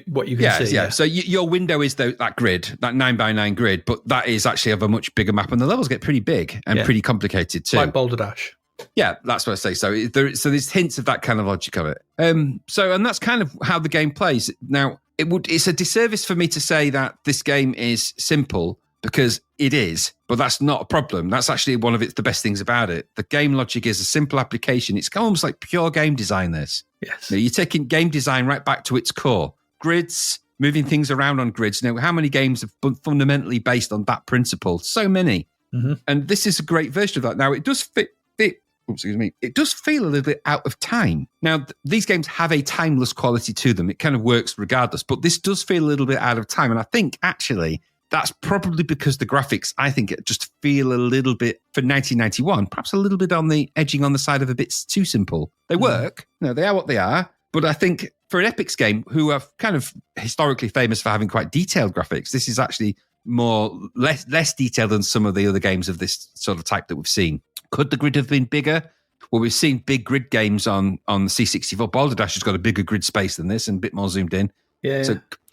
what you can see. Yeah, so your window is that grid, that 9 by 9 grid, but that is actually of a much bigger map, and the levels get pretty big and pretty complicated too. Like Boulder Dash. Yeah, that's what I say. So there's hints of that kind of logic of it. And that's kind of how the game plays. Now, it's a disservice for me to say that this game is simple, because it is, but that's not a problem. That's actually one of the best things about it. The game logic is a simple application. It's almost like pure game design, this. Yes. You're taking game design right back to its core. Grids, moving things around on grids. How many games are fundamentally based on that principle? So many. Mm-hmm. And this is a great version of that. Now, it does fit. It does feel a little bit out of time. Now, these games have a timeless quality to them. It kind of works regardless, but this does feel a little bit out of time. And I think, actually, that's probably because the graphics, I think, just feel a little bit, for 1991, perhaps a little bit edging on the side of a bit too simple. They work. They are what they are. But I think for an Epix game, who are kind of historically famous for having quite detailed graphics, this is actually less detailed than some of the other games of this sort of type that we've seen. Could the grid have been bigger? Well, we've seen big grid games on the C64. Balderdash has got a bigger grid space than this and a bit more zoomed in. Yeah.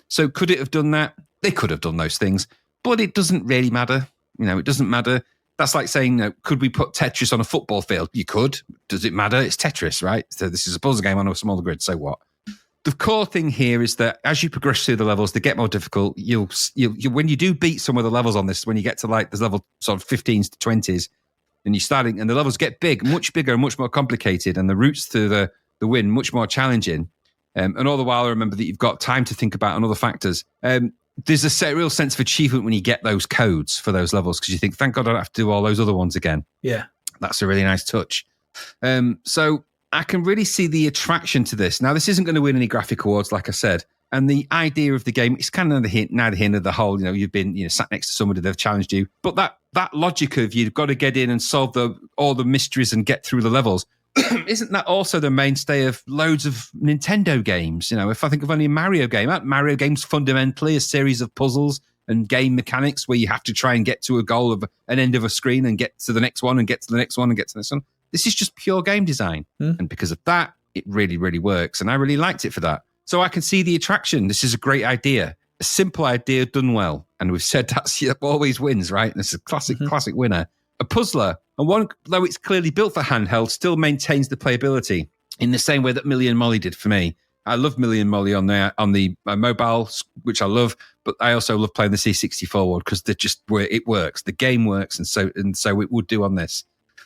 So could it have done that? They could have done those things, but it doesn't really matter. It doesn't matter. That's like saying, could we put Tetris on a football field? You could. Does it matter? It's Tetris, right? So this is a puzzle game on a smaller grid. So what? The core thing here is that as you progress through the levels, they get more difficult. You when you do beat some of the levels on this, when you get to like the level sort of 15s to 20s, and you're starting, and the levels get much bigger and much more complicated, and the routes to the win much more challenging. And all the while, remember that you've got time to think about and other factors. There's a real sense of achievement when you get those codes for those levels, because you think, thank God I don't have to do all those other ones again. Yeah. That's a really nice touch. So I can really see the attraction to this. Now, this isn't going to win any graphic awards, like I said. And the idea of the game, it's kind of neither here nor the whole, you've been sat next to somebody, they've challenged you. But that logic of you've got to get in and solve all the mysteries and get through the levels, isn't that also the mainstay of loads of Nintendo games? If I think of only a Mario game, Mario game's fundamentally a series of puzzles and game mechanics where you have to try and get to a goal of an end of a screen and get to the next one and get to the next one and get to the next one. This is just pure game design. And because of that, it really, really works. And I really liked it for that. So I can see the attraction. This is a great idea. A simple idea done well. And we've said that always wins, right? This is a classic winner. A puzzler, and one, though it's clearly built for handheld, still maintains the playability in the same way that Millie and Molly did for me. I love Millie and Molly on the mobile, which I love, but I also love playing the C64 one because it works. The game works, and so it would do on this.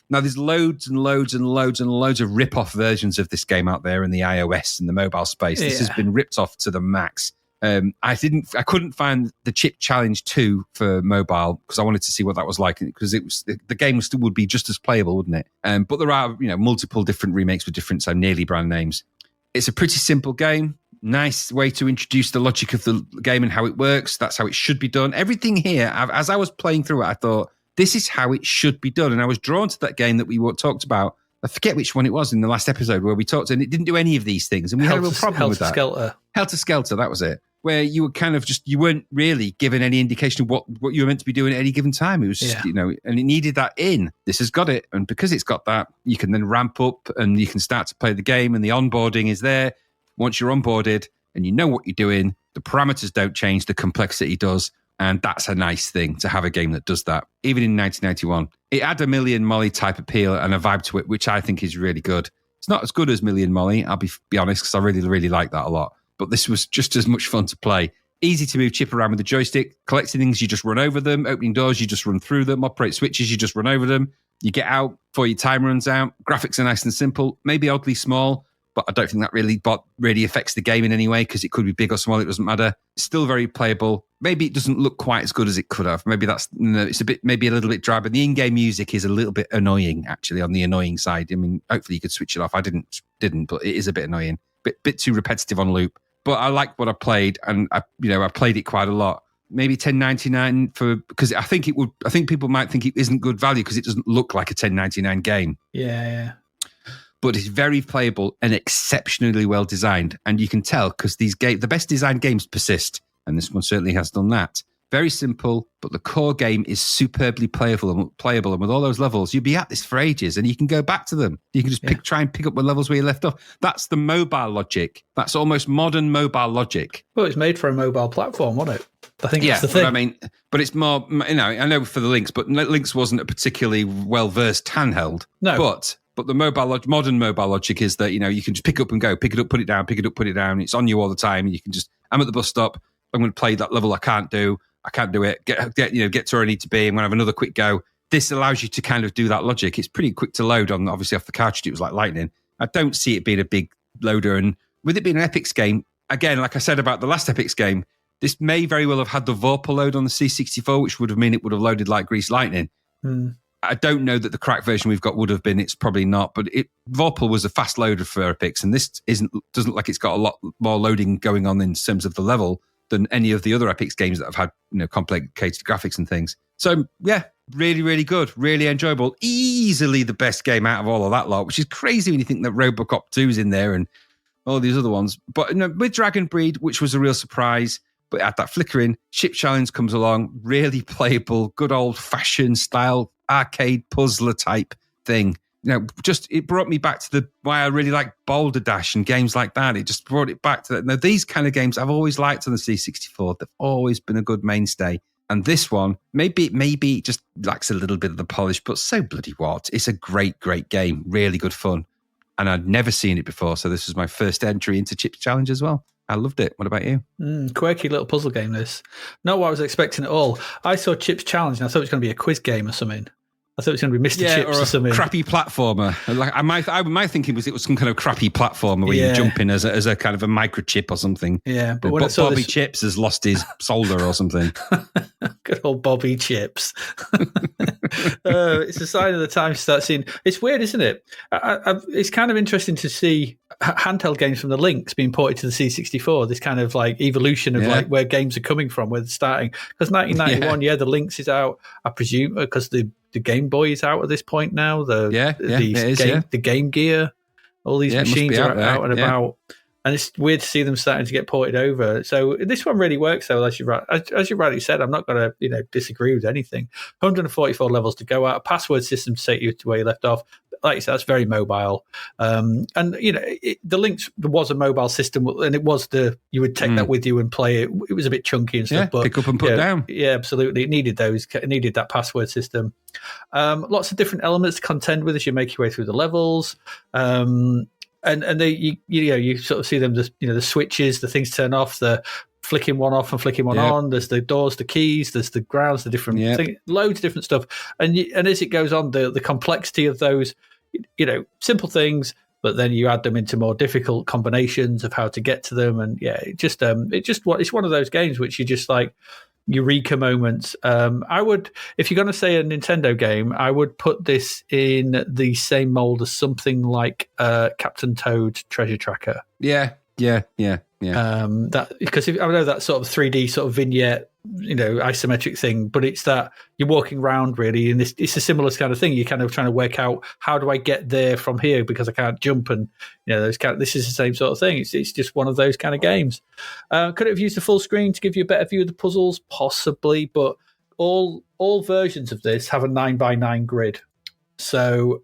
Now, there's loads and loads and loads and loads of rip-off versions of this game out there in the iOS and the mobile space. This has been ripped off to the max. I couldn't find the Chip Challenge 2 for mobile because I wanted to see what that was like, because the game still would be just as playable, wouldn't it? But there are multiple different remakes with different nearly brand names. It's a pretty simple game. Nice way to introduce the logic of the game and how it works. That's how it should be done. Everything here, as I was playing through it, I thought, this is how it should be done. And I was drawn to that game that we talked about. I forget which one it was in the last episode where we talked, and it didn't do any of these things. And we had a real problem with that. Helter Skelter, that was it. Where you were kind of you weren't really given any indication of what you were meant to be doing at any given time. It was just, and it needed that in. This has got it. And because it's got that, you can then ramp up and you can start to play the game, and the onboarding is there. Once you're onboarded and you know what you're doing, the parameters don't change, the complexity does. And that's a nice thing to have a game that does that. Even in 1991, it had a Millie and Molly type appeal and a vibe to it, which I think is really good. It's not as good as Millie and Molly, I'll be honest, because I really, really like that a lot. But this was just as much fun to play. Easy to move Chip around with the joystick. Collecting things, you just run over them. Opening doors, you just run through them. Operate switches, you just run over them. You get out before your time runs out. Graphics are nice and simple, maybe oddly small, but I don't think that really affects the game in any way, because it could be big or small, it doesn't matter. It's still very playable. Maybe it doesn't look quite as good as it could have. Maybe it's maybe a little bit dry, but the in-game music is a little bit annoying, actually, on the annoying side. I mean, hopefully you could switch it off. I didn't, but it is a bit annoying. Bit too repetitive on loop. But I like what I played, and I played it quite a lot. Maybe $10.99 because I think people might think it isn't good value because it doesn't look like a $10.99 game. Yeah. But it's very playable and exceptionally well designed, and you can tell because the best designed games persist, and this one certainly has done that. Very simple, but the core game is superbly playable, and with all those levels, you'll be at this for ages, and you can go back to them. You can just try and pick up the levels where you left off. That's the mobile logic. That's almost modern mobile logic. Well, it's made for a mobile platform, wasn't it? I think that's the thing. But it's more, I know for the Lynx, but Lynx wasn't a particularly well-versed handheld. No. But the modern mobile logic is that, you can just pick up and go, pick it up, put it down, pick it up, put it down. It's on you all the time. You can just, I'm at the bus stop. I'm going to play that level I can't do. I can't do it. Get to where I need to be. I'm going to have another quick go. This allows you to kind of do that logic. It's pretty quick to load on, obviously off the cartridge. It was like lightning. I don't see it being a big loader. And with it being an Epix game, again, like I said about the last Epix game, this may very well have had the Vorpal load on the C64, which would have meant it would have loaded like greased lightning. I don't know that the cracked version we've got would have been. It's probably not, but Vorpal was a fast loader for Epix, and this doesn't look like it's got a lot more loading going on in terms of the level than any of the other Epix games that have had complicated graphics and things. So yeah, really, really good, really enjoyable. Easily the best game out of all of that lot, which is crazy when you think that Robocop 2 is in there and all these other ones. But with Dragon Breed, which was a real surprise, but it had that flickering, Chip Challenge comes along, really playable, good old-fashioned style, arcade puzzler type thing. It brought me back to why I really like Boulder Dash and games like that. It just brought it back to that. Now, these kind of games I've always liked on the C64. They've always been a good mainstay. And this one, maybe it just lacks a little bit of the polish, but so bloody what? It's a great, great game. Really good fun. And I'd never seen it before, so this was my first entry into Chip's Challenge as well. I loved it. What about you? Quirky little puzzle game, this. Not what I was expecting at all. I saw Chip's Challenge and I thought it was going to be a quiz game or something. I thought it was going to be Mr. Chips or something. Crappy platformer. Like my thinking was it was some kind of crappy platformer where you jump in as a kind of a microchip or something. Yeah, but Bobby Chips has lost his solder or something. Good old Bobby Chips. It's a sign of the time to start seeing. It's weird, isn't it? It's kind of interesting to see handheld games from the Lynx being ported to the C64. This kind of like evolution of like where games are coming from, where they're starting. Because 1991, the Lynx is out, I presume, because the Game Boy is out at this point now. The Game Gear, all these machines are out and about. And it's weird to see them starting to get ported over. So this one really works, though, as you rightly said. I'm not going to disagree with anything. 144 levels to go out, a password system to take you to where you left off. Like you said, that's very mobile. And the Lynx was a mobile system, and it was you would take that with you and play it. It was a bit chunky and stuff, but pick up and put down. Yeah, absolutely. It needed that password system. Lots of different elements to contend with as you make your way through the levels. And you sort of see them, the switches, the things turn off, the flicking one off and flicking one on. There's the doors, the keys, there's the grounds, the different things, loads of different stuff. And as it goes on, the complexity of those, simple things, but then you add them into more difficult combinations of how to get to them. And it's one of those games which you just like eureka moments. I would, if you're going to say a Nintendo game, I would put this in the same mold as something like Captain Toad Treasure Tracker. Yeah. That because I know that sort of 3D sort of vignette, isometric thing, but it's that you're walking around really, and it's a similar kind of thing. You're kind of trying to work out, how do I get there from here because I can't jump, and this is the same sort of thing. It's just one of those kind of games. Could it have used the full screen to give you a better view of the puzzles? Possibly, but all versions of this have a 9x9 grid, so.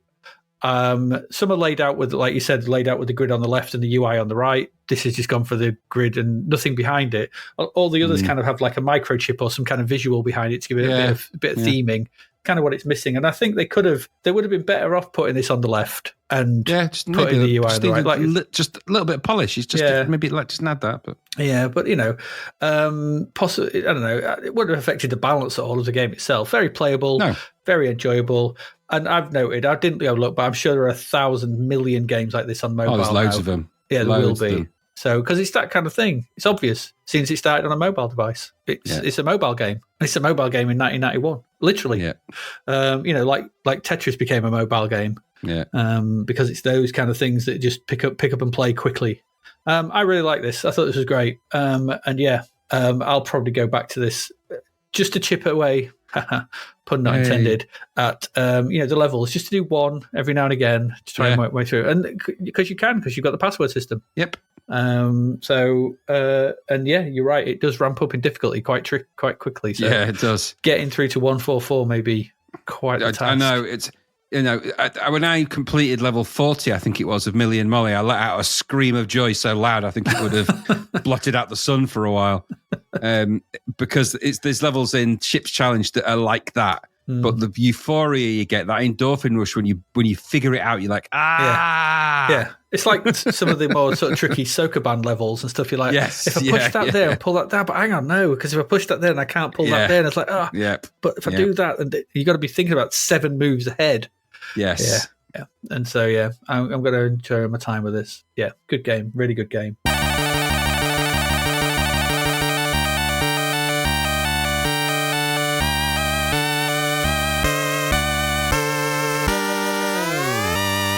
Some are laid out with, like you said, laid out with the grid on the left and the UI on the right. This has just gone for the grid and nothing behind it. All the others kind of have like a microchip or some kind of visual behind it to give it a bit of theming. Kind of what it's missing, and I think they would have been better off putting this on the left and just putting the UI on the right. Just a little bit of polish. It's just maybe just add that, but possibly I don't know. It wouldn't have affected the balance at all of the game itself. Very playable, very enjoyable. And I've noted, I didn't go look, but I'm sure there are 1,000 million games like this on mobile. There's loads of them. Yeah, there will be. So, because it's that kind of thing. It's obvious since it started on a mobile device. It's a mobile game. It's a mobile game in 1991, literally. Yeah. Like Tetris became a mobile game. Yeah. Because it's those kind of things that just pick up and play quickly. I really like this. I thought this was great. I'll probably go back to this just to chip away. Pun not intended. At the levels, just to do one every now and again to try and work my way through, and because you've got the password system. Yep. You're right. It does ramp up in difficulty quite quickly. So it does. Getting through to 144 may be quite a task. I know it's. When I completed level 40, I think it was, of Millie and Molly, I let out a scream of joy so loud I think it would have blotted out the sun for a while. Because there's levels in Chip's Challenge that are like that. But the euphoria you get, that endorphin rush when you figure it out, you're like, Yeah. It's like some of the more sort of tricky Sokoban levels and stuff. You're like, if I push that there and pull that down, but hang on, no, because if I push that there and I can't pull that there, and it's like, but if I do that, and you got to be thinking about 7 moves ahead. Yes. Yeah. And so, I'm going to enjoy my time with this. Yeah, good game. Really good game.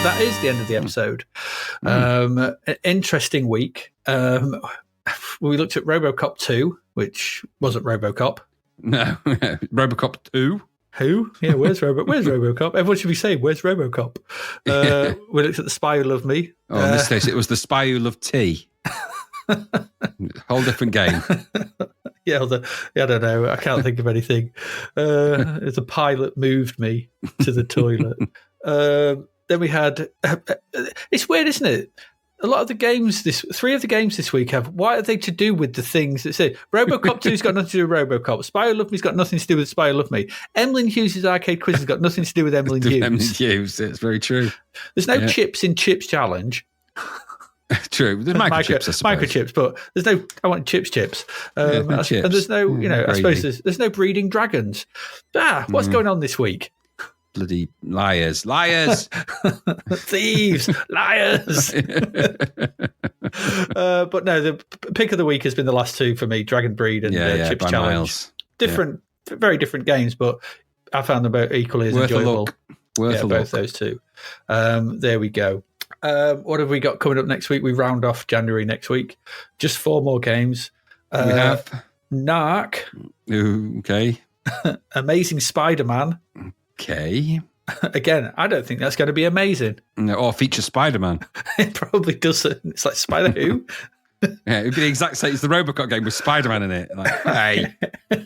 That is the end of the episode. An interesting week. We looked at Robocop 2, which wasn't Robocop. No, Robocop 2. Who? Yeah, where's Robocop? Everyone should be saying, where's Robocop? We looked at The Spy Who Loved Me. Oh, in this case, it was The Spy Who Loved Tea. Whole different game. I don't know. I can't think of anything. It's a pilot moved me to the toilet. Then we had. It's weird, isn't it? A lot of the games, 3 of the games this week have. What are they to do with the things that say Robocop 2's got nothing to do with Robocop? Spy Who Loved Me's got nothing to do with Spy Who Loved Me. Emlyn Hughes' arcade quiz has got nothing to do with Emlyn Hughes. Emlyn Hughes, it's very true. There's no chips in Chips Challenge. True, there's microchips, I suppose. Microchips, but there's no. I want chips. Chips. And there's no. I suppose there's no breeding dragons. What's going on this week? Bloody liars. Thieves, liars. But no, the pick of the week has been the last 2 for me, Dragon Breed and Chips Challenge. Miles. Different, very different games, but I found them both equally as enjoyable. Worth a look. Both those 2. There we go. What have we got coming up next week? We round off January next week. Just 4 more games. We have Narc. Ooh, okay. Amazing Spider-Man. Okay. Again, I don't think that's going to be amazing. No, or feature Spider-Man. It probably doesn't. It's like Spider Who? Yeah, it'd be the exact same. It's the Robocop game with Spider-Man in it. Like, hey.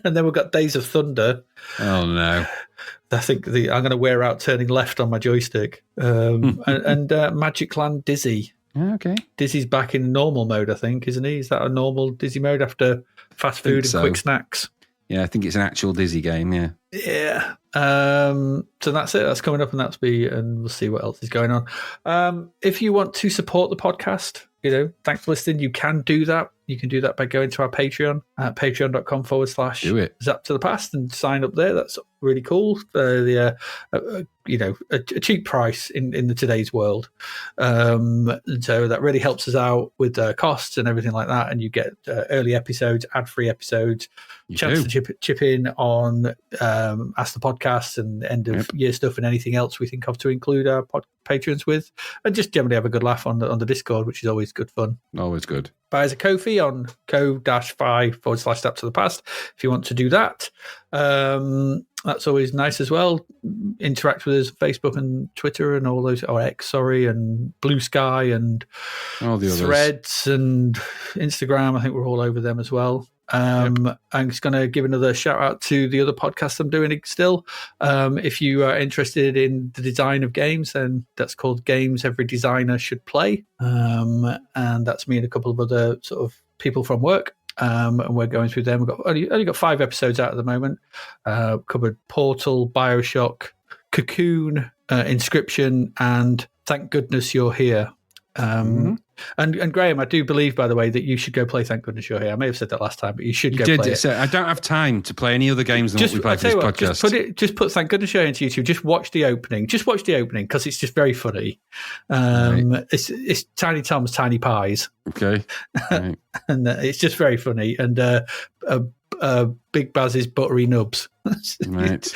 And then we've got Days of Thunder. Oh, no. I think I'm going to wear out turning left on my joystick. And Magic Land Dizzy. Okay. Dizzy's back in normal mode, I think, isn't he? Is that a normal Dizzy mode after fast food and quick snacks? Yeah, I think it's an actual Dizzy game, yeah. Yeah. So that's it. That's coming up, and we'll see what else is going on. If you want to support the podcast, thanks for listening. You can do that. You can do that by going to our Patreon at patreon.com/Zapped to the Past and sign up there. That's really cool. A cheap price in the today's world. And so that really helps us out with costs and everything like that. And you get early episodes, ad-free episodes, chance to chip in on Ask the Podcast and end of year stuff and anything else we think of to include our patrons with, and just generally have a good laugh on the Discord, which is always good fun. Always good. Buy us a Ko-fi on ko-fi/Zapped to the Past if you want to do that. That's always nice as well. Interact with us on Facebook and Twitter and all those, or X, and Blue Sky and all the others. Threads and Instagram. I think we're all over them as well. I'm just going to give another shout out to the other podcasts I'm doing still. If you are interested in the design of games, then that's called Games Every Designer Should Play. And that's me and a couple of other sort of people from work. And we're going through them. We've got only got 5 episodes out at the moment. Covered Portal, BioShock, Cocoon, Inscription, and Thank Goodness You're Here. And Graham, I do believe, by the way, that you should go play Thank Goodness You're Here. I may have said that last time, but you should go play it. So I don't have time to play any other games than what we play for this podcast. Just put Thank Goodness You're Here into YouTube. Just watch the opening. Because it's just very funny. It's Tiny Tom's Tiny Pies. Okay. Right. And it's just very funny. And Big Baz's Buttery Nubs. Right.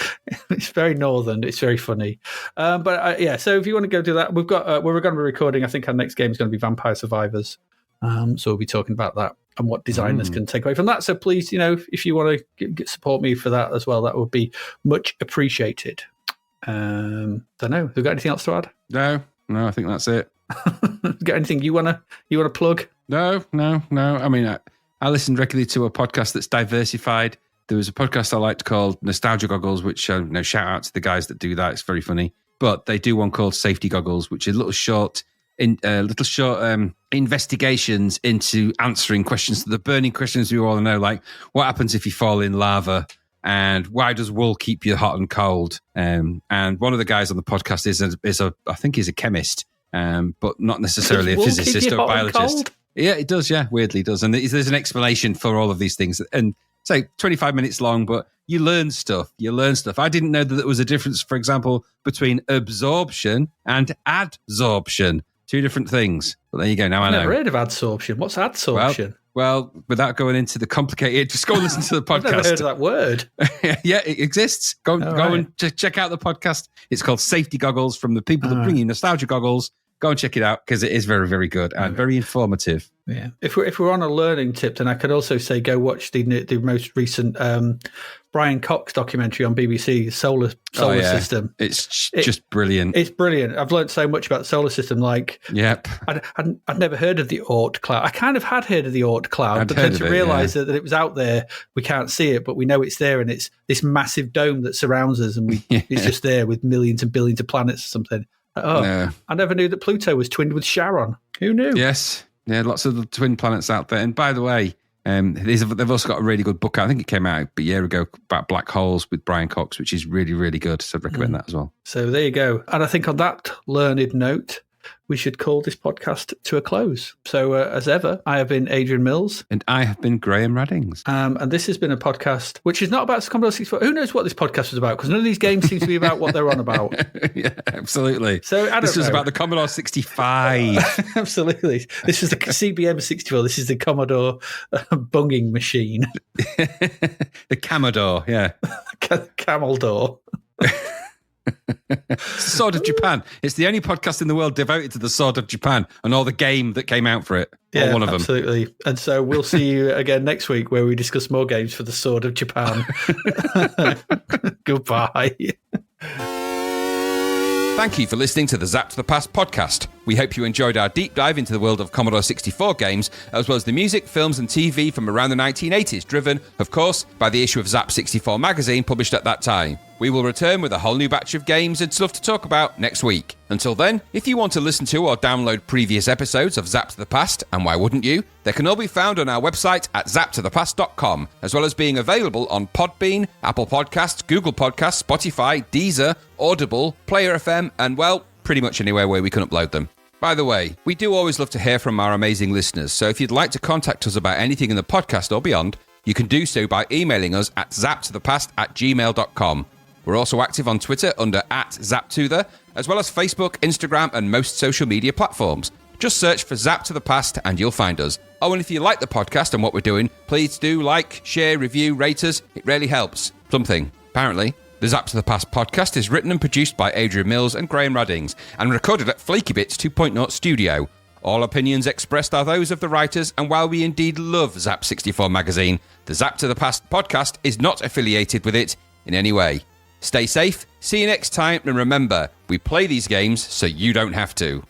It's very northern. It's very funny. So if you want to go do that, we're going to be recording. I think our next game is going to be Vampire Survivors. So we'll be talking about that and what designers can take away from that. So please, if you want to support me for that as well, that would be much appreciated. Don't know. Have you got anything else to add? No, I think that's it. Got anything you wanna plug? No. I mean, I listened regularly to a podcast that's diversified. There was a podcast I liked called Nostalgia Goggles, which shout out to the guys that do that. It's very funny. But they do one called Safety Goggles, which is little short investigations into answering questions, the burning questions we all know, like what happens if you fall in lava And why does wool keep you hot and cold? And one of the guys on the podcast I think he's a chemist, but not necessarily a physicist or a biologist. Yeah, it does. Yeah, weirdly does. And there's an explanation for all of these things. And say 25 minutes long, but you learn stuff. I didn't know that there was a difference, for example, between absorption and adsorption. Two different things. But there you go. Now I know. I've never heard of adsorption. What's adsorption? Well, without going into the complicated, just go and listen to the podcast. I've never heard of that word. Yeah, it exists. Go and check out the podcast. It's called Safety Goggles, from the people that bring you nostalgia goggles. Go and check it out, because it is very, very good and very informative. Yeah. If we're on a learning tip, then I could also say go watch the most recent Brian Cox documentary on BBC, Solar System. It's just brilliant. It's brilliant. I've learned so much about the solar system. Like, yep. I'd never heard of the Oort cloud. I kind of had heard of the Oort cloud, but then to realise that it was out there, we can't see it, but we know it's there, and it's this massive dome that surrounds us, and it's just there with millions and billions of planets or something. I never knew that Pluto was twinned with Charon. Who knew? Yes. Yeah, lots of the twin planets out there. And by the way, they've also got a really good book out. I think it came out a year ago about black holes with Brian Cox, which is really, really good. So I'd recommend that as well. So there you go. And I think on that learned note, we should call this podcast to a close. So as ever, I have been Adrian Mills. And I have been Graham Raddings. And this has been a podcast which is not about Commodore 64. Who knows what this podcast was about? Because none of these games seem to be about what they're on about. Yeah, absolutely. So this was about the Commodore 65. Absolutely. This was the CBM 64. This is the Commodore bunging machine. The Commodore, yeah. Camel door. Sword of Japan. It's the only podcast in the world devoted to the Sword of Japan and all the game that came out for it. Yeah, one of them. Absolutely. And so we'll see you again next week, where we discuss more games for the Sword of Japan. Goodbye. Thank you for listening to the Zapped to the Past podcast. We hope you enjoyed our deep dive into the world of Commodore 64 games, as well as the music, films and TV from around the 1980s, driven, of course, by the issue of Zapped 64 magazine published at that time. We will return with a whole new batch of games and stuff to talk about next week. Until then, if you want to listen to or download previous episodes of Zapped to the Past, and why wouldn't you, they can all be found on our website at zappedtothepast.com, as well as being available on Podbean, Apple Podcasts, Google Podcasts, Spotify, Deezer, Audible, Player FM, and, well, pretty much anywhere where we can upload them. By the way, we do always love to hear from our amazing listeners, so if you'd like to contact us about anything in the podcast or beyond, you can do so by emailing us at zappedtothepast@gmail.com. We're also active on Twitter under @ZapTother, as well as Facebook, Instagram, and most social media platforms. Just search for Zapped to the Past and you'll find us. Oh, and if you like the podcast and what we're doing, please do like, share, review, rate us. It really helps. Something, apparently. The Zapped to the Past podcast is written and produced by Adrian Mills and Graham Raddings, and recorded at Flaky Bits 2.0 Studio. All opinions expressed are those of the writers, and while we indeed love Zap 64 magazine, the Zapped to the Past podcast is not affiliated with it in any way. Stay safe, see you next time, and remember, we play these games so you don't have to.